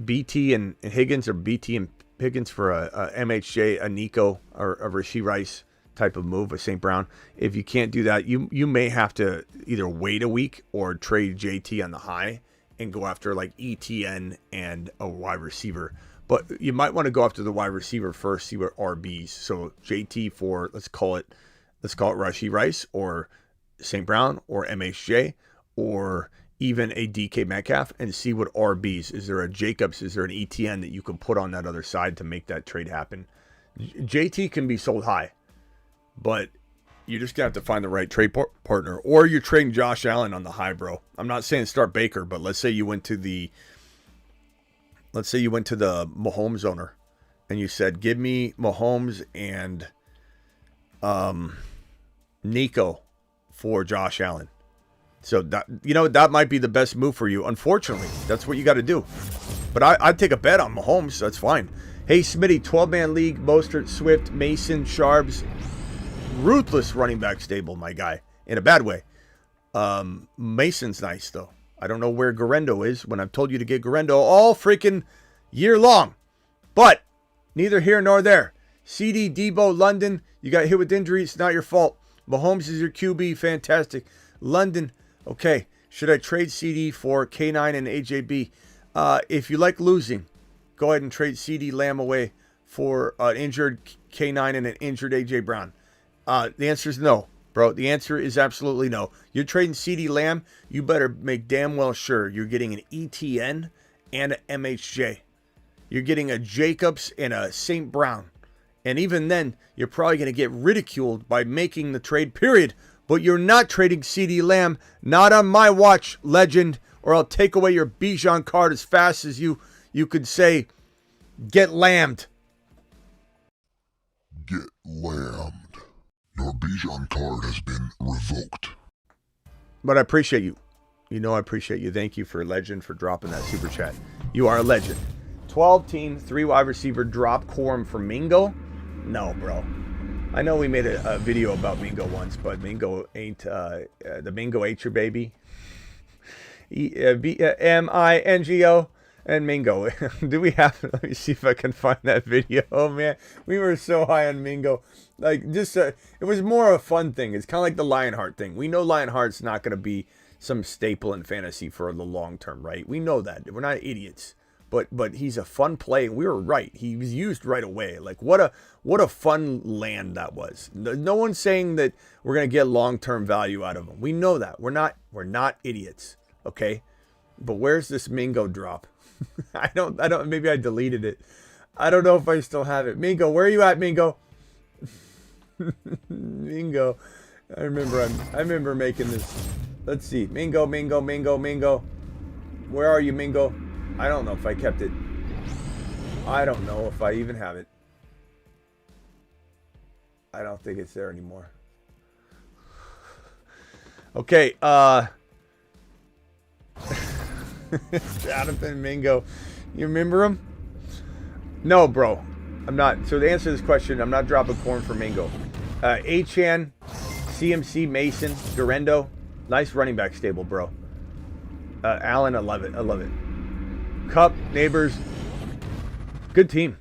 BT and Higgins, or BT and Pickens for a MHJ, a Nico, or a Rashee Rice type of move with St. Brown. If you can't do that, you may have to either wait a week or trade JT on the high and go after like ETN and a wide receiver. But you might want to go after the wide receiver first, see what RBs. So JT for let's call it Rashee Rice or St. Brown or MHJ or even a DK Metcalf, and see what RBs. Is there a Jacobs? Is there an ETN that you can put on that other side to make that trade happen? JT can be sold high, but You just have to find the right trade partner, or you're trading Josh Allen on the high, bro. I'm not saying start Baker, but let's say you went to the Mahomes owner, and you said, "Give me Mahomes and Nico for Josh Allen." So that might be the best move for you. Unfortunately, that's what you got to do. But I'd take a bet on Mahomes. That's fine. Hey, Smitty, 12-man league, Mostert, Swift, Mason, Sharps. Ruthless running back stable, my guy. In a bad way. Mason's nice, though. I don't know where Garendo is when I've told you to get Garendo all freaking year long. But neither here nor there. CD, Debo, London, you got hit with injury. It's not your fault. Mahomes is your QB. Fantastic. London, okay. Should I trade CD for K9 and AJB? If you like losing, go ahead and trade CD Lamb away for an injured K9 and an injured AJ Brown. The answer is no, bro. The answer is absolutely no. You're trading CD Lamb, you better make damn well sure you're getting an ETN and an MHJ. You're getting a Jacobs and a St. Brown. And even then, you're probably going to get ridiculed by making the trade, period. But you're not trading CD Lamb, not on my watch, legend, or I'll take away your Bijan card as fast as you could say, get lambed. Get lambed. Your Bijan card has been revoked. But I appreciate you. You know I appreciate you. Thank you for legend for dropping that super chat. You are a legend. 12-team, 3 wide receiver drop quorum for Mingo? No, bro. I know we made a video about Mingo once, but Mingo ain't, the Mingo ain't your baby. Mingo and Mingo. Do we have, let me see if I can find that video. Oh, man. We were so high on Mingo. Like, just, it was more a fun thing. It's kind of like the Lionheart thing. We know Lionheart's not going to be some staple in fantasy for the long term, right? We know that. We're not idiots. But he's a fun play. We were right. He was used right away. Like, what a fun land that was. No one's saying that we're going to get long-term value out of him. We know that. We're not idiots. Okay? But where's this Mingo drop? I don't, maybe I deleted it. I don't know if I still have it. Mingo, where are you at, Mingo? Mingo. I remember making this. Let's see. Mingo. Where are you, Mingo? I don't know if I kept it. I don't know if I even have it. I don't think it's there anymore. Okay, Jonathan Mingo. You remember him? No, bro. I'm not. So to answer this question, I'm not dropping corn for Mingo. Achan, CMC, Mason, Garendo. Nice running back stable, bro. Allen, I love it. Cup, Neighbors. Good team.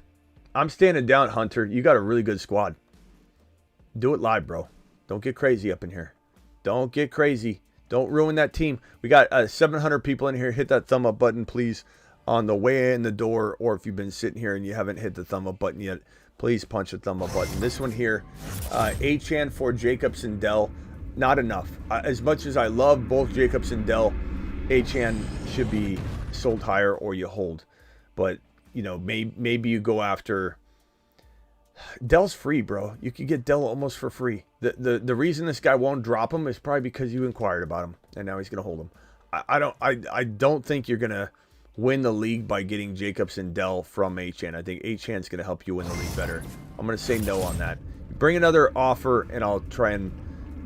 I'm standing down, Hunter. You got a really good squad. Do it live, bro. Don't get crazy up in here. Don't get crazy. Don't ruin that team. We got 700 people in here. Hit that thumb up button, please, on the way in the door. Or if you've been sitting here and you haven't hit the thumb up button yet, please punch the thumb up button. This one here, Achan for Jacobs and Dell. Not enough. As much as I love both Jacobs and Dell, Achan should be sold higher or you hold. But, you know, maybe you go after... Dell's free, bro. You could get Dell almost for free. The reason this guy won't drop him is probably because you inquired about him, and now he's going to hold him. I don't think you're going to win the league by getting Jacobs and Dell from Achan. I think Achan's going to help you win the league better. I'm going to say no on that. Bring another offer, and I'll try and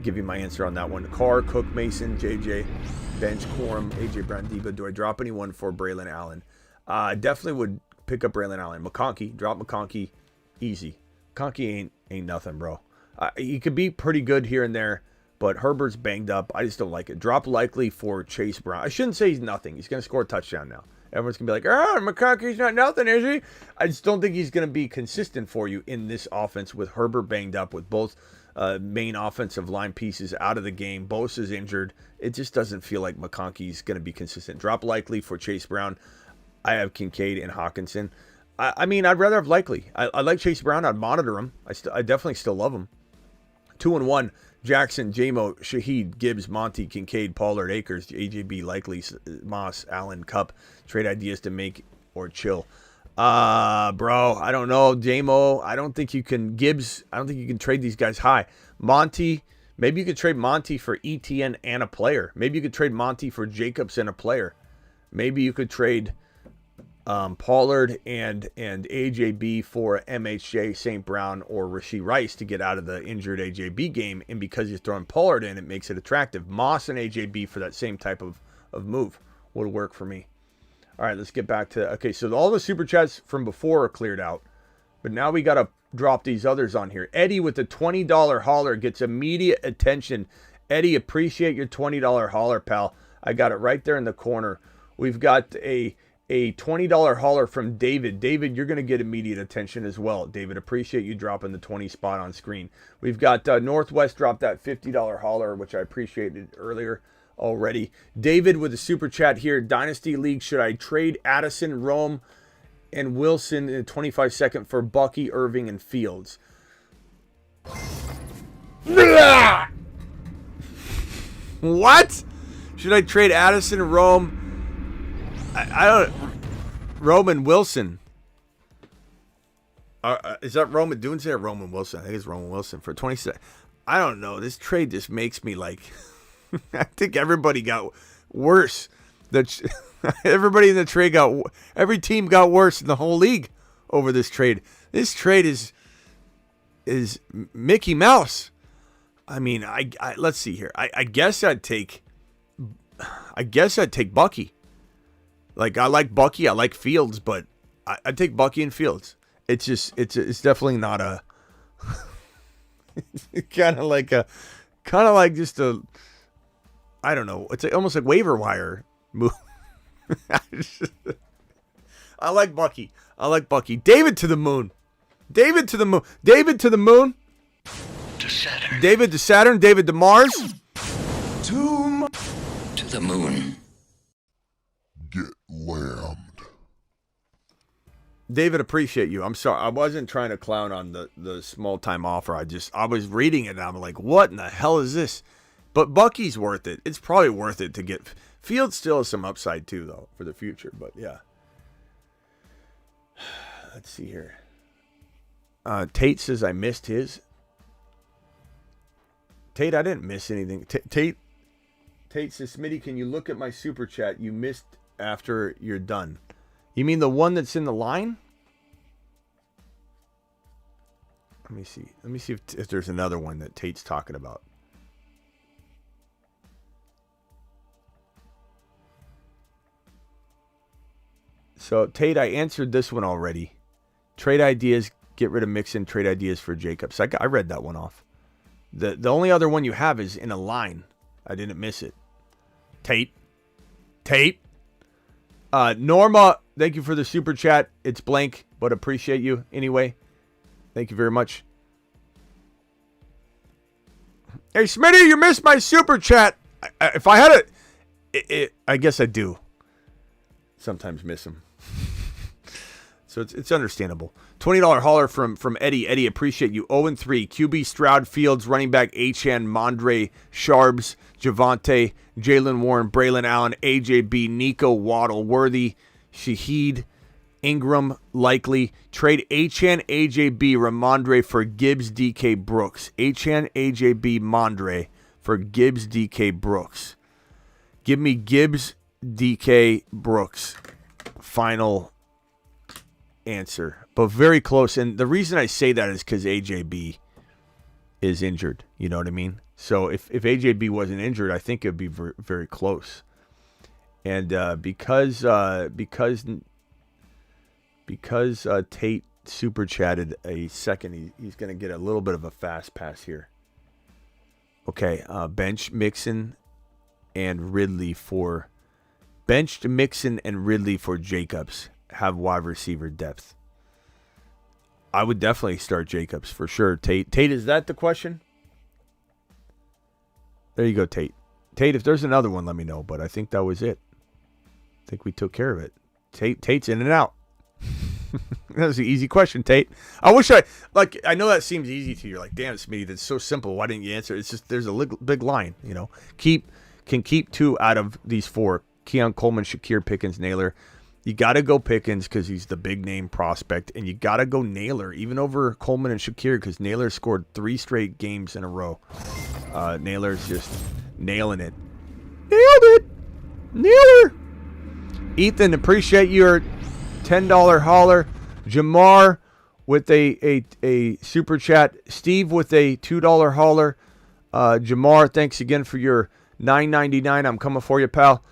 give you my answer on that one. Carr, Cook, Mason, JJ, Bench, Quorum, AJ Brown, Debo. Do I drop anyone for Braylon Allen? I definitely would pick up Braylon Allen. McConkey, drop McConkey, easy. McConkey ain't nothing, bro. He could be pretty good here and there, but Herbert's banged up. I just don't like it. Drop likely for Chase Brown. I shouldn't say he's nothing. He's going to score a touchdown now. Everyone's going to be like, McConkey's not nothing, is he? I just don't think he's going to be consistent for you in this offense with Herbert banged up, with both main offensive line pieces out of the game. Bosa's injured. It just doesn't feel like McConkey's going to be consistent. Drop likely for Chase Brown. I have Kincaid and Hawkinson. I mean, I'd rather have likely. I like Chase Brown. I'd monitor him. I definitely still love him. 2-1. Jackson, J-Mo, Shaheed, Gibbs, Monty, Kincaid, Pollard, Akers, AJB, Likely, Moss, Allen, Cup. Trade ideas to make or chill. Bro, I don't know. JMO, I don't think you can. Gibbs, I don't think you can trade these guys high. Monty, maybe you could trade Monty for ETN and a player. Maybe you could trade Monty for Jacobs and a player. Maybe you could trade Pollard and AJB for MHJ, St. Brown, or Rashee Rice to get out of the injured AJB game. And because you're throwing Pollard in, it makes it attractive. Moss and AJB for that same type of move would work for me. All right, let's get back to, okay, so all the super chats from before are cleared out. But now we got to drop these others on here. Eddie with the $20 holler gets immediate attention. Eddie, appreciate your $20 holler, pal. I got it right there in the corner. We've got a $20 holler from David. David, you're going to get immediate attention as well. David, appreciate you dropping the 20 spot on screen. We've got Northwest dropped that $50 holler, which I appreciated earlier already. David with a super chat here. Dynasty League, should I trade Addison, Rome, and Wilson in a 25-second for Bucky, Irving, and Fields? What? Should I trade Addison, Rome? I don't. Roman Wilson. Is that Roman Dunze or Roman Wilson? I think it's Roman Wilson for 20 seconds. I don't know. This trade just makes me like. I think everybody got worse. Everybody in the trade every team got worse in the whole league over this trade. This trade is Mickey Mouse. I mean, let's see here. I guess I'd take Bucky. Like, I like Bucky, I like Fields, but I'd take Bucky and Fields. It's just it's definitely not a kind of like just a, I don't know. It's almost like waiver wire move. I like Bucky. David to the moon. David to the moon. To Saturn. David to Saturn. David to Mars. To the moon. Get lammed. David, appreciate you. I'm sorry. I wasn't trying to clown on the small time offer. I was reading it and I'm like, what in the hell is this? But Bucky's worth it. It's probably worth it to get. Fields still has some upside too, though, for the future. But yeah. Let's see here. Tate says I missed his. Tate, I didn't miss anything. Tate says, Smitty, can you look at my super chat you missed after you're done? You mean the one that's in the line? Let me see. Let me see if there's another one that Tate's talking about. So, Tate, I answered this one already. Trade ideas, get rid of Mixon, trade ideas for Jacobs. I read that one off. The only other one you have is in a line. I didn't miss it. Tate. Norma, thank you for the super chat. It's blank, but appreciate you anyway. Thank you very much. Hey, Smitty, you missed my super chat. If I had I guess I do sometimes miss them. So it's understandable. $20 holler from Eddie. Eddie, appreciate you. 0-3. QB Stroud, Fields, running back Achane, Mondre, Sharbs, Javante, Jalen Warren, Braylon Allen, AJB, Nico, Waddle, Worthy, Shaheed, Ingram, likely. Trade Achane, AJB, Ramondre for Gibbs, DK, Brooks. Achane, AJB, Mondre for Gibbs, DK, Brooks. Give me Gibbs, DK, Brooks. Final answer, but very close. And the reason I say that is because AJB is injured. You know what I mean? So if AJB wasn't injured, I think it'd be very, very close. And because Tate super chatted a second, he's going to get a little bit of a fast pass here. Okay, bench Mixon and Ridley for Jacobs. Have wide receiver depth. I would definitely start Jacobs for sure. Tate, is that the question? There you go, Tate. Tate, if there's another one, let me know. But I think that was it. I think we took care of it. Tate's in and out. That was an easy question, Tate. I know that seems easy to you. You're like, damn, Smitty, that's so simple. Why didn't you answer? It's just there's a big line, you know. Can keep 2 out of these 4. Keon Coleman, Shakir, Pickens, Naylor. You got to go Pickens because he's the big name prospect, and you got to go Naylor, even over Coleman and Shakir, because Naylor scored 3 straight games in a row. Naylor's just nailing it. Nailed it! Naylor! Ethan, appreciate your $10 holler. Jamar with a super chat. Steve with a $2 holler. Jamar, thanks again for your $9.99. I'm coming for you, pal.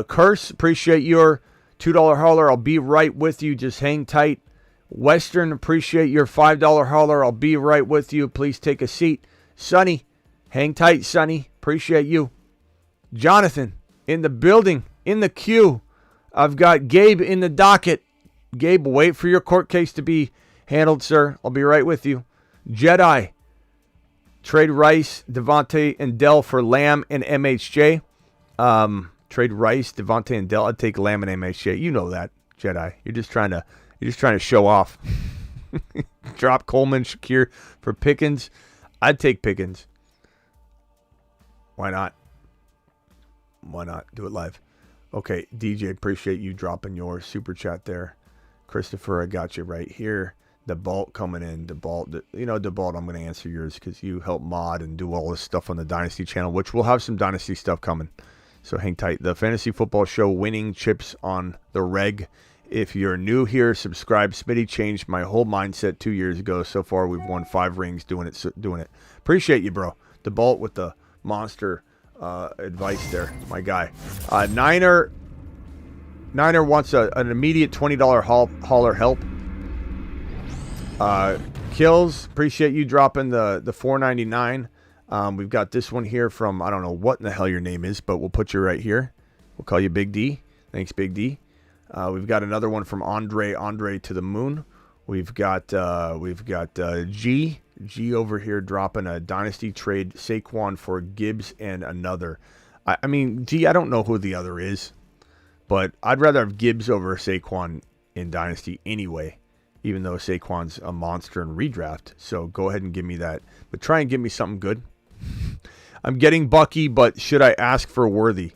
Curse, appreciate your $2 holler. I'll be right with you. Just hang tight. Western, appreciate your $5 holler. I'll be right with you. Please take a seat. Sonny, hang tight, Sonny. Appreciate you. Jonathan, in the building, in the queue. I've got Gabe in the docket. Gabe, wait for your court case to be handled, sir. I'll be right with you. Jedi, trade Rice, Devontae, and Dell for Lamb and MHJ. Trade Rice, Devontae, and Dell. I'd take Lamb and MHJ. You know that, Jedi. You're just trying to show off. Drop Coleman, Shakir for Pickens. I'd take Pickens. Why not? Why not? Do it live. Okay, DJ, appreciate you dropping your super chat there. Christopher, I got you right here. DeBalt coming in. DeBalt, I'm going to answer yours because you help mod and do all this stuff on the Dynasty channel, which we'll have some Dynasty stuff coming. So hang tight. The Fantasy Football Show winning chips on the reg. If you're new here, subscribe. Smitty changed my whole mindset 2 years ago. So far, we've won 5 rings doing it. Appreciate you, bro. DeBalt with the monster advice there. My guy. Niner wants an immediate $20 hauler help. Kills, appreciate you dropping the $4.99. We've got this one here from, I don't know what in the hell your name is, but we'll put you right here. We'll call you Big D. Thanks, Big D. We've got another one from Andre to the moon. We've got G over here dropping a dynasty trade Saquon for Gibbs and another. I mean, G, I don't know who the other is, but I'd rather have Gibbs over Saquon in dynasty anyway, even though Saquon's a monster in redraft. So go ahead and give me that, but try and give me something good. I'm getting Bucky, but should I ask for Worthy?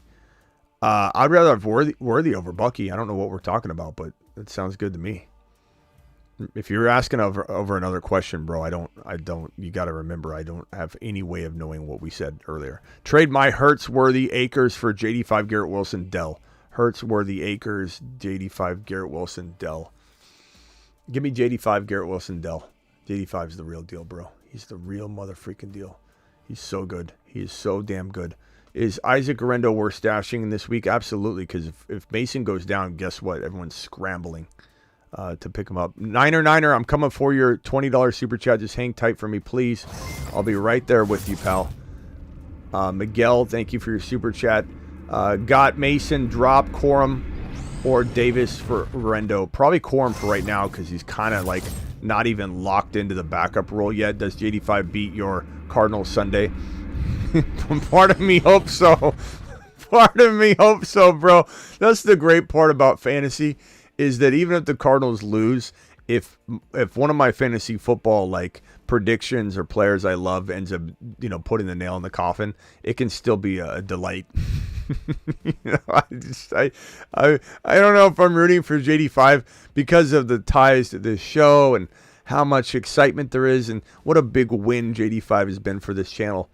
I'd rather have Worthy over Bucky. I don't know what we're talking about, but it sounds good to me. If you're asking over another question, bro, I don't, you got to remember, I don't have any way of knowing what we said earlier. Trade my Hurts, Worthy, Akers for JD5, Garrett Wilson, Dell. Hurts, Worthy, Akers, JD5, Garrett Wilson, Dell. Give me JD5, Garrett Wilson, Dell. JD5 is the real deal, bro. He's the real motherfreaking deal. He's so good. He is so damn good. Is Isaac Garendo worth stashing this week? Absolutely, because if Mason goes down, guess what? Everyone's scrambling to pick him up. Niner, I'm coming for your $20 super chat. Just hang tight for me, please. I'll be right there with you, pal. Miguel, thank you for your super chat. Got Mason, drop Corum or Davis for Rendo. Probably Corum for right now because he's kind of like not even locked into the backup role yet. Does JD5 beat your Cardinals Sunday? Part of me hopes so. Part of me hopes so, bro. That's the great part about fantasy, is that even if the Cardinals lose, if one of my fantasy football like predictions or players I love ends up, putting the nail in the coffin, it can still be a delight. I don't know if I'm rooting for JD5 because of the ties to this show and how much excitement there is and what a big win JD5 has been for this channel.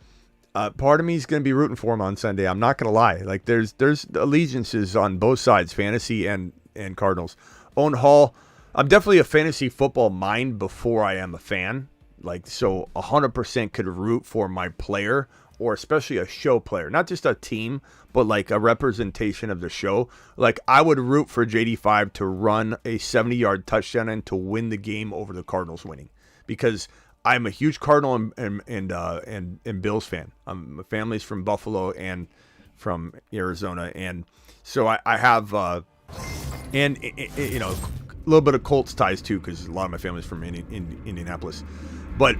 Part of me is going to be rooting for him on Sunday. I'm not going to lie. Like there's allegiances on both sides, fantasy and Cardinals. Owen Hall, I'm definitely a fantasy football mind before I am a fan. Like, so 100% could root for my player, or especially a show player, not just a team, but like a representation of the show. Like I would root for JD5 to run a 70-yard touchdown and to win the game over the Cardinals winning, because I'm a huge Cardinal and Bills fan. My family's from Buffalo and from Arizona, and so I have a little bit of Colts ties too, because a lot of my family's from Indianapolis. But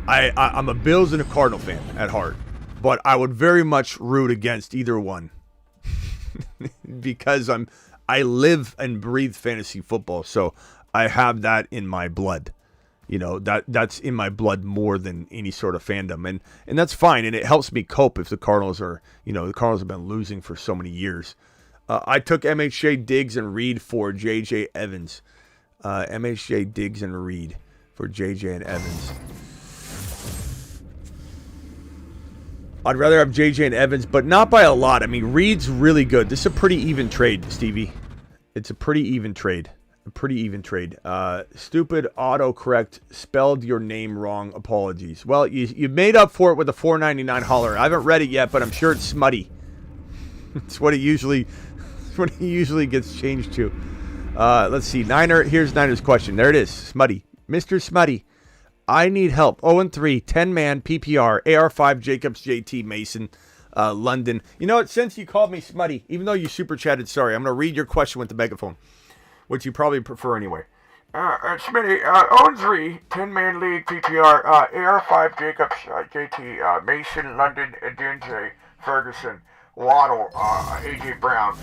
I'm a Bills and a Cardinal fan at heart. But I would very much root against either one because I live and breathe fantasy football, so I have that in my blood. That's in my blood more than any sort of fandom, and that's fine, and it helps me cope if the Cardinals are, the Cardinals have been losing for so many years. I took MHJ, Diggs, and Reed for JJ Evans. MHJ, Diggs, and Reed for JJ and Evans. I'd rather have JJ and Evans, but not by a lot. I mean, Reed's really good. This is a pretty even trade, Stevie. It's a pretty even trade. Stupid autocorrect spelled your name wrong. Apologies. Well, you made up for it with a $4.99 hauler. I haven't read it yet, but I'm sure it's Smitty. It's what it usually gets changed to. Let's see. Here's Niner's question. There it is. Smutty. Mr. Smutty. I need help. 0-3, 10-man, PPR, AR5, Jacobs, JT, Mason, London. You know what? Since you called me Smutty, even though you super chatted, sorry, I'm going to read your question with the megaphone, which you probably prefer anyway. Smitty, 0-3, 10-man league, PPR, AR5, Jacobs, JT, Mason, London, DJ, Ferguson, Waddle, AJ Brown,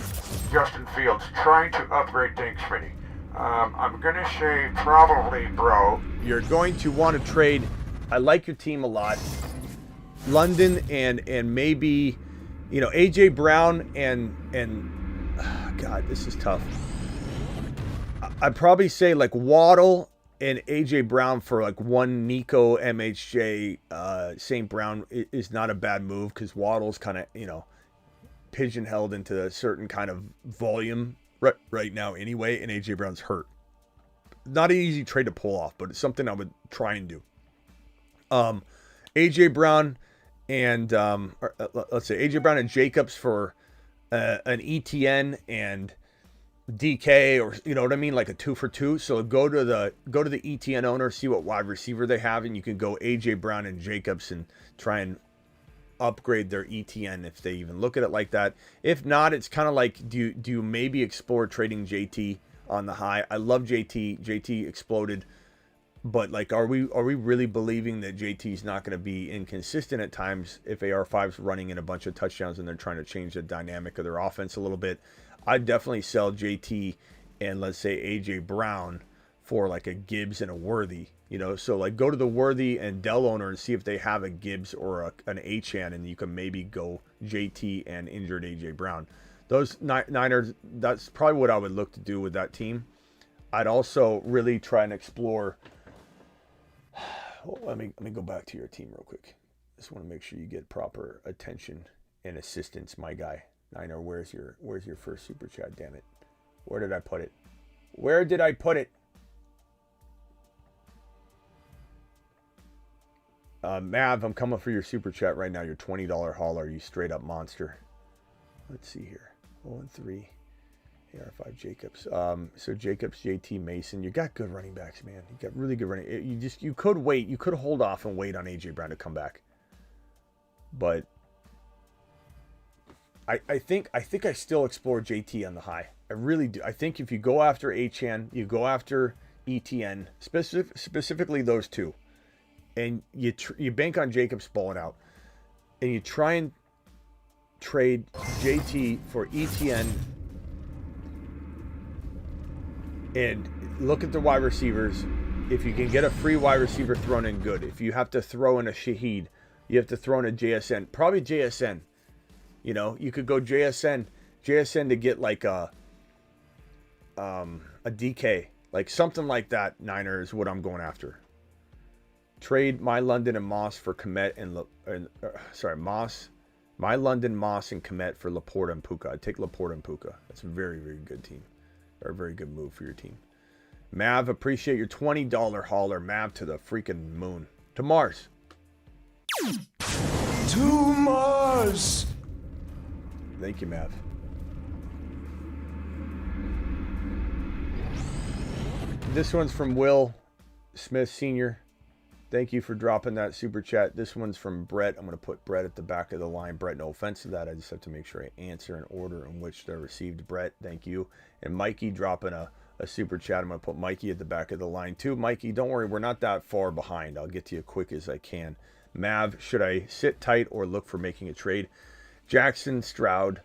Justin Fields, trying to upgrade things, Smitty. I'm going to say probably, bro. You're going to want to trade. I like your team a lot. London and maybe, AJ Brown and God, this is tough. I'd probably say like Waddle and AJ Brown for like one Nico MHJ St. Brown is not a bad move because Waddle's kind of, pigeonholed into a certain kind of volume right now anyway, and AJ Brown's hurt. Not an easy trade to pull off, but it's something I would try and do. AJ Brown and let's say AJ Brown and Jacobs for an ETN and DK, or you know what I mean, like a 2-for-2. So go to the ETN owner, see what wide receiver they have, and you can go AJ Brown and Jacobs and try and upgrade their ETN if they even look at it like that. If not, it's kind of like do you maybe explore trading JT on the high? I love JT. JT exploded, but like are we really believing that JT's not going to be inconsistent at times if AR5's running in a bunch of touchdowns and they're trying to change the dynamic of their offense a little bit? I'd definitely sell JT and let's say AJ Brown for like a Gibbs and a Worthy. So like go to the Worthy and Dell owner and see if they have a Gibbs or an Achan, and you can maybe go JT and injured AJ Brown. Those Niners, that's probably what I would look to do with that team. I'd also really try and explore. Well, let me go back to your team real quick. Just want to make sure you get proper attention and assistance, my guy. Niner, where's your first super chat? Damn it, where did I put it? Mav, I'm coming for your super chat right now. Your $20 hauler, you straight up monster. Let's see here. 0-3, AR5 Jacobs. So Jacobs, JT, Mason. You got good running backs, man. You got really good running. You could wait. You could hold off and wait on AJ Brown to come back. But I think I still explore JT on the high. I really do. I think if you go after Achan, you go after ETN, specifically those two, and you bank on Jacobs balling out, and you try and trade JT for ETN, and look at the wide receivers. If you can get a free wide receiver thrown in, good. If you have to throw in a Shaheed, you have to throw in a JSN. Probably JSN. You could go JSN to get like a DK, like something like that. Niner is what I'm going after. Trade my London and Moss for Komet my London, Moss, and Komet for Laporta and Puka. I'd take Laporta and Puka. That's a very, very good team. Or a very good move for your team. Mav, appreciate your $20 hauler. Mav to the freaking moon. To Mars. To Mars. Thank you, Mav. This one's from Will Smith Sr. Thank you for dropping that super chat. This one's from Brett. I'm going to put Brett at the back of the line. Brett, no offense to that. I just have to make sure I answer in order in which they're received. Brett, thank you. And Mikey dropping a super chat. I'm going to put Mikey at the back of the line too. Mikey, don't worry. We're not that far behind. I'll get to you quick as I can. Mav, should I sit tight or look for making a trade? Jackson Stroud.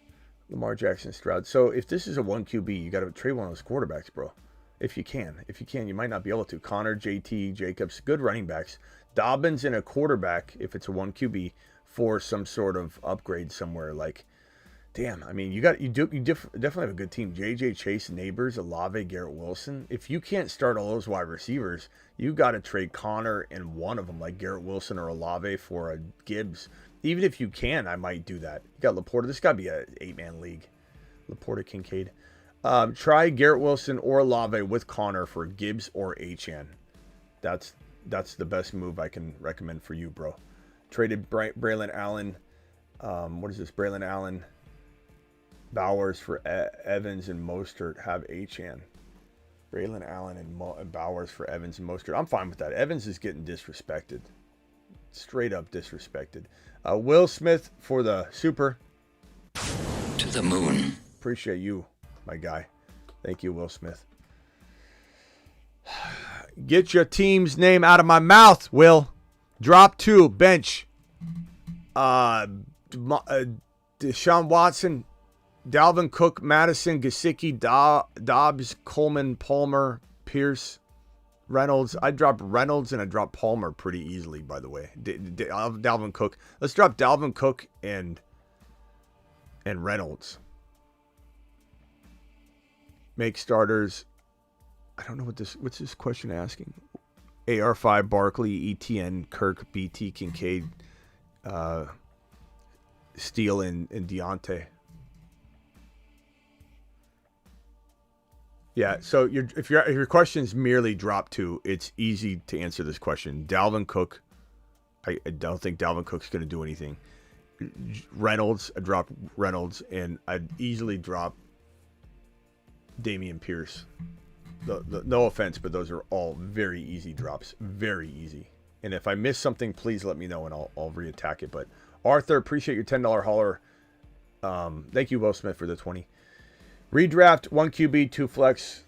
Lamar Jackson Stroud. So if this is a 1 QB, you got to trade one of those quarterbacks, bro. If you can, you might not be able to. Connor, JT, Jacobs, good running backs. Dobbins and a quarterback, if it's a 1 QB, for some sort of upgrade somewhere like Damn, I mean, you definitely have a good team. JJ, Chase, Neighbors, Olave, Garrett Wilson. If you can't start all those wide receivers, you got to trade Connor and one of them, like Garrett Wilson or Olave, for a Gibbs. Even if you can, I might do that. You got Laporta. This got to be a 8-man league. Laporta, Kincaid. Try Garrett Wilson or Olave with Connor for Gibbs or Achan. That's the best move I can recommend for you, bro. Traded Braylon Allen. What is this? Braylon Allen. Bowers for Evans and Mostert. Have Achan. Braylon Allen and Bowers for Evans and Mostert. I'm fine with that. Evans is getting disrespected. Straight up disrespected. Will Smith for the Super. To the moon. Appreciate you, my guy. Thank you, Will Smith. Get your team's name out of my mouth, Will. Drop 2. Bench. Deshaun Watson. Dalvin Cook, Madison, Gesicki, Dobbs, Coleman, Palmer, Pierce, Reynolds. I dropped Reynolds and I dropped Palmer pretty easily, by the way. Dalvin Cook. Let's drop Dalvin Cook and Reynolds. Make starters. I don't know what's this question asking. AR5, Barkley, ETN, Kirk, BT, Kincaid, Steele, and Deontay. Yeah, so if your question's merely drop 2, it's easy to answer this question. Dalvin Cook, I don't think Dalvin Cook's going to do anything. Reynolds, I dropped Reynolds, and I'd easily drop Dameon Pierce. No offense, but those are all very easy drops. Very easy. And if I miss something, please let me know, and I'll reattack it. But Arthur, appreciate your $10 hauler. Thank you, Will Smith, for the 20. Redraft, 1 QB, 2 flex.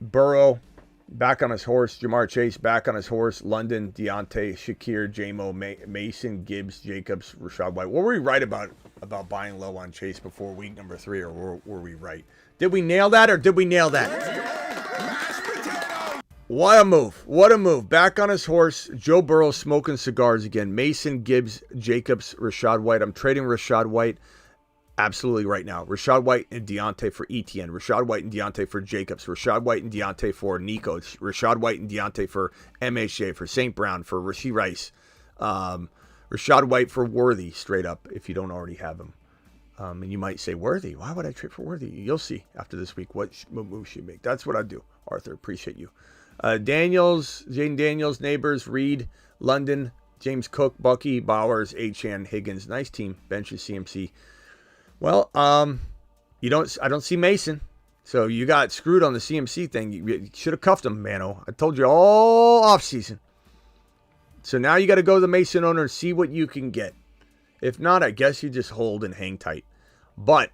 Burrow, back on his horse. Jamar Chase, back on his horse. London, Deontay, Shakir, J-Mo, Mason, Gibbs, Jacobs, Rashad White. What were we right about buying low on Chase before week number 3, or were we right? Did we nail that, or did we nail that? What a move. What a move. Back on his horse. Joe Burrow smoking cigars again. Mason, Gibbs, Jacobs, Rashad White. I'm trading Rashad White absolutely right now. Rashad White and Deontay for Etienne. Rashad White and Deontay for Jacobs. Rashad White and Deontay for Nico. Rashad White and Deontay for MHJ, for St. Brown, for Rashee Rice. Rashad White for Worthy, straight up, if you don't already have him. And you might say, Worthy? Why would I trade for Worthy? You'll see after this week what move should make. That's what I do. Arthur, appreciate you. Jaden Daniels, Neighbors, Reed, London, James Cook, Bucky, Bowers, Achan, Higgins. Nice team. Benches, CMC. Well, I don't see Mason. So you got screwed on the CMC thing. You should have cuffed him, Mano. I told you all offseason. So now you got to go to the Mason owner and see what you can get. If not, I guess you just hold and hang tight. But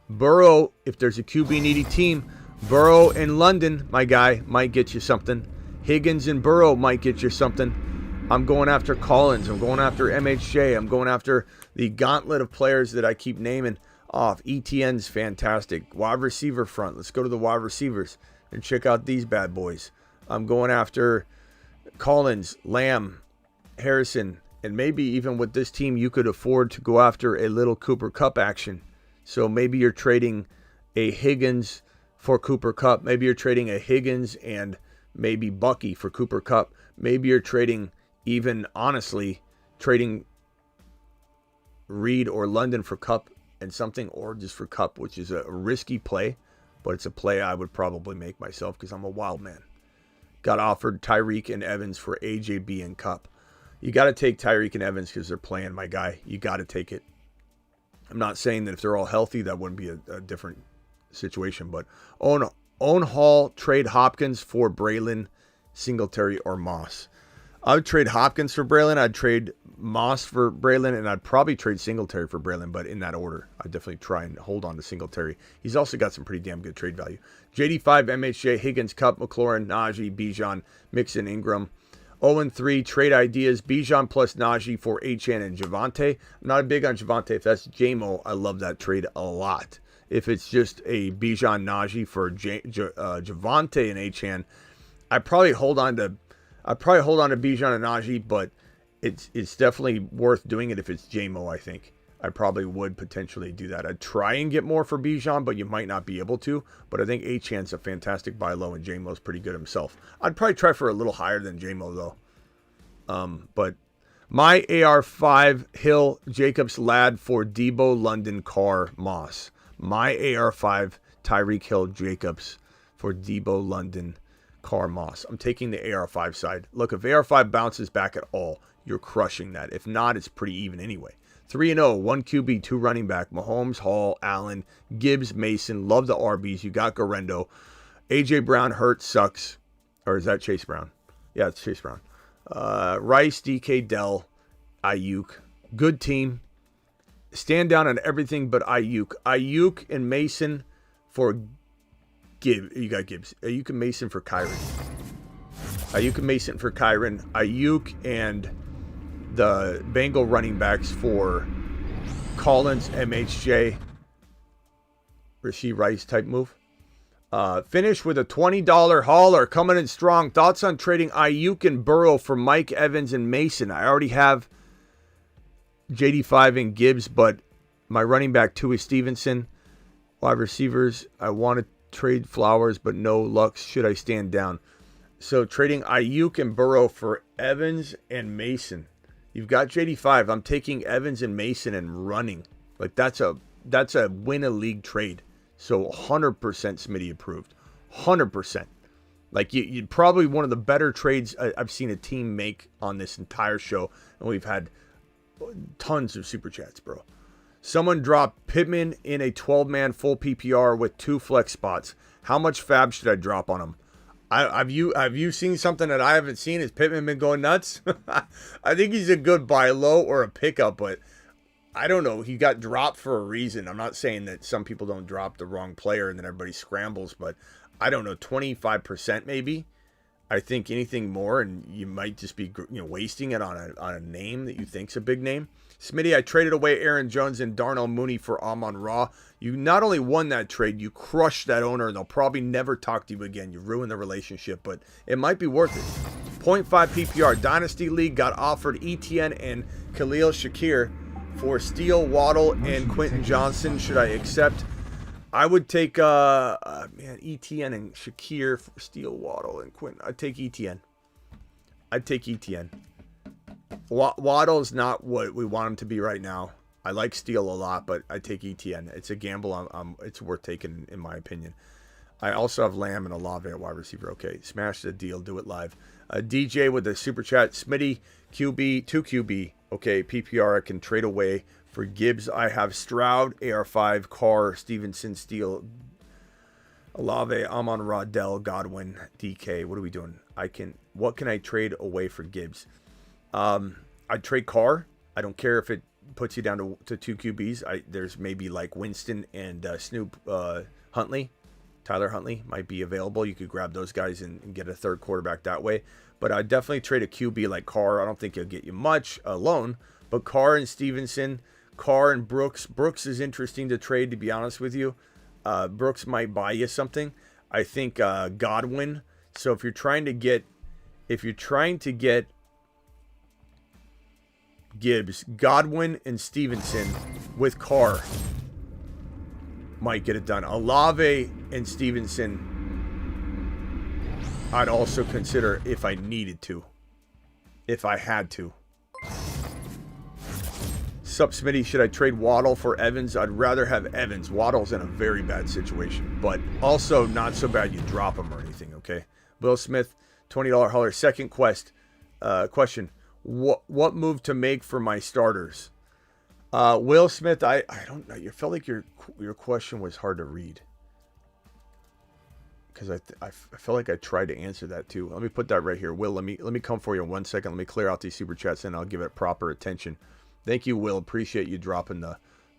Burrow, if there's a QB needy team, Burrow and London, my guy, might get you something. Higgins and Burrow might get you something. I'm going after Collins. I'm going after MHJ. I'm going after the gauntlet of players that I keep naming off. ETN's fantastic. Wide receiver front. Let's go to the wide receivers and check out these bad boys. I'm going after Collins, Lamb, Harrison, and maybe even with this team, you could afford to go after a little Cooper Kupp action. So maybe you're trading a Higgins for Cooper Kupp. Maybe you're trading a Higgins and maybe Bucky for Cooper Kupp. Maybe you're trading, even honestly, trading Reed or London for Kupp and something, or just for Kupp, which is a risky play, but it's a play I would probably make myself because I'm a wild man. Got offered Tyreek and Evans for AJB and Kupp. You got to take Tyreek and Evans because they're playing, my guy. You got to take it. I'm not saying that if they're all healthy, that wouldn't be a different situation, but own Hall, trade Hopkins for Braylon, Singletary, or Moss. I would trade Hopkins for Braylon. I'd trade Moss for Braylon, and I'd probably trade Singletary for Braylon, but in that order. I'd definitely try and hold on to Singletary. He's also got some pretty damn good trade value. JD5, MHJ, Higgins, Kupp, McLaurin, Najee, Bijan, Mixon, Ingram. 0-3 trade ideas. Bijan plus Najee for Achan and Javonte. I'm not big on Javonte. If that's JMO, I love that trade a lot. If it's just a Bijan Najee for Javonte and Achan, I probably hold on to Bijan and Najee, but it's definitely worth doing it if it's JMO, I think. I probably would potentially do that. I'd try and get more for Bijan, but you might not be able to. But I think Achan's a fantastic buy low, and J-Mo's pretty good himself. I'd probably try for a little higher than J-Mo, though. But my AR5 Hill Jacobs Lad for Debo London Carr Moss. My AR5 Tyreek Hill Jacobs for Debo London Carr Moss. I'm taking the AR5 side. Look, if AR5 bounces back at all, you're crushing that. If not, it's pretty even anyway. 3-0, 1 QB, 2 running back. Mahomes, Hall, Allen, Gibbs, Mason. Love the RBs. You got Garendo. AJ Brown hurt, sucks. Or is that Chase Brown? Yeah, it's Chase Brown. Rice, DK, Dell, Ayuk. Good team. Stand down on everything but Ayuk. Ayuk and Mason for Gibbs. You got Gibbs. Ayuk and Mason for Kyron. Ayuk and Mason for Kyron. Ayuk and the Bengal running backs for Collins, MHJ, Rasheed Rice type move. Finish with a $20 hauler coming in strong. Thoughts on trading Ayuk and Burrow for Mike Evans and Mason? I already have JD5 and Gibbs, but my running back 2 is Stevenson. Wide receivers, I want to trade Flowers, but no luck. Should I stand down? So trading Ayuk and Burrow for Evans and Mason. You've got JD5. I'm taking Evans and Mason and running. Like that's a win a league trade. So 100% Smitty approved. 100%. Like you'd probably one of the better trades I've seen a team make on this entire show. And we've had tons of super chats, bro. Someone dropped Pittman in a 12-man full PPR with 2 flex spots. How much fab should I drop on him? Have you seen something that I haven't seen? Has Pittman been going nuts? I think he's a good buy low or a pickup, but I don't know. He got dropped for a reason. I'm not saying that some people don't drop the wrong player and then everybody scrambles, but I don't know, 25% maybe. I think anything more, and you might just be wasting it on a name that you think's a big name. Smitty, I traded away Aaron Jones and Darnell Mooney for Amon-Ra. You not only won that trade, you crushed that owner, and they'll probably never talk to you again. You ruined the relationship, but it might be worth it. 0.5 PPR Dynasty League got offered ETN and Khalil Shakir for Steele, Waddle, and Quentin Johnson. Should I accept? I would take ETN and Shakir for Steele, Waddle, and Quentin. I'd take ETN. Waddle is not what we want him to be right now. I like Steele a lot, but I take ETN. It's a gamble. It's worth taking, in my opinion. I also have Lamb and Olave at wide receiver. Okay, smash the deal. Do it live. DJ with the super chat. Smitty, QB, 2 QB. Okay, PPR I can trade away. For Gibbs, I have Stroud, AR5, Carr, Stevenson, Steele, Olave, Amon-Ra, Dell, Godwin, DK. What are we doing? What can I trade away for Gibbs? I'd trade Carr. I don't care if it puts you down to 2 QBs. There's maybe like Winston and Snoop Huntley. Tyler Huntley might be available. You could grab those guys and get a third quarterback that way. But I'd definitely trade a QB like Carr. I don't think he'll get you much alone. But Carr and Stevenson, Carr and Brooks. Brooks is interesting to trade, to be honest with you. Brooks might buy you something. I think Godwin. So if you're trying to get Gibbs, Godwin and Stevenson with Carr might get it done. Olave and Stevenson I'd also consider if I needed to. If I had to. Sup, Smitty, should I trade Waddle for Evans? I'd rather have Evans. Waddle's in a very bad situation, but also not so bad you drop him or anything, okay? Will Smith, $20 hauler. Second question. What move to make for my starters? Will Smith, I don't know. You felt like your question was hard to read. Because I felt like I tried to answer that too. Let me put that right here. Will, let me come for you in 1 second. Let me clear out these super chats and I'll give it proper attention. Thank you, Will. Appreciate you dropping the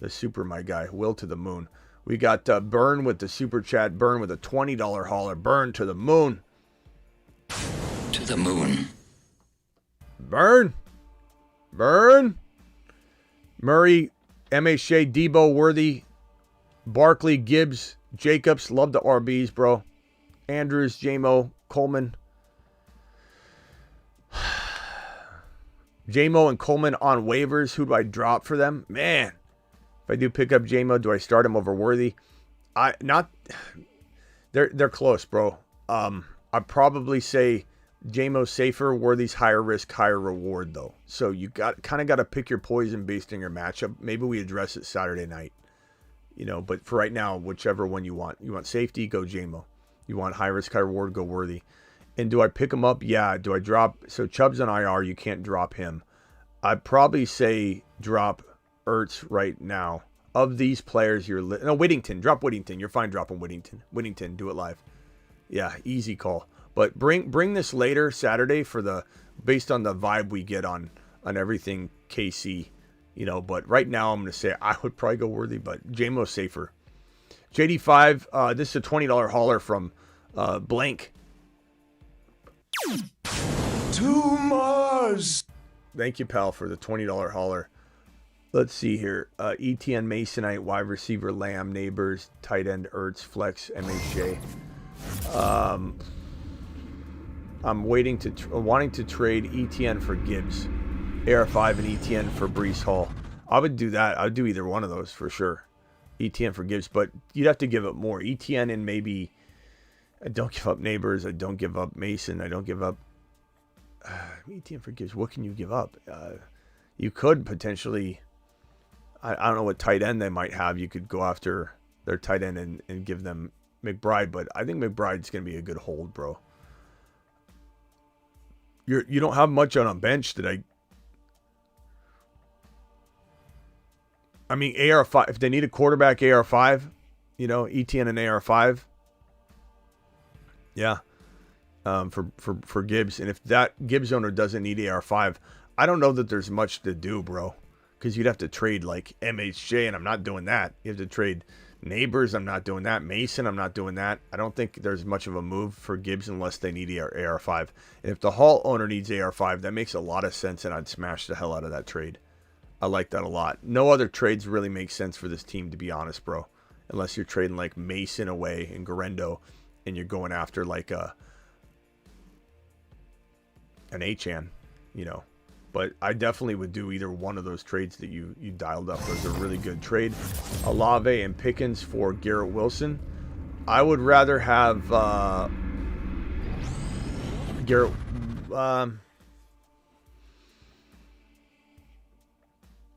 super, my guy. Will to the moon. We got Burn with the super chat. Burn with a $20 hauler. Burn to the moon. To the moon. Burn. Murray, MHJ, Debo, Worthy, Barkley, Gibbs, Jacobs. Love the RBs, bro. Andrews, J-Mo, Coleman. J-Mo and Coleman on waivers. Who do I drop for them? Man, If I do pick up JMO, do I start him over Worthy? They're close, bro. I'd probably say JMO's safer. Worthy's higher risk, higher reward, though. So you got to pick your poison based on your matchup. Maybe we address it Saturday night. But for right now, whichever one you want. You want safety, go JMO. You want high risk, high reward, go Worthy. And do I pick him up? Yeah. Do I drop? So Chubb's on IR. You can't drop him. I'd probably say drop Ertz right now. Of these players, Whittington. Drop Whittington. You're fine dropping Whittington. Whittington, do it live. Yeah, easy call. But bring this later Saturday based on the vibe we get on everything KC. But right now I'm going to say I would probably go Worthy, but JMO's safer. JD5, this is a $20 hauler from Blank. Mars. Thank you, pal, for the $20 hauler. Let's see here. ETN, Masonite, wide receiver, Lamb, Neighbors, tight end, Ertz, Flex, MHJ. I'm wanting to trade ETN for Gibbs, AR5 and ETN for Breece Hall. I would do that. I would do either one of those for sure. ETN for Gibbs, but you'd have to give up more. ETN and maybe I don't give up Neighbors. I don't give up Mason. I don't give up ETN for Gibbs. What can you give up? You could potentially. I don't know what tight end they might have. You could go after their tight end and give them McBride, but I think McBride's going to be a good hold, bro. You don't have much on a bench that I mean, AR5, if they need a quarterback, AR5, ETN and AR5. Yeah. For Gibbs. And if that Gibbs owner doesn't need AR5, I don't know that there's much to do, bro. Because you'd have to trade like MHJ, and I'm not doing that. You have to trade Neighbors, I'm not doing that. Mason, I'm not doing that. I don't think there's much of a move for Gibbs unless they need AR5. And if the Hall owner needs AR5, that makes a lot of sense, and I'd smash the hell out of that trade. I like that a lot. No other trades really make sense for this team, to be honest, bro. Unless you're trading like Mason away and Garendo, and you're going after like an Achan, But I definitely would do either one of those trades that you dialed up. Those are a really good trade. Olave and Pickens for Garrett Wilson. I would rather have Garrett.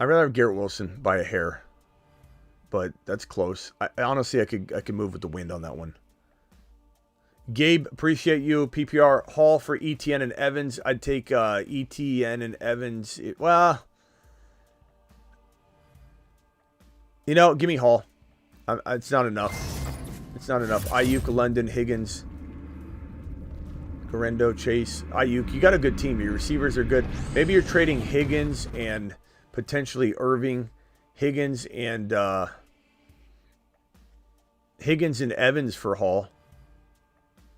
I'd rather have Garrett Wilson by a hair, but that's close. Honestly, I could move with the wind on that one. Gabe, appreciate you. PPR Hall for ETN and Evans. I'd take ETN and Evans. Give me Hall. It's not enough. It's not enough. Ayuk, London, Higgins, Garendo, Chase, Ayuk. You got a good team. Your receivers are good. Maybe you're trading Higgins and potentially Irving. Higgins and Evans for Hall.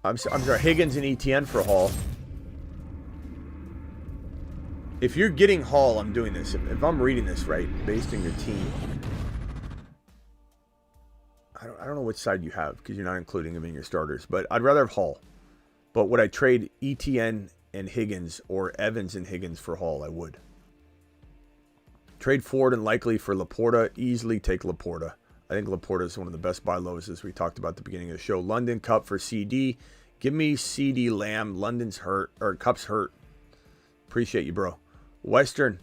I'm sorry, Higgins and ETN for Hall. If you're getting Hall, I'm doing this. If I'm reading this right, based on your team, I don't know which side you have because you're not including them in your starters. But I'd rather have Hall. But would I trade ETN and Higgins or Evans and Higgins for Hall? I would. Trade Ford and likely for Laporta. Easily take Laporta. I think Laporta is one of the best buy lows, as we talked about at the beginning of the show. London, Cup for CD. Give me CD, Lamb. London's hurt, or Cup's hurt. Appreciate you, bro. Western,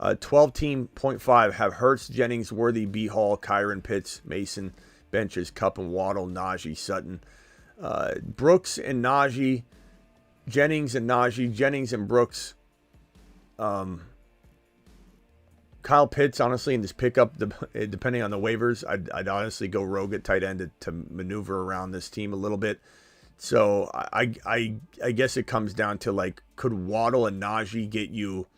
12-team, 0.5. Have Hurts, Jennings, Worthy, B. Hall, Kyron, Pitts, Mason, benches, Cup and Waddle, Najee, Sutton. Brooks and Najee. Jennings and Najee. Jennings and Brooks. Kyle Pitts, honestly, in this pickup, depending on the waivers, I'd honestly go rogue at tight end to maneuver around this team a little bit. So I guess it comes down to, like, could Waddle and Najee get you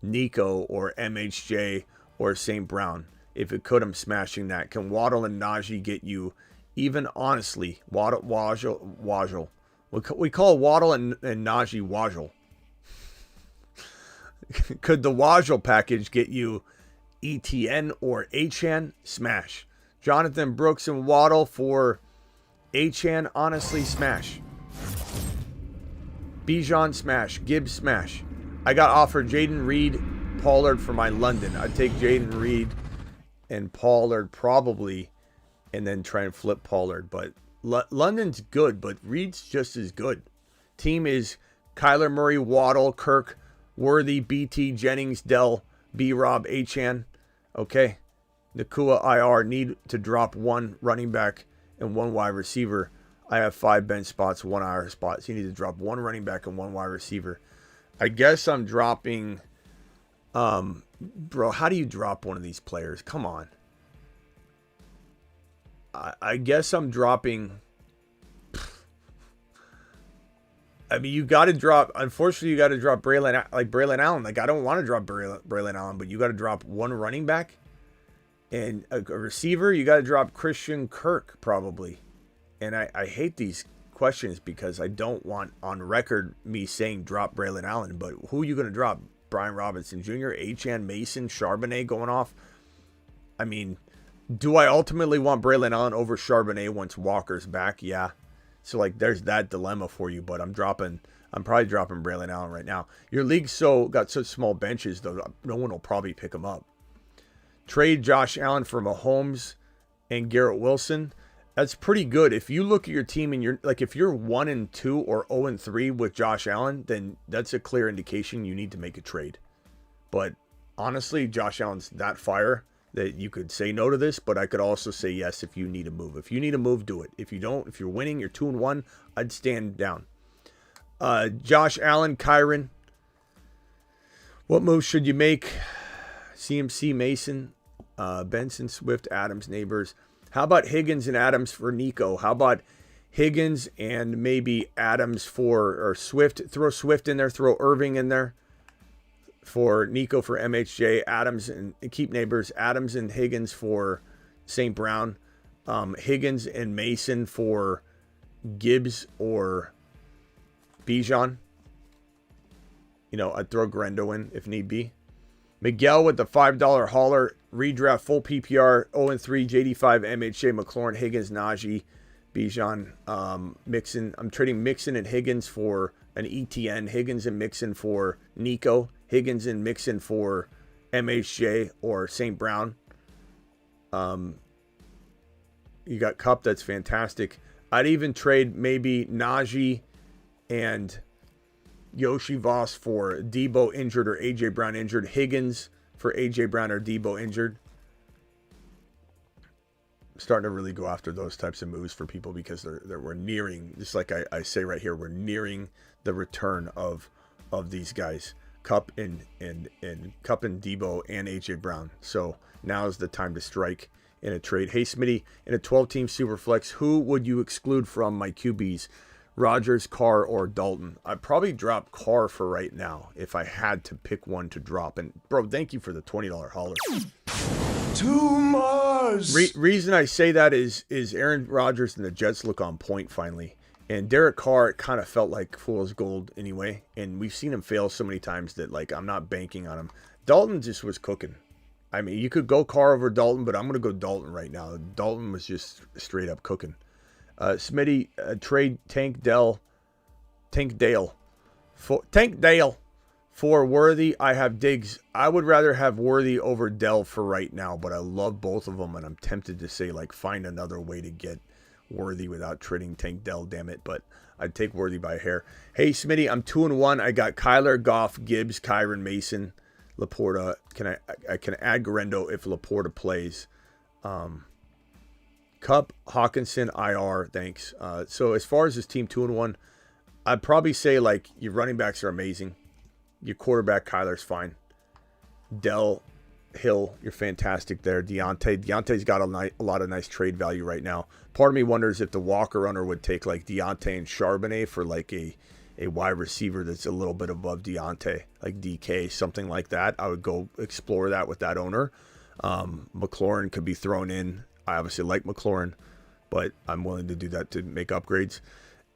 Nico or MHJ or St. Brown? If it could, I'm smashing that. Can Waddle and Najee get you, even honestly, Waddle? We call Waddle and Najee Waddle. Could the Waddle package get you ETN or Achan? Smash. Jonathan Brooks and Waddle for Achan, honestly, smash. Bijan, smash. Gibbs, smash. I got offered Jaden Reed, Pollard for my London. I'd take Jaden Reed and Pollard probably, and then try and flip Pollard. But London's good, but Reed's just as good. Team is Kyler Murray, Waddle, Kirk, Worthy, BT, Jennings, Dell, B-Rob, Achan. Okay. Nakua IR, need to drop one running back and one wide receiver. I have 5 bench spots, 1 IR spot. So you need to drop 1 running back and 1 wide receiver. I guess I'm dropping... bro, how do you drop one of these players? Come on. I guess I'm dropping... I mean, you got to drop... Unfortunately, you got to drop Braylon Allen. Like, I don't want to drop Braylon Allen, but you got to drop 1 running back and a receiver. You got to drop Christian Kirk, probably. And I hate these questions because I don't want on record me saying drop Braylon Allen. But who are you going to drop? Brian Robinson Jr., Achan, Mason, Charbonnet going off? I mean, do I ultimately want Braylon Allen over Charbonnet once Walker's back? Yeah. So, like, there's that dilemma for you. But I'm probably dropping Braylon Allen right now. Your league's got such small benches, though, no one will probably pick him up. Trade Josh Allen for Mahomes and Garrett Wilson. That's pretty good. If you look at your team and you're like, if you're 1-2 or 0-3 with Josh Allen, then that's a clear indication you need to make a trade. But honestly, Josh Allen's that fire that you could say no to this, but I could also say yes if you need a move. If you need a move, do it. If you don't, if you're winning, you're 2-1, I'd stand down. Josh Allen, Kyron. What moves should you make? CMC, Mason, Benson, Swift, Adams, Neighbors. How about Higgins and Adams for Nico? How about Higgins and maybe Adams or Swift? Throw Swift in there. Throw Irving in there for Nico for MHJ. Adams and keep Neighbors. Adams and Higgins for St. Brown. Higgins and Mason for Gibbs or Bijan. You know, I'd throw Grendo in if need be. Miguel with the $5 hauler, redraft, full PPR, 0-3, JD5, MHJ, McLaurin, Higgins, Najee, Bijan, Mixon. I'm trading Mixon and Higgins for an ETN, Higgins and Mixon for Nico, Higgins and Mixon for MHJ or St. Brown. You got Cup, that's fantastic. I'd even trade maybe Najee and Yoshi Voss for Debo injured or A.J. Brown injured. Higgins for A.J. Brown or Debo injured. I'm starting to really go after those types of moves for people because we're nearing, just like I say right here, we're nearing the return of these guys. Cup and Debo and A.J. Brown. So now is the time to strike in a trade. Hey, Smitty, in a 12-team Superflex, who would you exclude from my QBs? Rodgers, Carr, or Dalton? I'd probably drop Carr for right now if I had to pick one to drop. And, bro, thank you for the $20 hauler. Too much. Reason I say that is Aaron Rodgers and the Jets look on point finally. And Derek Carr, it kind of felt like fool's gold anyway. And we've seen him fail so many times that, like, I'm not banking on him. Dalton just was cooking. I mean, you could go Carr over Dalton, but I'm going to go Dalton right now. Dalton was just straight up cooking. Smitty, trade Tank Dale for Worthy. I have Diggs. I would rather have Worthy over Dell for right now, but I love both of them, and I'm tempted to say, like, find another way to get Worthy without trading Tank Dell, damn it, but I'd take Worthy by a hair. Hey, Smitty, I'm 2-1. I got Kyler, Goff, Gibbs, Kyron, Mason, Laporta. I can add Garendo if Laporta plays. Cup, Hawkinson, IR, thanks. So as far as this team 2-1, I'd probably say, like, your running backs are amazing. Your quarterback, Kyler's fine. Dell, Hill, you're fantastic there. Deontay's got a lot of nice trade value right now. Part of me wonders if the Walker owner would take, like, Deontay and Charbonnet for, like, a wide receiver that's a little bit above Deontay, like DK, something like that. I would go explore that with that owner. McLaurin could be thrown in. I obviously like McLaurin, but I'm willing to do that to make upgrades.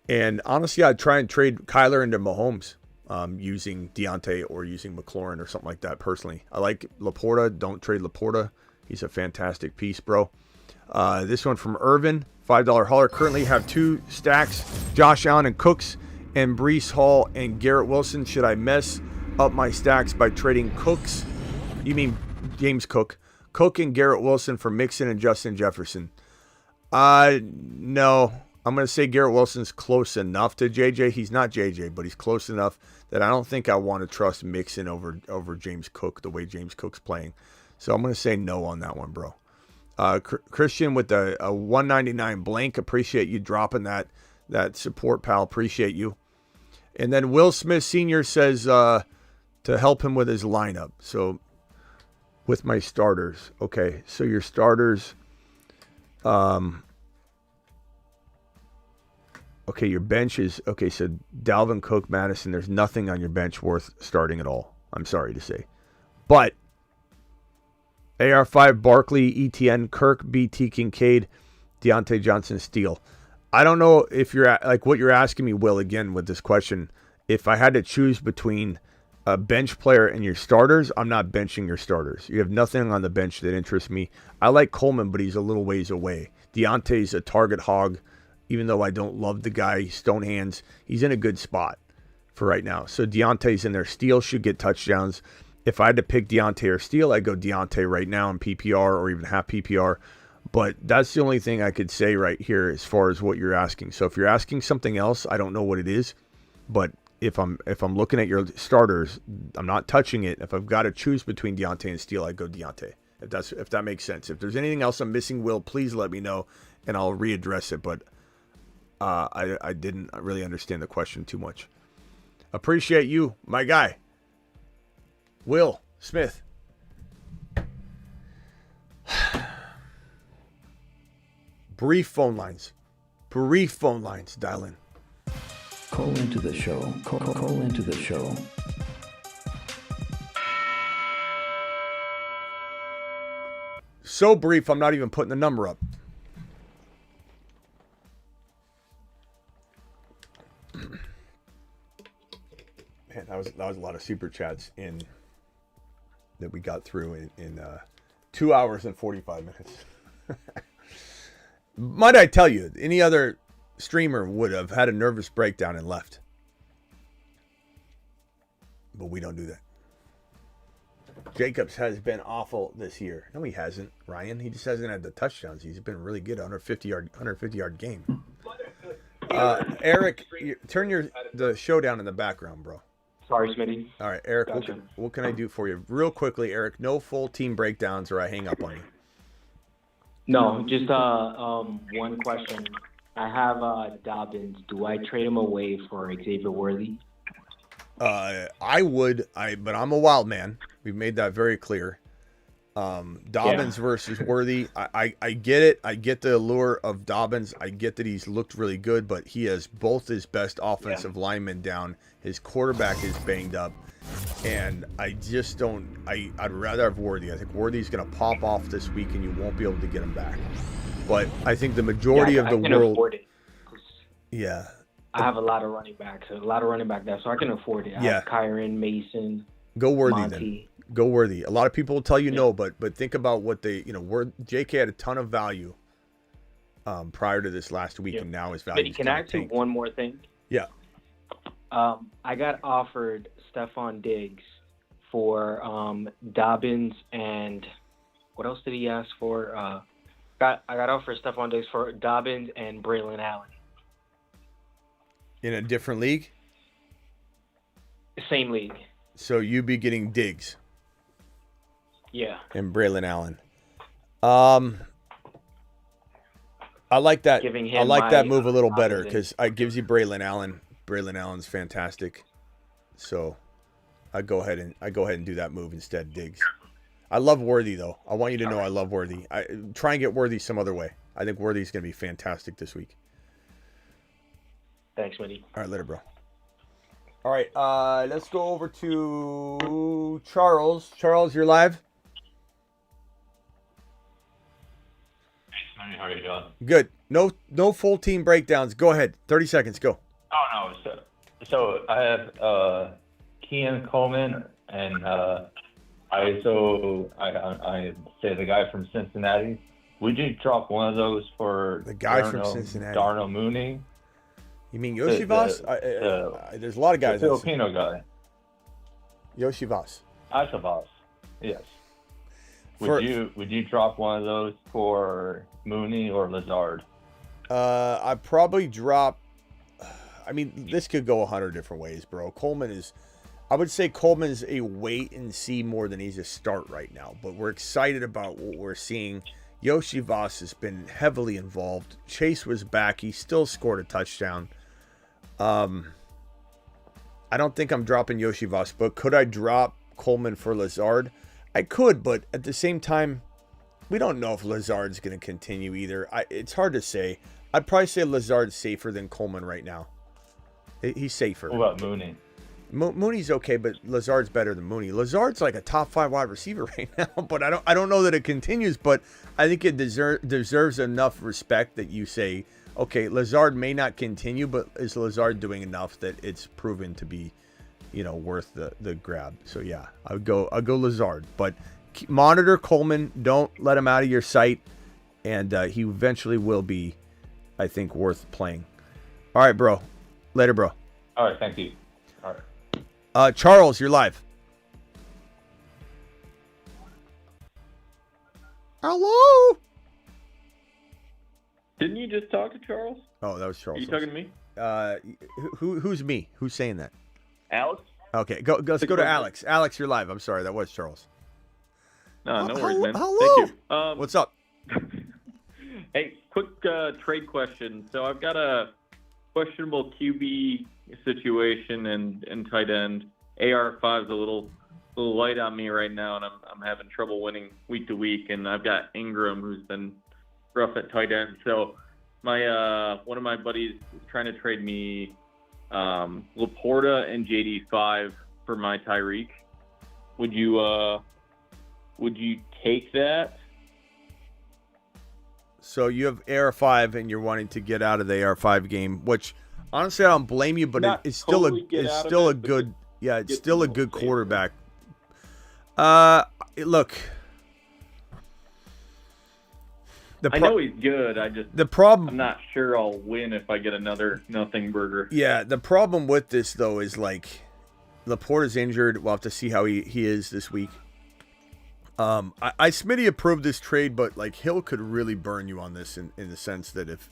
And honestly, I'd try and trade Kyler into Mahomes using Deontay or using McLaurin or something like that personally. I like Laporta. Don't trade Laporta. He's a fantastic piece, bro. This one from Irvin, $5 hauler. Currently have 2 stacks, Josh Allen and Cooks, and Breece Hall and Garrett Wilson. Should I mess up my stacks by trading Cooks? You mean James Cook? Cook and Garrett Wilson for Mixon and Justin Jefferson. No. I'm going to say Garrett Wilson's close enough to JJ. He's not JJ, but he's close enough that I don't think I want to trust Mixon over James Cook the way James Cook's playing. So I'm going to say no on that one, bro. Christian with a 199 blank. Appreciate you dropping that support, pal. Appreciate you. And then Will Smith Sr. says to help him with his lineup. So with my starters. Okay, so your starters. Okay, your bench is, okay, so Dalvin Cook, Madison, there's nothing on your bench worth starting at all. I'm sorry to say. But AR5, Barkley, ETN, Kirk, BT, Kincaid, Deontay Johnson, Steele. I don't know if you're, like what you're asking me, Will, again with this question. If I had to choose between a bench player and your starters, I'm not benching your starters. You have nothing on the bench that interests me. I like Coleman, but he's a little ways away. Deontay's a target hog. Even though I don't love the guy, stone hands, he's in a good spot for right now. So Deontay's in there. Steele should get touchdowns. If I had to pick Deontay or Steele, I'd go Deontay right now in PPR or even half PPR. But that's the only thing I could say right here as far as what you're asking. So if you're asking something else, I don't know what it is. But if I'm looking at your starters, I'm not touching it. If I've got to choose between Deontay and Steele, I'd go Deontay. If that makes sense. If there's anything else I'm missing, Will, please let me know and I'll readdress it. But I didn't really understand the question too much. Appreciate you, my guy. Will Smith. Brief phone lines. Dial in. Call into the show. Call into the show. So brief, I'm not even putting the number up. Man, that was a lot of super chats that we got through in 2 hours and 45 minutes. Might I tell you, any other streamer would have had a nervous breakdown and left. But we don't do that. Jacobs has been awful this year. No, he hasn't, Ryan. He just hasn't had the touchdowns. He's been really good, 150-yard game. Eric, turn the show down in the background, bro. Sorry, Smitty. All right, Eric, Gotcha. what can I do for you? Real quickly, Eric, no full team breakdowns or I hang up on you. No, just one question. I have Dobbins. Do I trade him away for Xavier Worthy? I would, but I'm a wild man. We've made that very clear. Dobbins versus Worthy. I get it. I get the allure of Dobbins. I get that he's looked really good, but he has both his best offensive linemen down. His quarterback is banged up. And I just don't – I'd rather have Worthy. I think Worthy's going to pop off this week and you won't be able to get him back. But I think the majority of the I can world afford it. Yeah. I have a lot of running backs there, so I can afford it. I have Kyron, Mason, Go Worthy Monty. then. Go Worthy. A lot of people will tell you no, but think about what they – JK had a ton of value prior to this last week, and now his value is Can I ask you one more thing? Yeah. I got offered Stephon Diggs for Dobbins and what else did he ask for? I got offered Stephon Diggs for Dobbins and Braylon Allen. In a different league? Same league. So you'd be getting Diggs. Yeah. And Braylon Allen. I like that. I like that move a little better because it gives you Braylon Allen. Braylon Allen's fantastic. So I go ahead and do that move instead, Diggs. I love Worthy though. I want you to know I love Worthy. I try and get Worthy some other way. I think Worthy's going to be fantastic this week. Thanks, Smitty. All right, later, bro. All right, let's go over to Charles. Charles, you're live. Hey, Smitty, how are you doing? Good. No full team breakdowns. Go ahead. 30 seconds. Go. Oh no. So I have Kean Coleman and I say the guy from Cincinnati. Would you drop one of those for the guy from Cincinnati? Darnell Mooney. You mean Yoshivas? There's a lot of guys. The Filipino guy. Yoshivas. Ashavas. Yes. Would you drop one of those for Mooney or Lazard? I'd probably drop. I mean, this could go 100 different ways, bro. I would say Coleman's a wait and see more than he's a start right now. But we're excited about what we're seeing. Yoshi Voss has been heavily involved. Chase was back. He still scored a touchdown. I don't think I'm dropping Yoshi Voss, but could I drop Coleman for Lazard? I could, but at the same time, we don't know if Lazard's going to continue either. It's hard to say. I'd probably say Lazard's safer than Coleman right now. He's safer. What about Mooney? Mooney's okay, but Lazard's better than Mooney. Lazard's like a top 5 wide receiver right now, but I don't know that it continues. But I think it deserves enough respect that you say, okay, Lazard may not continue, but is Lazard doing enough that it's proven to be, worth the grab? So yeah, I'll go Lazard, but monitor Coleman. Don't let him out of your sight, and he eventually will be, I think, worth playing. All right, bro. Later, bro. All right, thank you. All right. Charles, you're live. Hello? Didn't you just talk to Charles? Oh, that was Charles. Are you talking to me? Who's me? Who's saying that? Alex? Okay, let's go to Alex. Alex, you're live. I'm sorry, that was Charles. No worries, man. Hello. Thank you. What's up? Hey, quick trade question. So I've got a questionable QB situation and tight end. AR5's a little light on me right now, and I'm having trouble winning week to week. And I've got Ingram, who's been rough at tight end. So my one of my buddies is trying to trade me Laporta and JD5 for my Tyreek. Would you take that? So you have AR5 and you're wanting to get out of the AR5 game, which honestly I don't blame you, but it's still a good quarterback. Look, I know he's good. I'm not sure I'll win if I get another nothing burger. Yeah, the problem with this though is like Laporta's injured. We'll have to see how he is this week. Smitty approved this trade, but like Hill could really burn you on this in the sense that if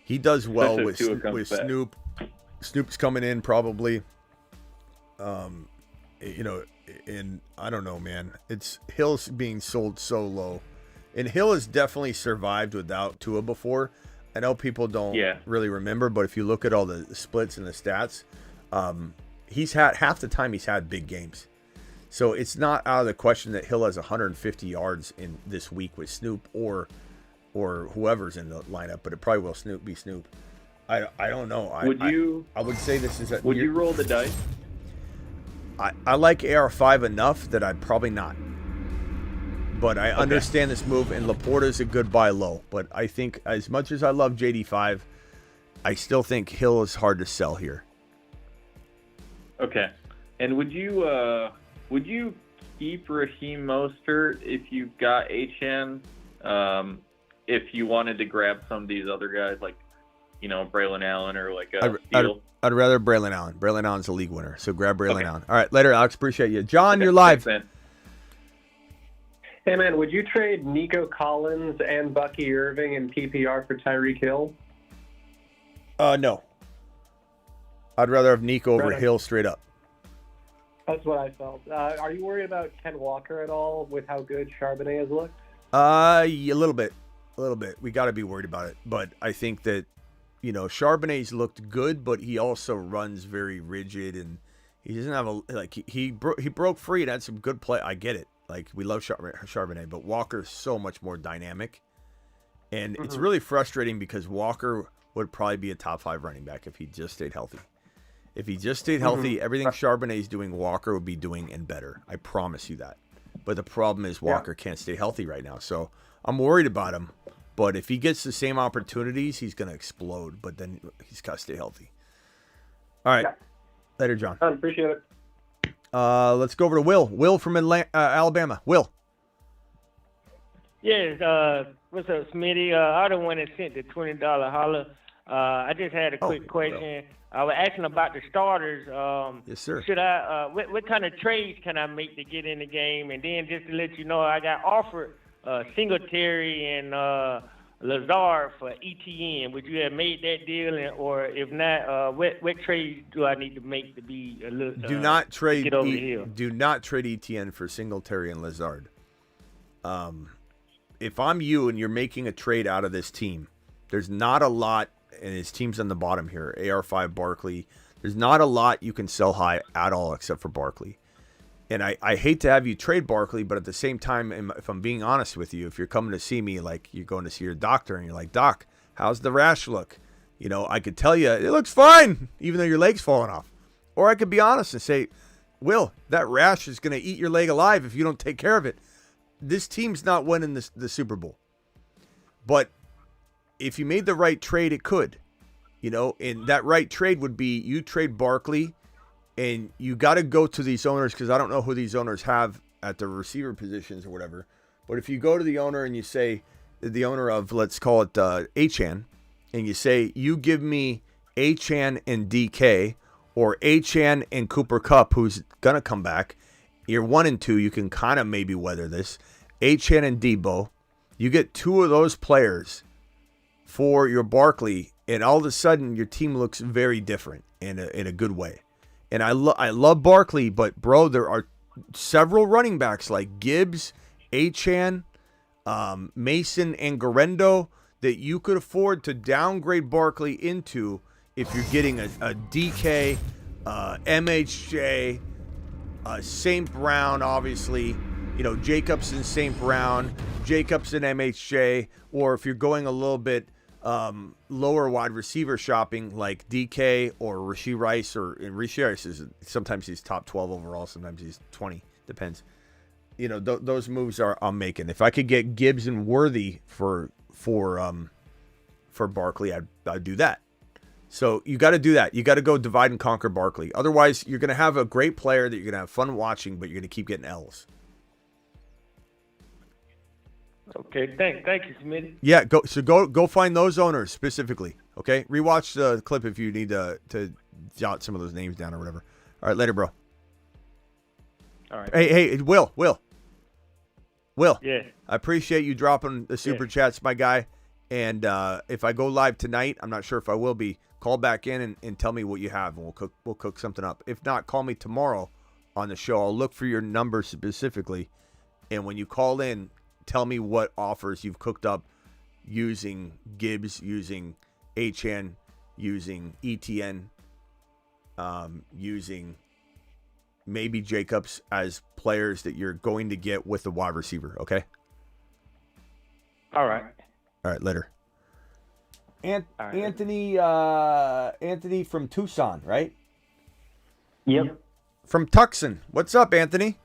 he does well with Snoop, Snoop's coming in probably. And I don't know, man. It's Hill's being sold so low, and Hill has definitely survived without Tua before. I know people don't really remember, but if you look at all the splits and the stats, he's had half the time he's had big games. So it's not out of the question that Hill has 150 yards in this week with Snoop or whoever's in the lineup, but it probably will be Snoop. I don't know. I would say this is would you roll the dice? I like AR5 enough that I'd probably not. But I understand this move, and Laporta's a good buy low. But I think as much as I love JD5, I still think Hill is hard to sell here. Okay. And would you keep Raheem Mostert if you got HN? If you wanted to grab some of these other guys like, Braylon Allen or like Steele? I'd rather Braylon Allen. Braylon Allen's a league winner, so grab Braylon Allen. All right, later, Alex. Appreciate you. John, you're live. Thanks, man. Hey, man, would you trade Nico Collins and Bucky Irving in PPR for Tyreek Hill? No. I'd rather have Nico over Hill straight up. That's what I felt. Are you worried about Ken Walker at all with how good Charbonnet has looked? A little bit. We got to be worried about it. But I think that, Charbonnet's looked good, but he also runs very rigid, and he doesn't have he broke free and had some good play. I get it. Like, we love Charbonnet, but Walker's so much more dynamic. And it's really frustrating because Walker would probably be a top 5 running back if he just stayed healthy. If he just stayed healthy, everything Charbonnet's doing, Walker would be doing and better. I promise you that. But the problem is Walker can't stay healthy right now. So I'm worried about him. But if he gets the same opportunities, he's going to explode. But then he's got to stay healthy. All right. Later, John. I appreciate it. Let's go over to Will. Will from Alabama. Will. Yes. What's up, Smitty? I don't want to send the $20 holler. I just had a quick question. I was asking about the starters. Yes, sir. Should I? What kind of trades can I make to get in the game? And then just to let you know, I got offered Singletary and Lazard for ETN. Would you have made that deal? Or if not, what trades do I need to make to be a little? Do not trade. Get over the hill. Do not trade ETN for Singletary and Lazard. If I'm you and you're making a trade out of this team, there's not a lot, and his team's on the bottom here. AR5 Barkley. There's not a lot you can sell high at all except for Barkley. And I hate to have you trade Barkley, but at the same time, if I'm being honest with you, if you're coming to see me, like you're going to see your doctor, and you're like, Doc, how's the rash look? You know, I could tell you, it looks fine, even though your leg's falling off. Or I could be honest and say, Will, that rash is going to eat your leg alive if you don't take care of it. This team's not winning the Super Bowl. But if you made the right trade, it could. You know, and that right trade would be you trade Barkley, and you got to go to these owners, because I don't know who these owners have at the receiver positions or whatever. But if you go to the owner and you say, the owner of, let's call it Achan, and you say, you give me Achan and DK, or Achan and Cooper Kupp, who's going to come back. You're 1 and 2. You can kind of maybe weather this. Achan and Debo. You get 2 of those players for your Barkley, and all of a sudden your team looks very different in a good way. And I love Barkley, but bro, there are several running backs like Gibbs, Achan, Mason, and Garendo that you could afford to downgrade Barkley into if you're getting a DK, MHJ, St. Brown, obviously, you know, Jacobs and St. Brown, Jacobs and MHJ, or if you're going a little bit lower wide receiver shopping like DK or Rashee Rice, and Rashee Rice is sometimes he's top 12 overall, sometimes he's 20, depends. You know, those moves I'm making. If I could get Gibbs and Worthy for Barkley, I'd do that. So you got to do that. You got to go divide and conquer Barkley. Otherwise, you're going to have a great player that you're going to have fun watching, but you're going to keep getting L's. Okay, thank you, Smitty. Yeah, go find those owners specifically. Okay, rewatch the clip if you need to jot some of those names down or whatever. All right, later, bro. All right. Hey, Will. Yeah. I appreciate you dropping the super chats, my guy. And if I go live tonight, I'm not sure if I will be. Call back in and tell me what you have, and we'll cook something up. If not, call me tomorrow on the show. I'll look for your number specifically, and when you call in, tell me what offers you've cooked up using Gibbs, using Achan, using ETN, using maybe Jacobs as players that you're going to get with the wide receiver. Okay. All right. All right, later. Anthony from Tucson, right? Yep. From Tucson. What's up, Anthony?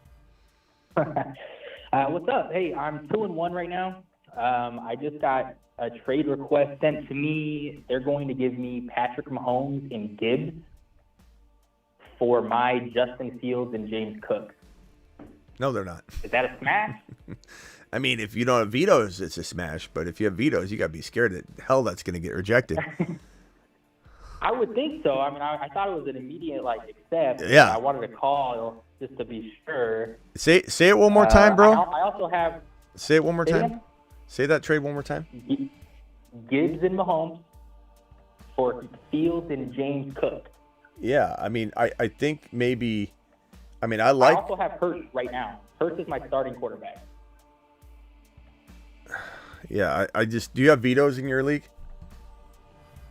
What's up? Hey, I'm 2-1 right now. I just got a trade request sent to me. They're going to give me Patrick Mahomes and Gibbs for my Justin Fields and James Cook. No, they're not. Is that a smash? I mean, if you don't have vetoes, it's a smash. But if you have vetoes, you got to be scared that hell that's going to get rejected. I would think so. I mean, I thought it was an immediate accept. Yeah. I wanted to call just to be sure. Say it one more time, bro. I also have. Say it one more time. Say that trade one more time. Gibbs and Mahomes for Fields and James Cook. Yeah, I mean, I think maybe. I mean, I also have Hurts right now. Hurts is my starting quarterback. Yeah, I just. Do you have vetoes in your league?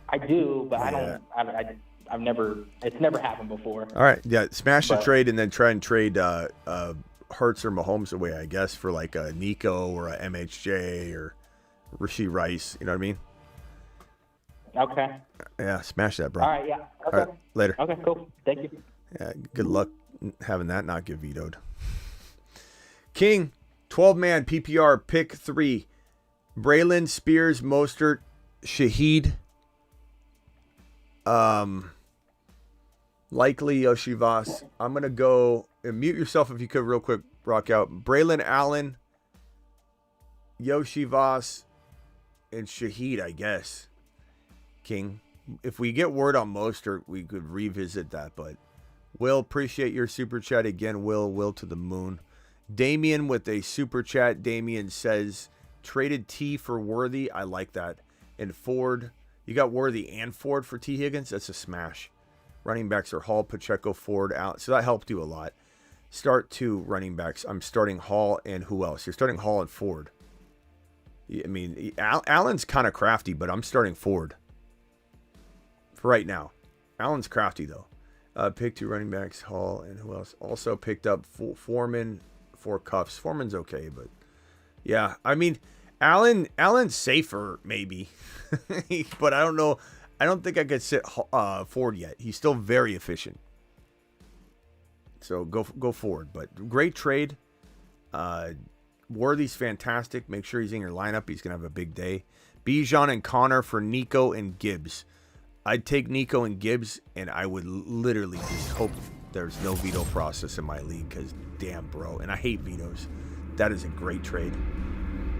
I do, but I don't. I've never. It's never happened before. All right, yeah, smash the trade and then try and trade Hurts or Mahomes away, I guess, for like a Nico or a MHJ or Rashee Rice. You know what I mean? Okay. Yeah, smash that, bro. All right, yeah. Okay. All right, later. Okay, cool. Thank you. Yeah, good luck having that not get vetoed. King, 12-man PPR, pick 3. Braylon, Spears, Mostert, Shaheed. Likely Yoshivas. I'm going to go and mute yourself if you could real quick, rock out. Braylon Allen, Yoshivas, and Shaheed, I guess. King. If we get word on Mostert, we could revisit that. But Will, appreciate your super chat again. Will to the moon. Damien with a super chat. Damien says, traded T for Worthy. I like that. And Ford. You got Worthy and Ford for T. Higgins. That's a smash. Running backs are Hall, Pacheco, Ford, out. So that helped you a lot. Start 2 running backs. I'm starting Hall and who else? You're starting Hall and Ford. I mean, Allen's kind of crafty, but I'm starting Ford for right now. Allen's crafty, though. Pick 2 running backs, Hall, and who else? Also picked up Foreman for Cuffs. Foreman's okay, but yeah. I mean, Allen's safer, maybe. But I don't know. I don't think I could sit Ford yet. He's still very efficient. So go forward. But great trade. Worthy's fantastic. Make sure he's in your lineup. He's going to have a big day. Bijan and Connor for Nico and Gibbs. I'd take Nico and Gibbs, and I would literally just hope there's no veto process in my league because, damn, bro. And I hate vetoes. That is a great trade.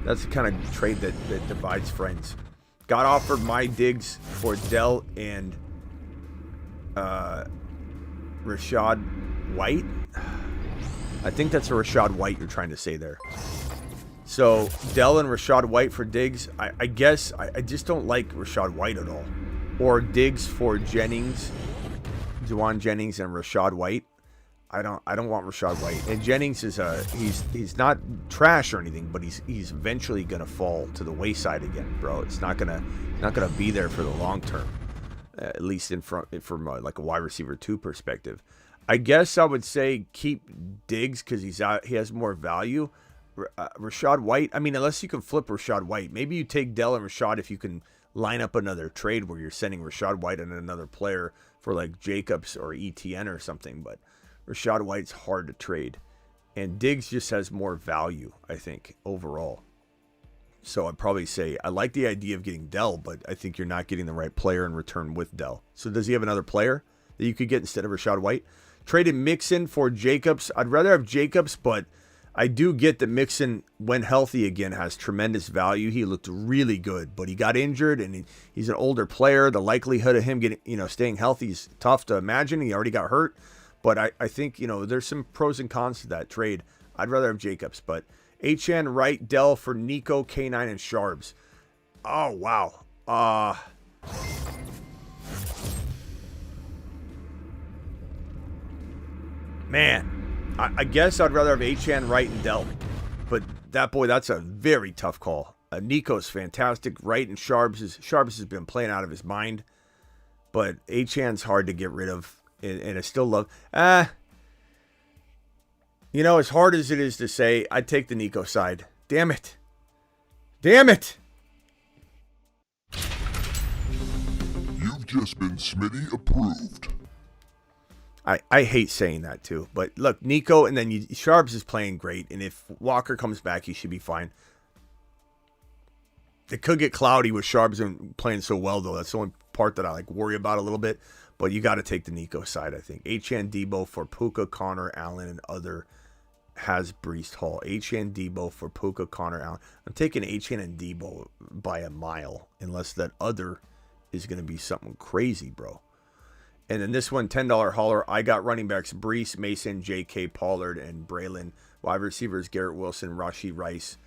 That's the kind of trade that divides friends. Got offered my Diggs for Dell and Rashad White. I think that's a Rashad White you're trying to say there. So Dell and Rashad White for Diggs. I guess I just don't like Rashad White at all. Or Diggs for Jennings, Juwan Jennings and Rashad White. I don't want Rashad White. And Jennings is he's not trash or anything, but he's eventually gonna fall to the wayside again, bro. It's not gonna be there for the long term, at least from like a wide receiver 2 perspective. I guess I would say keep Diggs because he has more value. Rashad White, I mean, unless you can flip Rashad White, maybe you take Dell and Rashad if you can line up another trade where you're sending Rashad White and another player for like Jacobs or ETN or something. But Rashad White's hard to trade, and Diggs just has more value, I think, overall. So I'd probably say I like the idea of getting Dell, but I think you're not getting the right player in return with Dell. So does he have another player that you could get instead of Rashad White? Traded Mixon for Jacobs. I'd rather have Jacobs, but I do get that Mixon, when healthy again, has tremendous value. He looked really good, but he got injured, and he's an older player. The likelihood of him staying healthy is tough to imagine. He already got hurt, but I think there's some pros and cons to that trade. I'd rather have Jacobs, but HN Wright, Dell for Nico, K9, and Sharbs. Oh wow. Man. I guess I'd rather have HN, Wright, and Dell. But that's a very tough call. Nico's fantastic. Wright and Sharbs has been playing out of his mind. But HN's hard to get rid of. And I still love... as hard as it is to say, I'd take the Nico side. Damn it. You've just been Smitty approved. I hate saying that too, but look, Nico, and then Sharbs is playing great, and if Walker comes back, he should be fine. It could get cloudy with Sharbs and playing so well, though. That's the only part that I worry about a little bit, but you got to take the Nico side, I think. HN Debo for Puka, Connor, Allen, and other has Breest Hall. HN Debo for Puka, Connor, Allen. I'm taking HN and Debo by a mile, unless that other is going to be something crazy, bro. And then this one, $10 hauler. I got running backs Brees, Mason, J.K. Pollard, and Braylon. Wide receivers Garrett Wilson, Rashee Rice,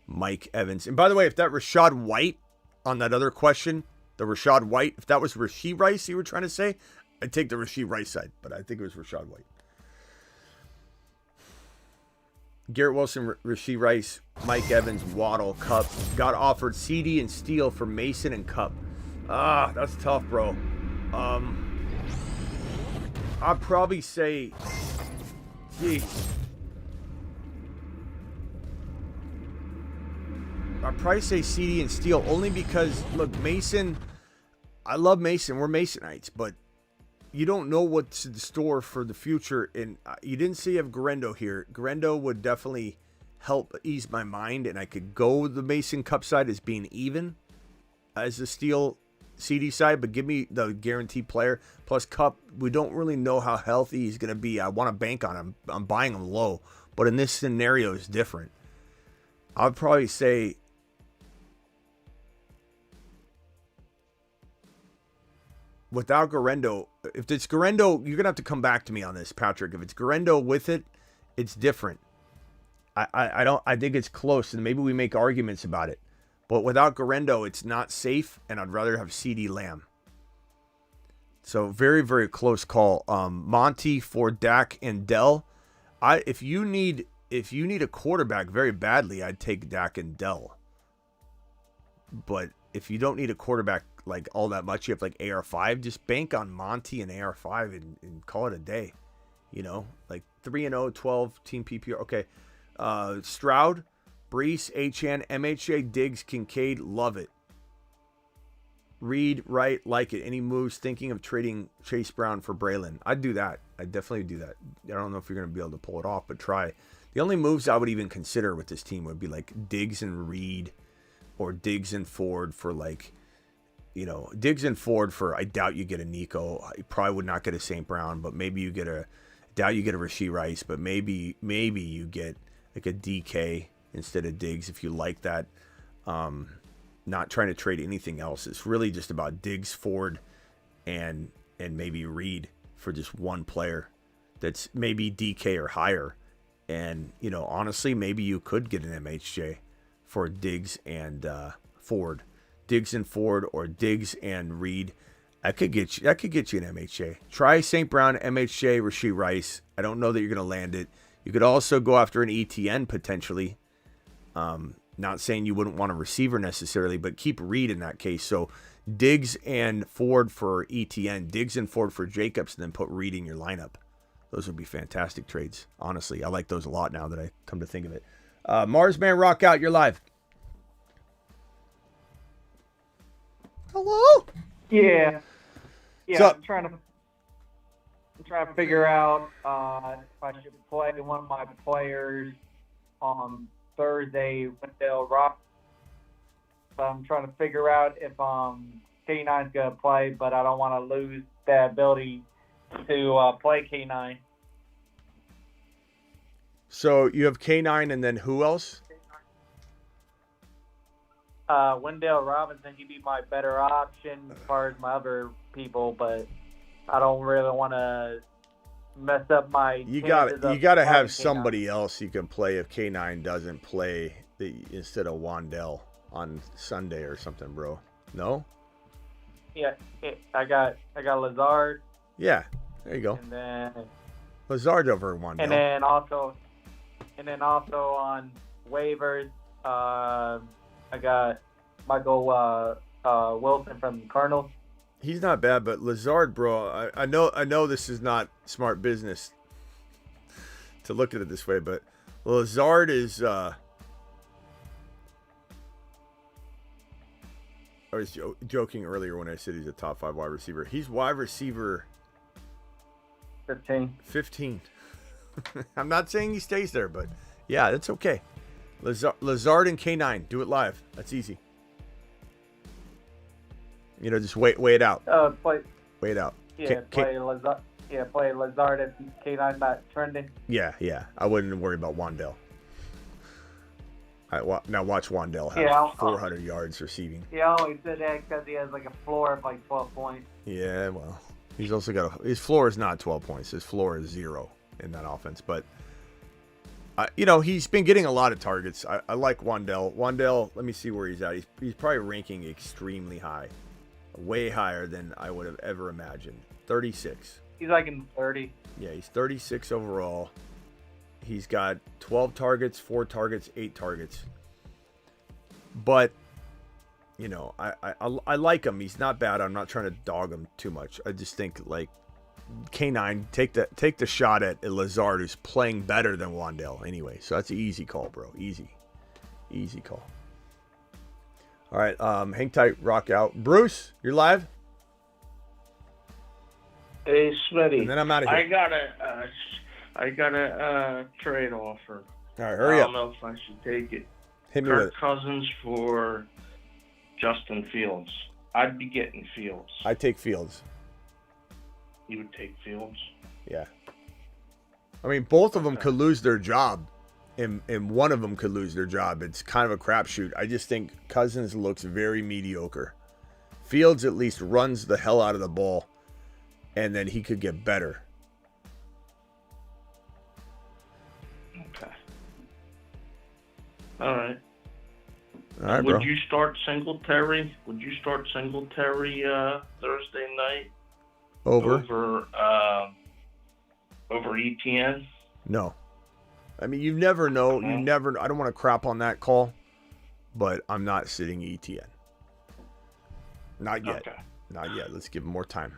Mike Evans. And by the way, if that Rashad White on that other question, the Rashad White, if that was Rashee Rice you were trying to say, I'd take the Rashee Rice side. But I think it was Rashad White. Garrett Wilson, Rashee Rice, Mike Evans, Waddle, Cup. Got offered CD and Steele for Mason and Cup. That's tough, bro. I'd probably say, geez. I'd probably say CD and Steele only because, look, Mason, I love Mason. We're Masonites, but you don't know what's in store for the future. And you didn't see of Garendo here. Garendo would definitely help ease my mind, and I could go the Mason Cup side as being even as the Steele CD side, but give me the guaranteed player. Plus Cup, we don't really know how healthy he's going to be. I want to bank on him. I'm buying him low, but in this scenario, it's different. I'd probably say without Garendo, if it's Garendo, you're going to have to come back to me on this, Patrick. If it's Garendo with it, it's different. I think it's close, and maybe we make arguments about it. But without Garendo, it's not safe, and I'd rather have CD Lamb. So very, very close call. Monty for Dak and Dell. If you need a quarterback very badly, I'd take Dak and Dell. But if you don't need a quarterback like all that much, you have like AR5, just bank on Monty and AR5 and call it a day. You know, like 3-0, 12 team PPR. Okay. Stroud, Brees, HN, MHJ, Diggs, Kincaid, love it. Reed, Wright, like it. Any moves thinking of trading Chase Brown for Braylon? I'd do that. I'd definitely do that. I don't know if you're going to be able to pull it off, but try. The only moves I would even consider with this team would be like Diggs and Reed, or Diggs and Ford for like, you know, Diggs and Ford for, I doubt you get a Nico. You probably would not get a St. Brown, but maybe you get doubt you get a Rashee Rice, but maybe you get like a DK instead of Diggs if you like that. Not trying to trade anything else. It's really just about Diggs, Ford, and maybe Reed for just one player that's maybe DK or higher. And, you know, honestly, maybe you could get an MHJ for Diggs and Ford. Diggs and Ford, or Diggs and Reed. That could get you an MHJ. Try St. Brown, MHJ, Rashee Rice. I don't know that you're going to land it. You could also go after an ETN potentially. Not saying you wouldn't want a receiver necessarily, but keep Reed in that case. So Diggs and Ford for ETN, Diggs and Ford for Jacobs, and then put Reed in your lineup. Those would be fantastic trades. Honestly, I like those a lot now that I come to think of it. Marsman, rock out. You're live. Hello? Yeah. So, I'm trying to figure out if I should play one of my players on Thursday, Wendell Rock. I'm trying to figure out if K9's going to play, but I don't want to lose the ability to play K9. So you have K9 and then who else? Wendell Robinson, he'd be my better option as far as my other people, but I don't really want to mess up my. You got to have somebody else you can play if K9 doesn't play instead of Wandell on Sunday or something, bro. No? Yeah, I got Lazard. Yeah, there you go. And then Lazard over Wandell. And then also on waivers, I got Michael Wilson from Cardinals. He's not bad, but Lazard, bro, I know this is not smart business to look at it this way, but Lazard is I was joking earlier when I said he's a top 5 wide receiver. He's wide receiver 15. I'm not saying he stays there, but yeah, that's okay. Lazard and K9, do it live. That's easy. You know, just wait it out. Wait it out. Yeah, play Lazard. Yeah, play Lazard if K9 not trending. Yeah. I wouldn't worry about Wandell. Now watch Wandell have 400 yards receiving. Yeah, I only said that because he has like a floor of like 12 points. Yeah, well, he's also got his floor is not 12 points. His floor is 0 in that offense. But you know, he's been getting a lot of targets. I like Wandell. Wandell, let me see where he's at. He's probably ranking extremely high. Way higher than I would have ever imagined. 36. He's like in 30. Yeah, he's 36 overall. He's got 12 targets, 4 targets, 8 targets. But, you know, I like him. He's not bad. I'm not trying to dog him too much. I just think, like, K9, take the shot at Lazard, who's playing better than Wandell anyway. So that's an easy call, bro. Easy call. All right, hang tight, rock out. Bruce, you're live. Hey, Smitty. And then I'm out of here. I got a trade offer. All right, hurry up. I don't know if I should take it. Hit me with Kirk it. Cousins for Justin Fields. I'd be getting Fields. I take Fields. You would take Fields? Yeah. I mean, both of them could lose their job, and one of them could lose their job. It's kind of a crapshoot. I just think Cousins looks very mediocre. Fields at least runs the hell out of the ball, and then he could get better. Okay. All right. All right, Would bro. you start Singletary? Would you start Singletary Thursday night Over ETN? No. I mean, you never know. You never. I don't want to crap on that call, but I'm not sitting ETN. Not yet. Okay. Not yet. Let's give him more time.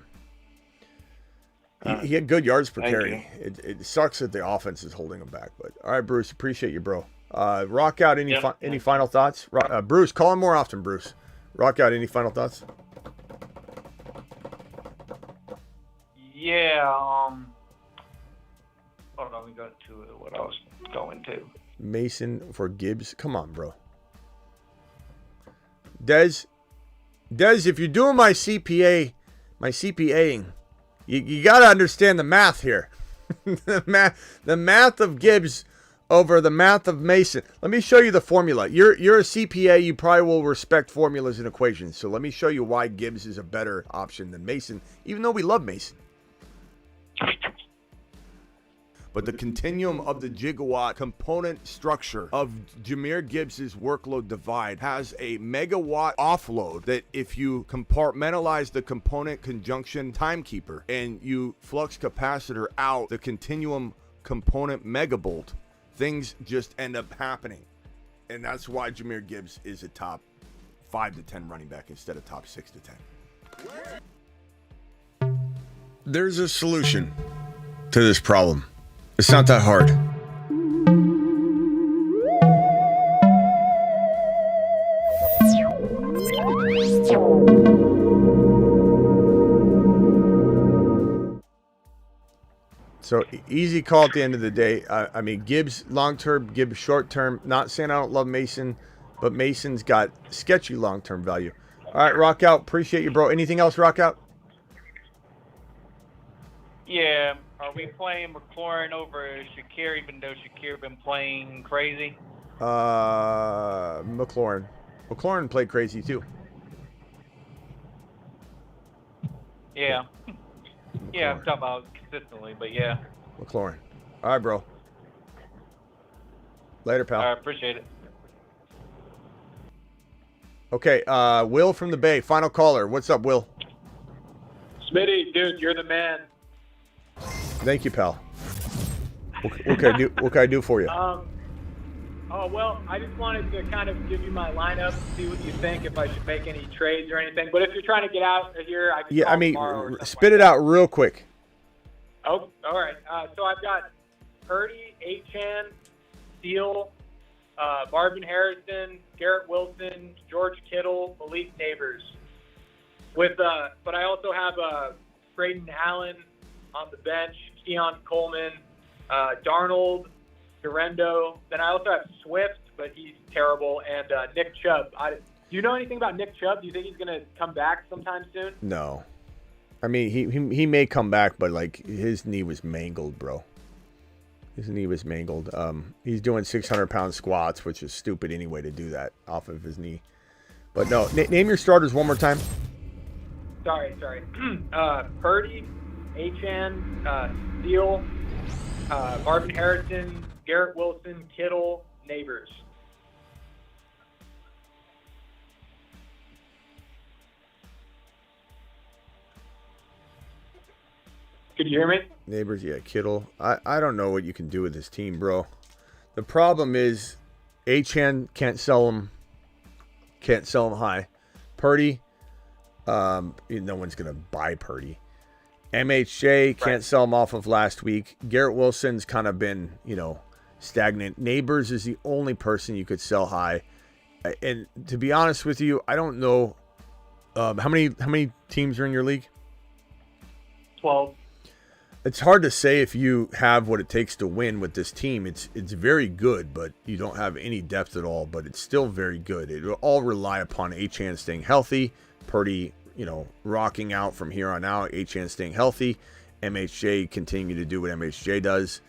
He had good yards per Thank carry. It sucks that the offense is holding him back. But all right, Bruce, appreciate you, bro. Rock out. Any final thoughts? Bruce, call him more often, Bruce. Rock out. Any final thoughts? Yeah. Hold on, we got to what I was going to. Mason for Gibbs. Come on, bro. Dez, if you're doing my CPAing, you got to understand the math here. the math of Gibbs over the math of Mason. Let me show you the formula. You're a CPA. You probably will respect formulas and equations. So let me show you why Gibbs is a better option than Mason, even though we love Mason. But the continuum of the gigawatt component structure of Jahmyr Gibbs' workload divide has a megawatt offload that if you compartmentalize the component conjunction timekeeper and you flux capacitor out the continuum component megabolt, things just end up happening. And that's why Jahmyr Gibbs is a top 5 to 10 running back instead of top 6 to 10. There's a solution to this problem. It's not that hard. So easy call at the end of the day. I mean, Gibbs long-term, Gibbs short-term. Not saying I don't love Mason, but Mason's got sketchy long-term value. All right, Rock Out. Appreciate you, bro. Anything else, Rock Out? Yeah. Are we playing McLaurin over Shakir, even though Shakir been playing crazy? McLaurin. McLaurin played crazy too. Yeah. Yeah, I'm talking about consistently, but yeah. McLaurin. All right, bro. Later, pal. I appreciate it. Okay, Will from the Bay, final caller. What's up, Will? Smitty, dude, you're the man. Thank you, pal. What can I do for you? Well, I just wanted to kind of give you my lineup, see what you think, if I should make any trades or anything. But if you're trying to get out of here, I can Yeah, call I mean, tomorrow or spit it out real quick. Oh, all right. So I've got Purdy, Achane, Steele, Marvin Harrison, Garrett Wilson, George Kittle, Malik Neighbors. But I also have Braden Allen on the bench, Keon Coleman, Darnold, Durendo. Then I also have Swift, but he's terrible, and Nick Chubb. Do you know anything about Nick Chubb? Do you think he's going to come back sometime soon? No. I mean, he may come back, but like his knee was mangled, bro. His knee was mangled. He's doing 600-pound squats, which is stupid anyway to do that off of his knee. But no, name your starters one more time. Sorry. Purdy, Achane, Steele, Marvin Harrison, Garrett Wilson, Kittle, Neighbors. Could you hear me? Neighbors, yeah, Kittle. I don't know what you can do with this team, bro. The problem is Achane can't sell him high. Purdy, no one's going to buy Purdy. MHJ can't sell him off of last week. Garrett Wilson's kind of been, stagnant. Neighbors is the only person you could sell high. And to be honest with you, I don't know how many teams are in your league? 12. It's hard to say if you have what it takes to win with this team. It's very good, but you don't have any depth at all. But it's still very good. It will all rely upon Achane staying healthy, Purdy, rocking out from here on out, Achane staying healthy, MHJ continuing to do what MHJ does,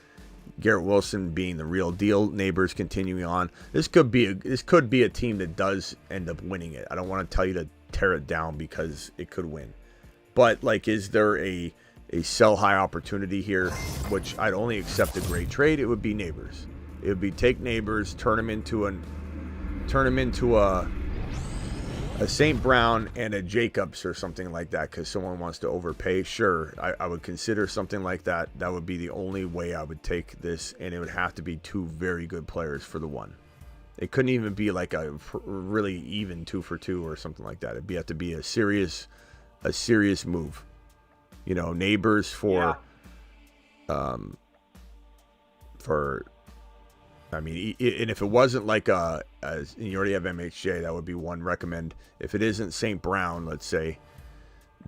Garrett Wilson being the real deal, Neighbors continuing on. This could be a team that does end up winning it. I don't want to tell you to tear it down because it could win. But like, is there a sell high opportunity here, which I'd only accept a great trade? It would be Neighbors. It would be take Neighbors, turn him into a St. Brown and a Jacobs or something like that because someone wants to overpay. Sure, I would consider something like that. That would be the only way I would take this, and it would have to be two very good players for the one. It couldn't even be like a really even 2 for 2 or something like that. It'd have to be a serious move. You know, Neighbors for I mean, and if it wasn't like you already have MHJ, that would be one recommend. If it isn't St. Brown, let's say,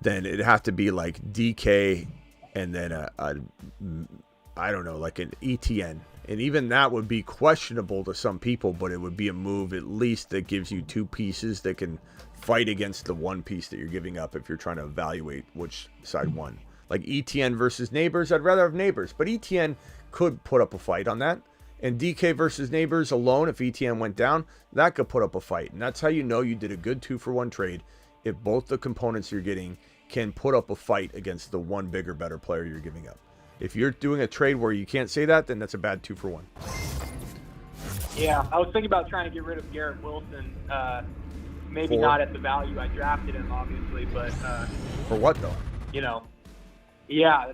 then it'd have to be like DK and then I don't know, like an ETN. And even that would be questionable to some people, but it would be a move at least that gives you 2 pieces that can fight against the 1 piece that you're giving up if you're trying to evaluate which side won. Like ETN versus Neighbors, I'd rather have Neighbors, but ETN could put up a fight on that. And DK versus Neighbors alone, if ETN went down, that could put up a fight. And that's how you know you did a good 2-for-1 trade, if both the components you're getting can put up a fight against the one bigger, better player you're giving up. If you're doing a trade where you can't say that, then that's a bad 2-for-1. Yeah, I was thinking about trying to get rid of Garrett Wilson. Maybe not at the value I drafted him, obviously, but for what though? You know, yeah,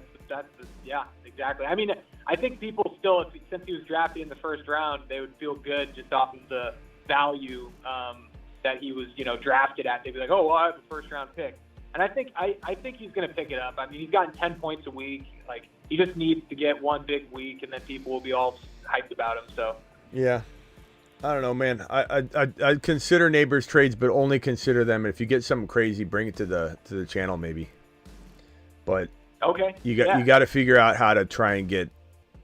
yeah, exactly. I mean, I think people still, since he was drafted in the first round, they would feel good just off of the value that he was, drafted at. They'd be like, oh, well, I have a first-round pick. And I think he's going to pick it up. I mean, he's gotten 10 points a week. Like, he just needs to get one big week, and then people will be all hyped about him. So yeah, I don't know, man. I'd consider Neighbors trades, but only consider them if you get something crazy. Bring it to the channel, maybe. But okay, you got to figure out how to try and get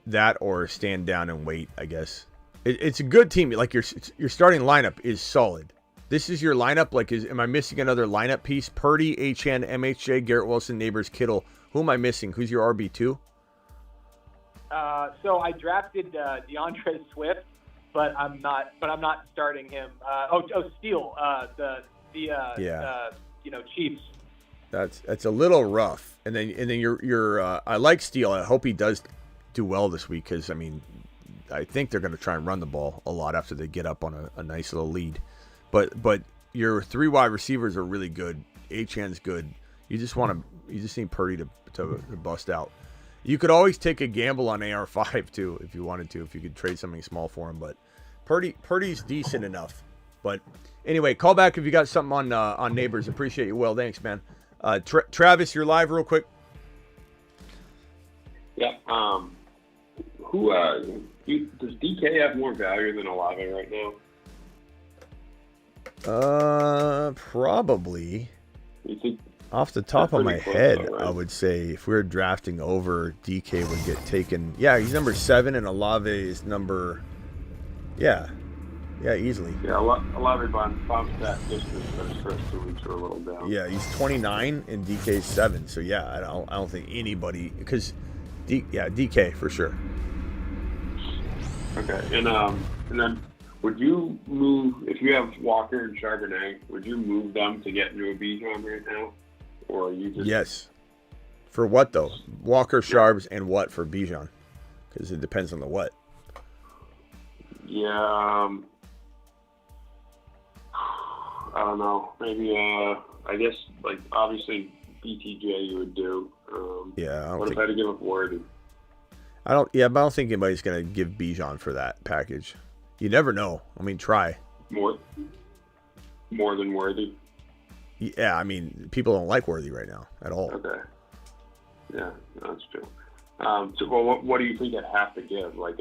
that or stand down and wait. I guess it's a good team. Like your starting lineup is solid. This is your lineup. Like, am I missing another lineup piece? Purdy, HN, MHJ, Garrett Wilson, Neighbors, Kittle. Who am I missing? Who's your RB2? So I drafted DeAndre Swift, but I'm not starting him. Steele, Chiefs. That's a little rough. And then your I like Steele. I hope he does do well this week because I mean, I think they're going to try and run the ball a lot after they get up on a nice little lead. But your 3 wide receivers are really good. HN's good. You just need Purdy to bust out. You could always take a gamble on AR5 too if you wanted to, if you could trade something small for him. But Purdy's decent enough. But anyway, call back if you got something on Neighbors. Appreciate you, Will. Thanks, man. Travis, you're live real quick. Yeah. Does DK have more value than Olave right now? Probably. You think? Off the top of my head, though, right? I would say if we were drafting over, DK would get taken. Yeah, he's number 7, and Olave is number. Yeah, easily. Yeah, Olave bounced that distance, but his first 2 weeks were a little down. Yeah, he's 29 and DK's 7. So yeah, I don't think anybody because, DK for sure. Okay, and then would you move if you have Walker and Charbonnet? Would you move them to get into a Bijan right now, or are you just? Yes. For what though? Walker, Sharbs, and what for Bijan? Because it depends on the what. Yeah, I don't know. Maybe I guess like obviously BTJ you would do. What if I had to give up Worthy? But I don't think anybody's gonna give Bijan for that package. You never know. I mean, try. More than Worthy? Yeah, I mean, people don't like Worthy right now at all. Okay. Yeah, that's true. What do you think I'd have to give? Like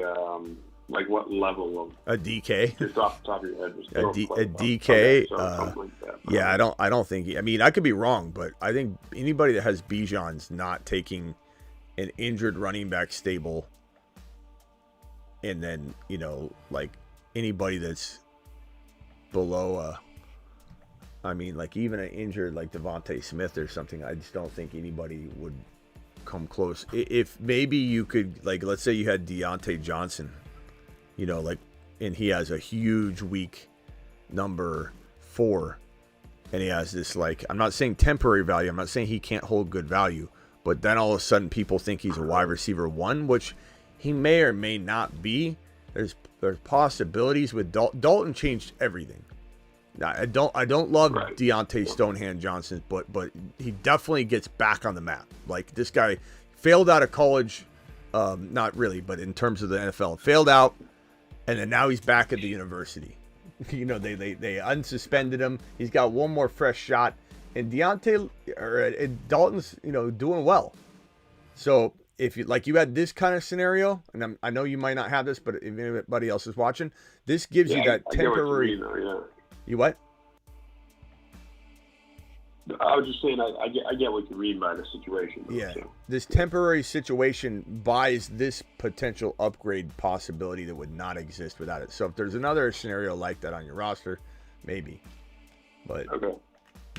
what level of a DK? Just off the top of your head, just a DK. Like that. Yeah, I don't think. I mean, I could be wrong, but I think anybody that has Bijan's not taking an injured running back stable, and then like anybody that's below I mean, like even an injured like Devontae Smith or something, I just don't think anybody would come close. If maybe you could, like, let's say you had Deontay Johnson, and he has a huge week number 4, And he has this, like, I'm not saying temporary value. I'm not saying he can't hold good value. But then all of a sudden people think he's a wide receiver 1, which he may or may not be. There's possibilities with Dalton. Dalton changed everything. Now, I don't love Deontay Stonehand Johnson, but he definitely gets back on the map. Like, this guy failed out of college, not really, but in terms of the NFL, failed out, and then now he's back at the university. You know, they unsuspended him. He's got one more fresh shot, and Dalton's, you know, doing well. So if you had this kind of scenario, and I know you might not have this, but if anybody else is watching, this gives you that temporary. You what? I was just saying, I get what you mean by the situation. Yeah, so. This temporary situation buys this potential upgrade possibility that would not exist without it. So if there's another scenario like that on your roster, maybe. But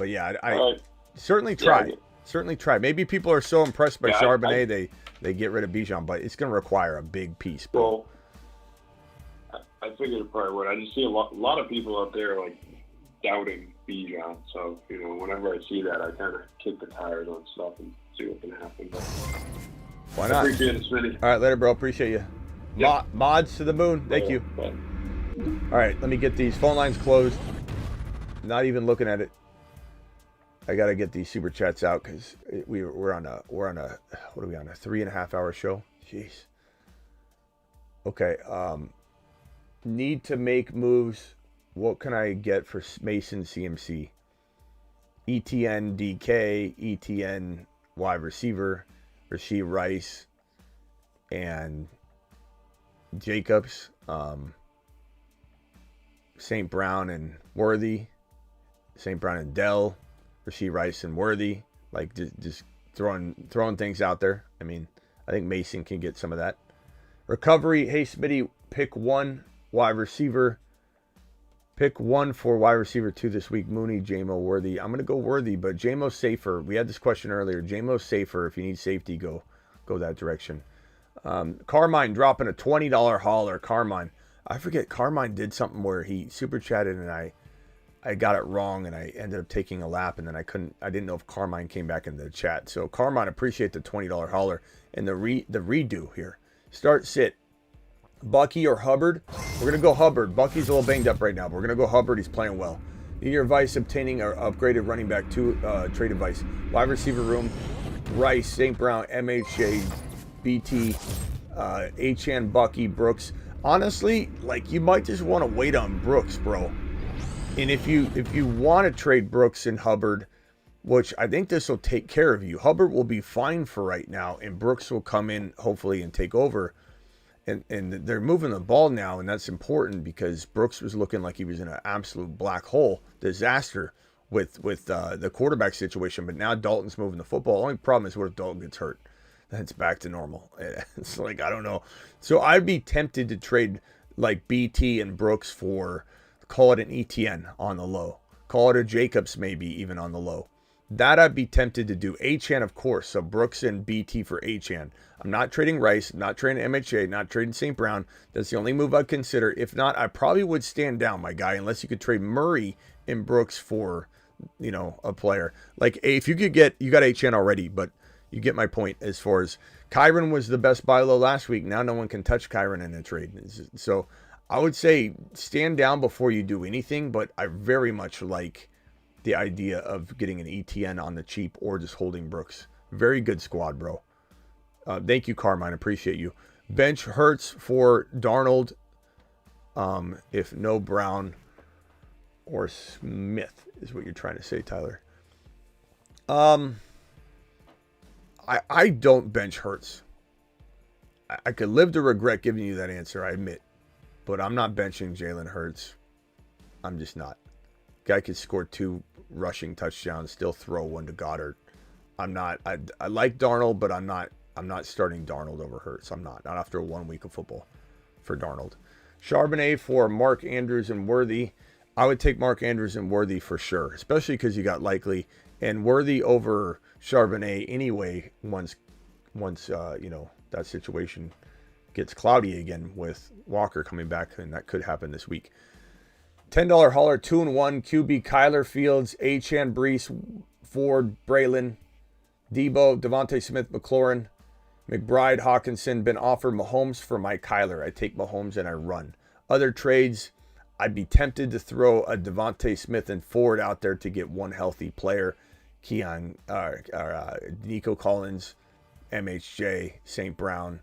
yeah, I certainly try. Yeah, Certainly try. Maybe people are so impressed by Yeah, Charbonnet they get rid of Bijan, but it's going to require a big piece. Well, I figured it probably would. I just see a lot of people out there like doubting Bijan. So, you know, whenever I see that, I kind of kick the tires on stuff and see what can happen. But why not? Appreciate it, Smitty. All right, later, bro. Appreciate you. Yeah. Mods to the moon. Thank you. Bye. All right, let me get these phone lines closed. Not even looking at it. I got to get these super chats out because we're on a what are we on, a 3.5 hour show? Jeez. Okay. Need to make moves. What can I get for Mason CMC? ETN DK, ETN wide receiver, Rashee Rice, and Jacobs, St. Brown and Worthy, St. Brown and Dell, Rashee Rice and Worthy. Like just throwing things out there. I mean, I think Mason can get some of that. Recovery. Hey Smitty, pick one wide receiver. Pick one for wide receiver 2 this week. Mooney, JMO, Worthy. I'm going to go Worthy, but JMO's safer. We had this question earlier. JMO's safer. If you need safety, go that direction. Carmine dropping a $20 hauler. Carmine. I forget. Carmine did something where he super chatted and I got it wrong and I ended up taking a lap and then I didn't know if Carmine came back into the chat. So Carmine, appreciate the $20 hauler and the redo here. Start sit. Bucky or Hubbard? We're going to go Hubbard. Bucky's a little banged up right now, but we're going to go Hubbard. He's playing well. Need your advice obtaining or upgraded running back 2 trade advice. Wide receiver room, Rice, St. Brown, MHJ, BT, Achan, Bucky, Brooks. Honestly, like, you might just want to wait on Brooks, bro. And if you want to trade Brooks and Hubbard, which I think this will take care of you, Hubbard will be fine for right now, and Brooks will come in, hopefully, and take over. And they're moving the ball now, and that's important because Brooks was looking like he was in an absolute black hole disaster with the quarterback situation. But now Dalton's moving the football. The only problem is what if Dalton gets hurt? Then it's back to normal. It's like, I don't know. So I'd be tempted to trade like BT and Brooks for, call it an ETN on the low. Call it a Jacobs maybe even on the low. That I'd be tempted to do. Achan, of course. So Brooks and BT for Achan. I'm not trading Rice. I'm not trading MHJ. Not trading St. Brown. That's the only move I'd consider. If not, I probably would stand down, my guy, unless you could trade Murray and Brooks for, you know, a player. Like, if you could get, you got Achan already, but you get my point as far as Kyron was the best buy low last week. Now no one can touch Kyron in a trade. So I would say stand down before you do anything, but I very much like the idea of getting an ETN on the cheap or just holding Brooks. Very good squad, bro. Thank you, Carmine. Appreciate you. Bench Hurts for Darnold. If no Brown or Smith is what you're trying to say, Tyler. I don't bench Hurts. I could live to regret giving you that answer, I admit. But I'm not benching Jalen Hurts. I'm just not. Guy could score 2 rushing touchdowns, still throw 1 to Goddard. I'm not. I like Darnold, but I'm not starting Darnold over Hurts. I'm not after 1 week of football for Darnold. Charbonnet for Mark Andrews and Worthy. I would take Mark Andrews and Worthy for sure, especially because you got Likely and Worthy over Charbonnet anyway. Once you know, that situation gets cloudy again with Walker coming back, and that could happen this week. $10 hauler, 2-1, QB, Kyler Fields, Achane, Brees, Ford, Braylon, Debo, Devontae Smith, McLaurin, McBride, Hawkinson. Been offered Mahomes for my Kyler. I take Mahomes and I run. Other trades, I'd be tempted to throw a Devontae Smith and Ford out there to get one healthy player. Nico Collins, MHJ, St. Brown.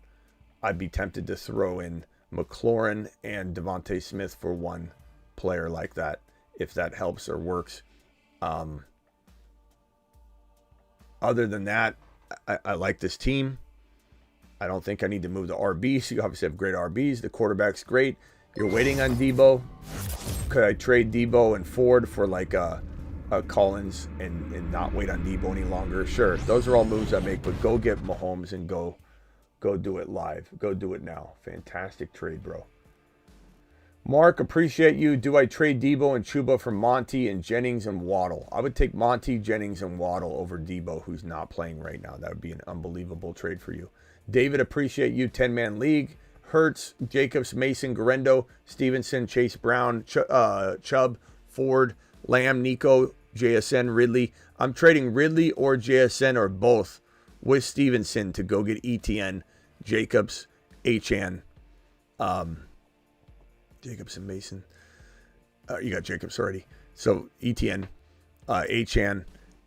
I'd be tempted to throw in McLaurin and Devontae Smith for one player like that, if that helps or works. Other than that, I like this team. I don't think I need to move the RBs. You obviously have great RBs. The quarterback's great. You're waiting on Debo. Could I trade Debo and Ford for like a Collins and not wait on Debo any longer? Sure. Those are all moves I make, but go get Mahomes and go do it live. Go do it now. Fantastic trade, bro. Mark, appreciate you. Do I trade Debo and Chuba for Monty and Jennings and Waddle? I would take Monty, Jennings, and Waddle over Debo, who's not playing right now. That would be an unbelievable trade for you. David, appreciate you. 10-man league. Hurts, Jacobs, Mason, Garendo, Stevenson, Chase Brown, Chubb, Ford, Lamb, Nico, JSN, Ridley. I'm trading Ridley or JSN or both with Stevenson to go get ETN, Jacobs, Achane, Jacobs and Mason. You got Jacobs already. So ETN, Achane.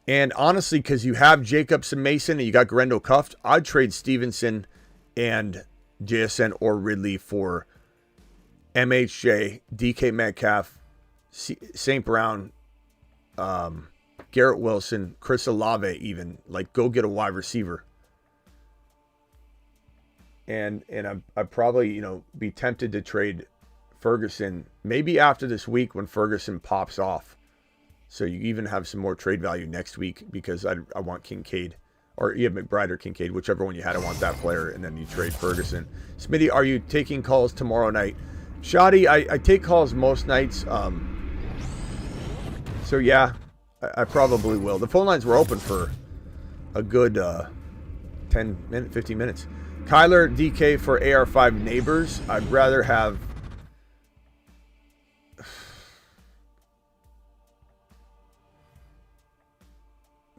And honestly, because you have Jacobs and Mason and you got Garendo cuffed, I'd trade Stevenson and JSN or Ridley for MHJ, DK Metcalf, St. Brown, Garrett Wilson, Chris Olave even. Like, go get a wide receiver. And I'd probably, be tempted to trade Ferguson maybe after this week when Ferguson pops off. So you even have some more trade value next week because I want Kincaid. Or you have McBride or Kincaid, whichever one you had. I want that player, and then you trade Ferguson. Smitty, are you taking calls tomorrow night? Shoddy, I take calls most nights. So yeah, I probably will. The phone lines were open for a good 15 minutes. Kyler, DK for AR5 neighbors. I'd rather have...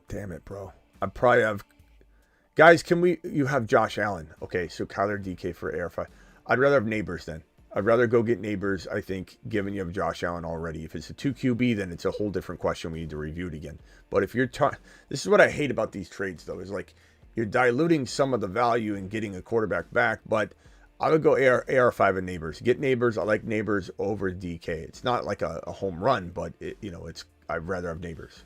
Damn it, bro. I'd probably have... Guys, you have Josh Allen. Okay, so Kyler, DK for AR5. I'd rather have neighbors then. I'd rather go get neighbors, I think, given you have Josh Allen already. If it's a 2 QB, then it's a whole different question. We need to review it again. But if you're... This is what I hate about these trades, though, is like you're diluting some of the value in getting a quarterback back, but I would go AR5 and neighbors. Get neighbors. I like neighbors over DK. It's not like a home run, but, I'd rather have neighbors.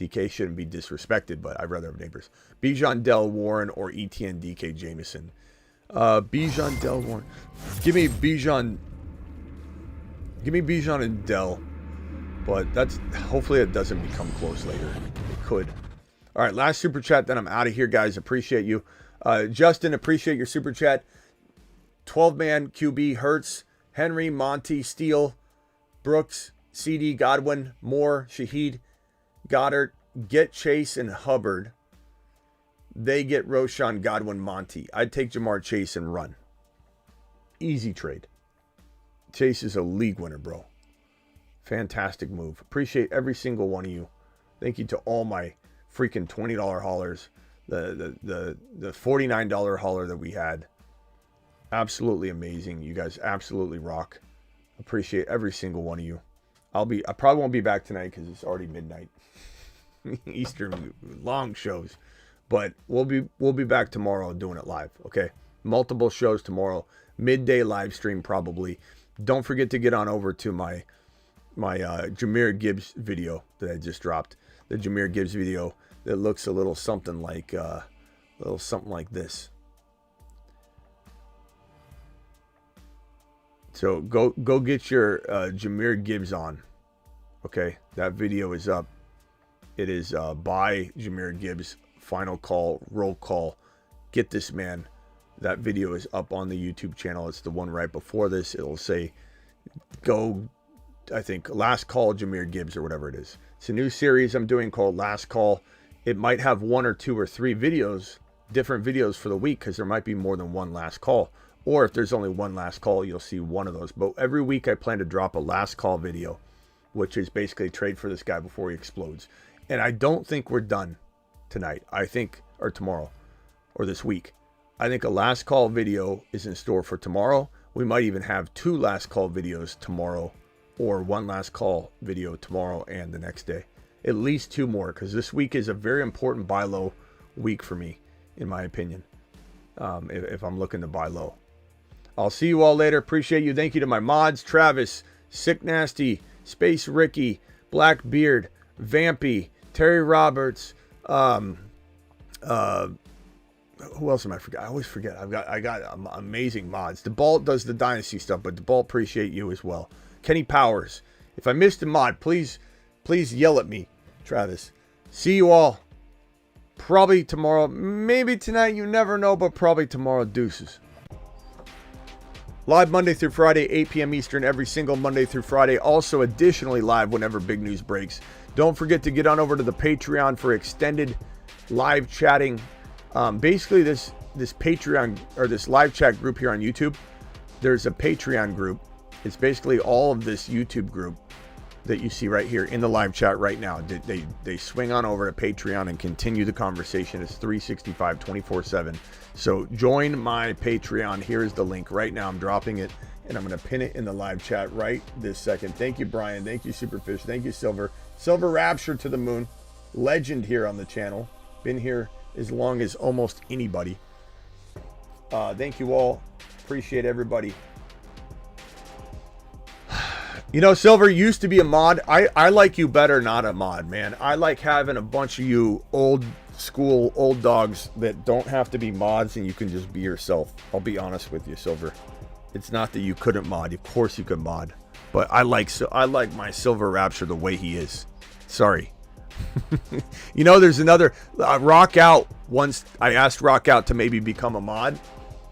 DK shouldn't be disrespected, but I'd rather have neighbors. Bijan, Dell, Warren, or ETN, DK, Jameson. Bijan, Dell, Warren. Give me Bijan and Dell. But hopefully it doesn't become close later. It could. All right, last super chat, then I'm out of here, guys. Appreciate you. Justin, appreciate your super chat. 12-man QB, Hurts, Henry, Monty, Steele, Brooks, CD, Godwin, Moore, Shaheed, Goddard, get Chase and Hubbard. They get Roshan, Godwin, Monty. I'd take Jamar Chase and run. Easy trade. Chase is a league winner, bro. Fantastic move. Appreciate every single one of you. Thank you to all my freaking $20 haulers. The $49 hauler that we had. Absolutely amazing. You guys absolutely rock. Appreciate every single one of you. I probably won't be back tonight because it's already midnight. Eastern long shows. But we'll be back tomorrow doing it live, okay? Multiple shows tomorrow. Midday live stream probably. Don't forget to get on over to my Jahmyr Gibbs video that I just dropped. The Jahmyr Gibbs video that looks a little something like this. So go get your Jahmyr Gibbs on. Okay, that video is up. It is by Jahmyr Gibbs. Final call, roll call. Get this man. That video is up on the YouTube channel. It's the one right before this. It'll say, I think, Last Call Jahmyr Gibbs or whatever it is. It's a new series I'm doing called Last Call. It might have 1 or 2 or 3 videos, different videos for the week because there might be more than one last call. Or if there's only one last call, you'll see one of those. But every week I plan to drop a last call video, which is basically trade for this guy before he explodes. And I don't think we're done tonight. I think, or tomorrow, or this week. I think a last call video is in store for tomorrow. We might even have 2 last call videos tomorrow, or 1 last call video tomorrow and the next day. At least 2 more, because this week is a very important buy low week for me, in my opinion, if I'm looking to buy low. I'll see you all later. Appreciate you. Thank you to my mods, Travis, Sick Nasty, Space Ricky, Blackbeard, Vampy, Terry Roberts, who else am I forget? I always forget. I got amazing mods. DeBalt does the Dynasty stuff, but DeBalt, appreciate you as well. Kenny Powers. If I missed a mod, please yell at me, Travis. See you all. Probably tomorrow. Maybe tonight. You never know, but probably tomorrow. Deuces. Live Monday through Friday, 8 p.m. Eastern, every single Monday through Friday. Also, additionally, live whenever big news breaks. Don't forget to get on over to the Patreon for extended live chatting. Basically, this Patreon, or this live chat group here on YouTube, there's a Patreon group. It's basically all of this YouTube group that you see right here in the live chat right now. They swing on over to Patreon and continue the conversation. It's 365, 24/7. So join my Patreon. Here's the link right now. I'm dropping it, and I'm going to pin it in the live chat right this second. Thank you, Brian. Thank you, Superfish. Thank you, Silver. Silver Rapture to the moon. Legend here on the channel. Been here as long as almost anybody. Thank you all. Appreciate everybody. You know, Silver used to be a mod. I like you better not a mod, man. I like having a bunch of you old school, old dogs that don't have to be mods and you can just be yourself. I'll be honest with you, Silver. It's not that you couldn't mod. Of course you could mod. But I like my Silver Rapture the way he is. Sorry. You know, there's another Rock Out. Once I asked Rock Out to maybe become a mod,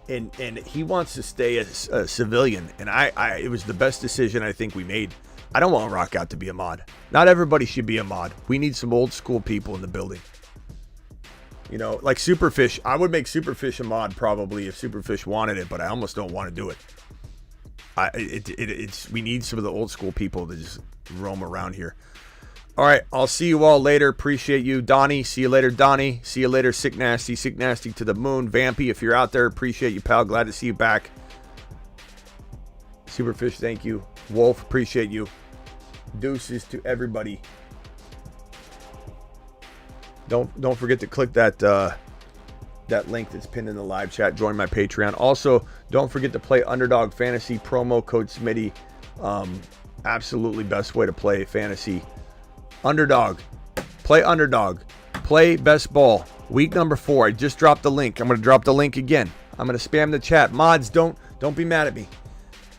and he wants to stay as a civilian, and it was the best decision I think we made. I don't want Rock Out to be a mod. Not everybody should be a mod. We need some old school people in the building. You know, like Superfish. I would make Superfish a mod probably if Superfish wanted it, but I almost don't want to do it. We need some of the old school people to just roam around here. All right, I'll see you all later. Appreciate you, Donnie. See you later, Donnie. See you later, Sick Nasty to the moon. Vampy, if you're out there, appreciate you, pal. Glad to see you back. Superfish, thank you. Wolf, appreciate you. Deuces to everybody. Don't forget to click that link that's pinned in the live chat. Join my Patreon. Also, don't forget to play Underdog Fantasy. Promo code Smitty. Absolutely best way to play fantasy. Underdog. Play Underdog. Play Best Ball. Week number 4. I just dropped the link. I'm going to drop the link again. I'm going to spam the chat. Mods, don't be mad at me.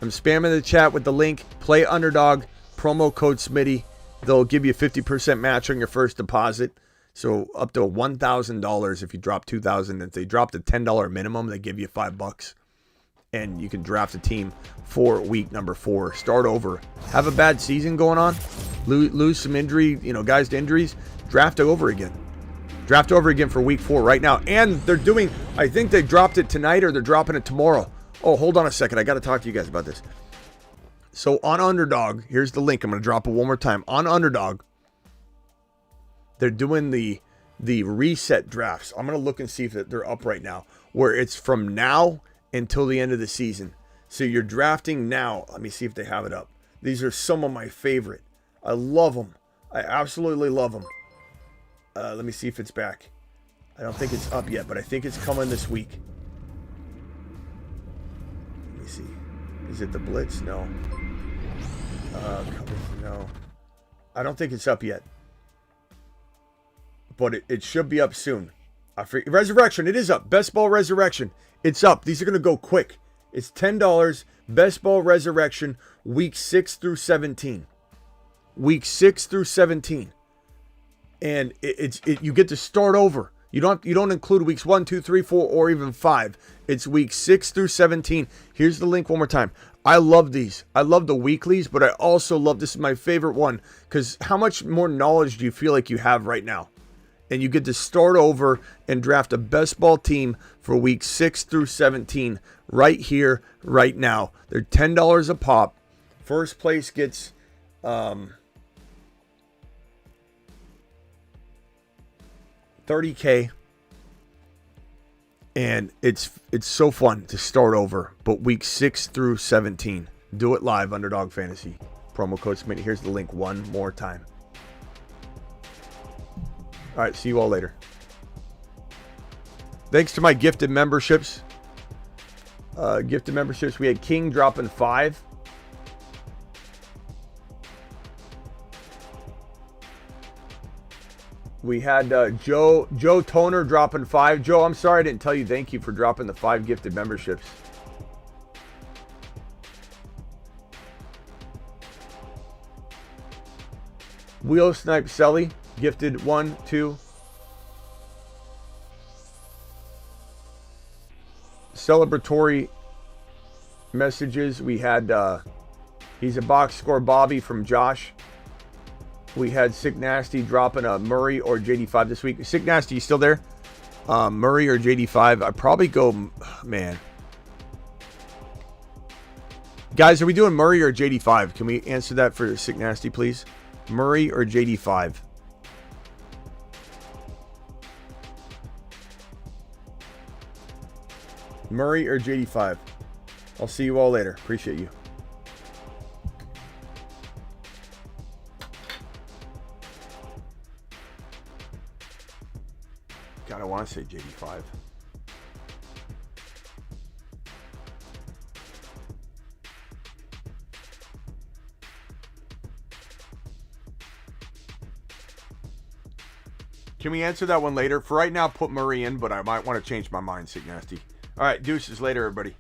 I'm spamming the chat with the link. Play Underdog. Promo code Smitty. They'll give you a 50% match on your first deposit. So up to $1,000 if you drop $2,000. If they drop the $10 minimum, they give you $5. And you can draft a team for week number 4. Start over. Have a bad season going on. Lose some injury, guys to injuries. Draft over again. Draft over again for week 4 right now. And they're doing, I think they dropped it tonight or they're dropping it tomorrow. Oh, hold on a second. I got to talk to you guys about this. So on Underdog, here's the link. I'm going to drop it one more time. On Underdog, they're doing the reset drafts. I'm going to look and see if they're up right now. Where it's from now until the end of the season. So you're drafting now. Let me see if they have it up. These are some of my favorite. I love them. I absolutely love them. Let me see if it's back. I don't think it's up yet, but I think it's coming this week. Let me see. Is it the Blitz? No. No. I don't think it's up yet. But it should be up soon. Resurrection, it is up. Best Ball Resurrection. It's up. These are going to go quick. It's $10. Best Ball Resurrection, week 6 through 17. Week 6 through 17. And you get to start over. You don't include weeks 1, 2, 3, 4, or even 5. It's week 6 through 17. Here's the link one more time. I love these. I love the weeklies, but I also love, this is my favorite one, because how much more knowledge do you feel like you have right now? and you get to start over and draft a best ball team for weeks 6 through 17 right here, right now. They're $10 a pop. First place gets $30K. And it's so fun to start over. But week 6 through 17. Do it live, Underdog Fantasy. Promo code Smitty. Here's the link one more time. All right, see you all later. Thanks to my gifted memberships. We had King dropping 5. We had Joe Toner dropping 5. Joe, I'm sorry I didn't tell you thank you for dropping the 5 gifted memberships. Wheel Snipe Selly gifted 1, 2. Celebratory messages. We had he's a box score Bobby from Josh. We had Sick Nasty dropping a Murray or JD5 this week. Sick Nasty, you still there? Murray or JD5? I'd probably go, man. Guys, are we doing Murray or JD5? Can we answer that for Sick Nasty, please? Murray or JD5? Murray or JD5? I'll see you all later. Appreciate you. God, I want to say JD5. Can we answer that one later? For right now, put Murray in, but I might want to change my mind, Sick Nasty. All right, deuces later, everybody.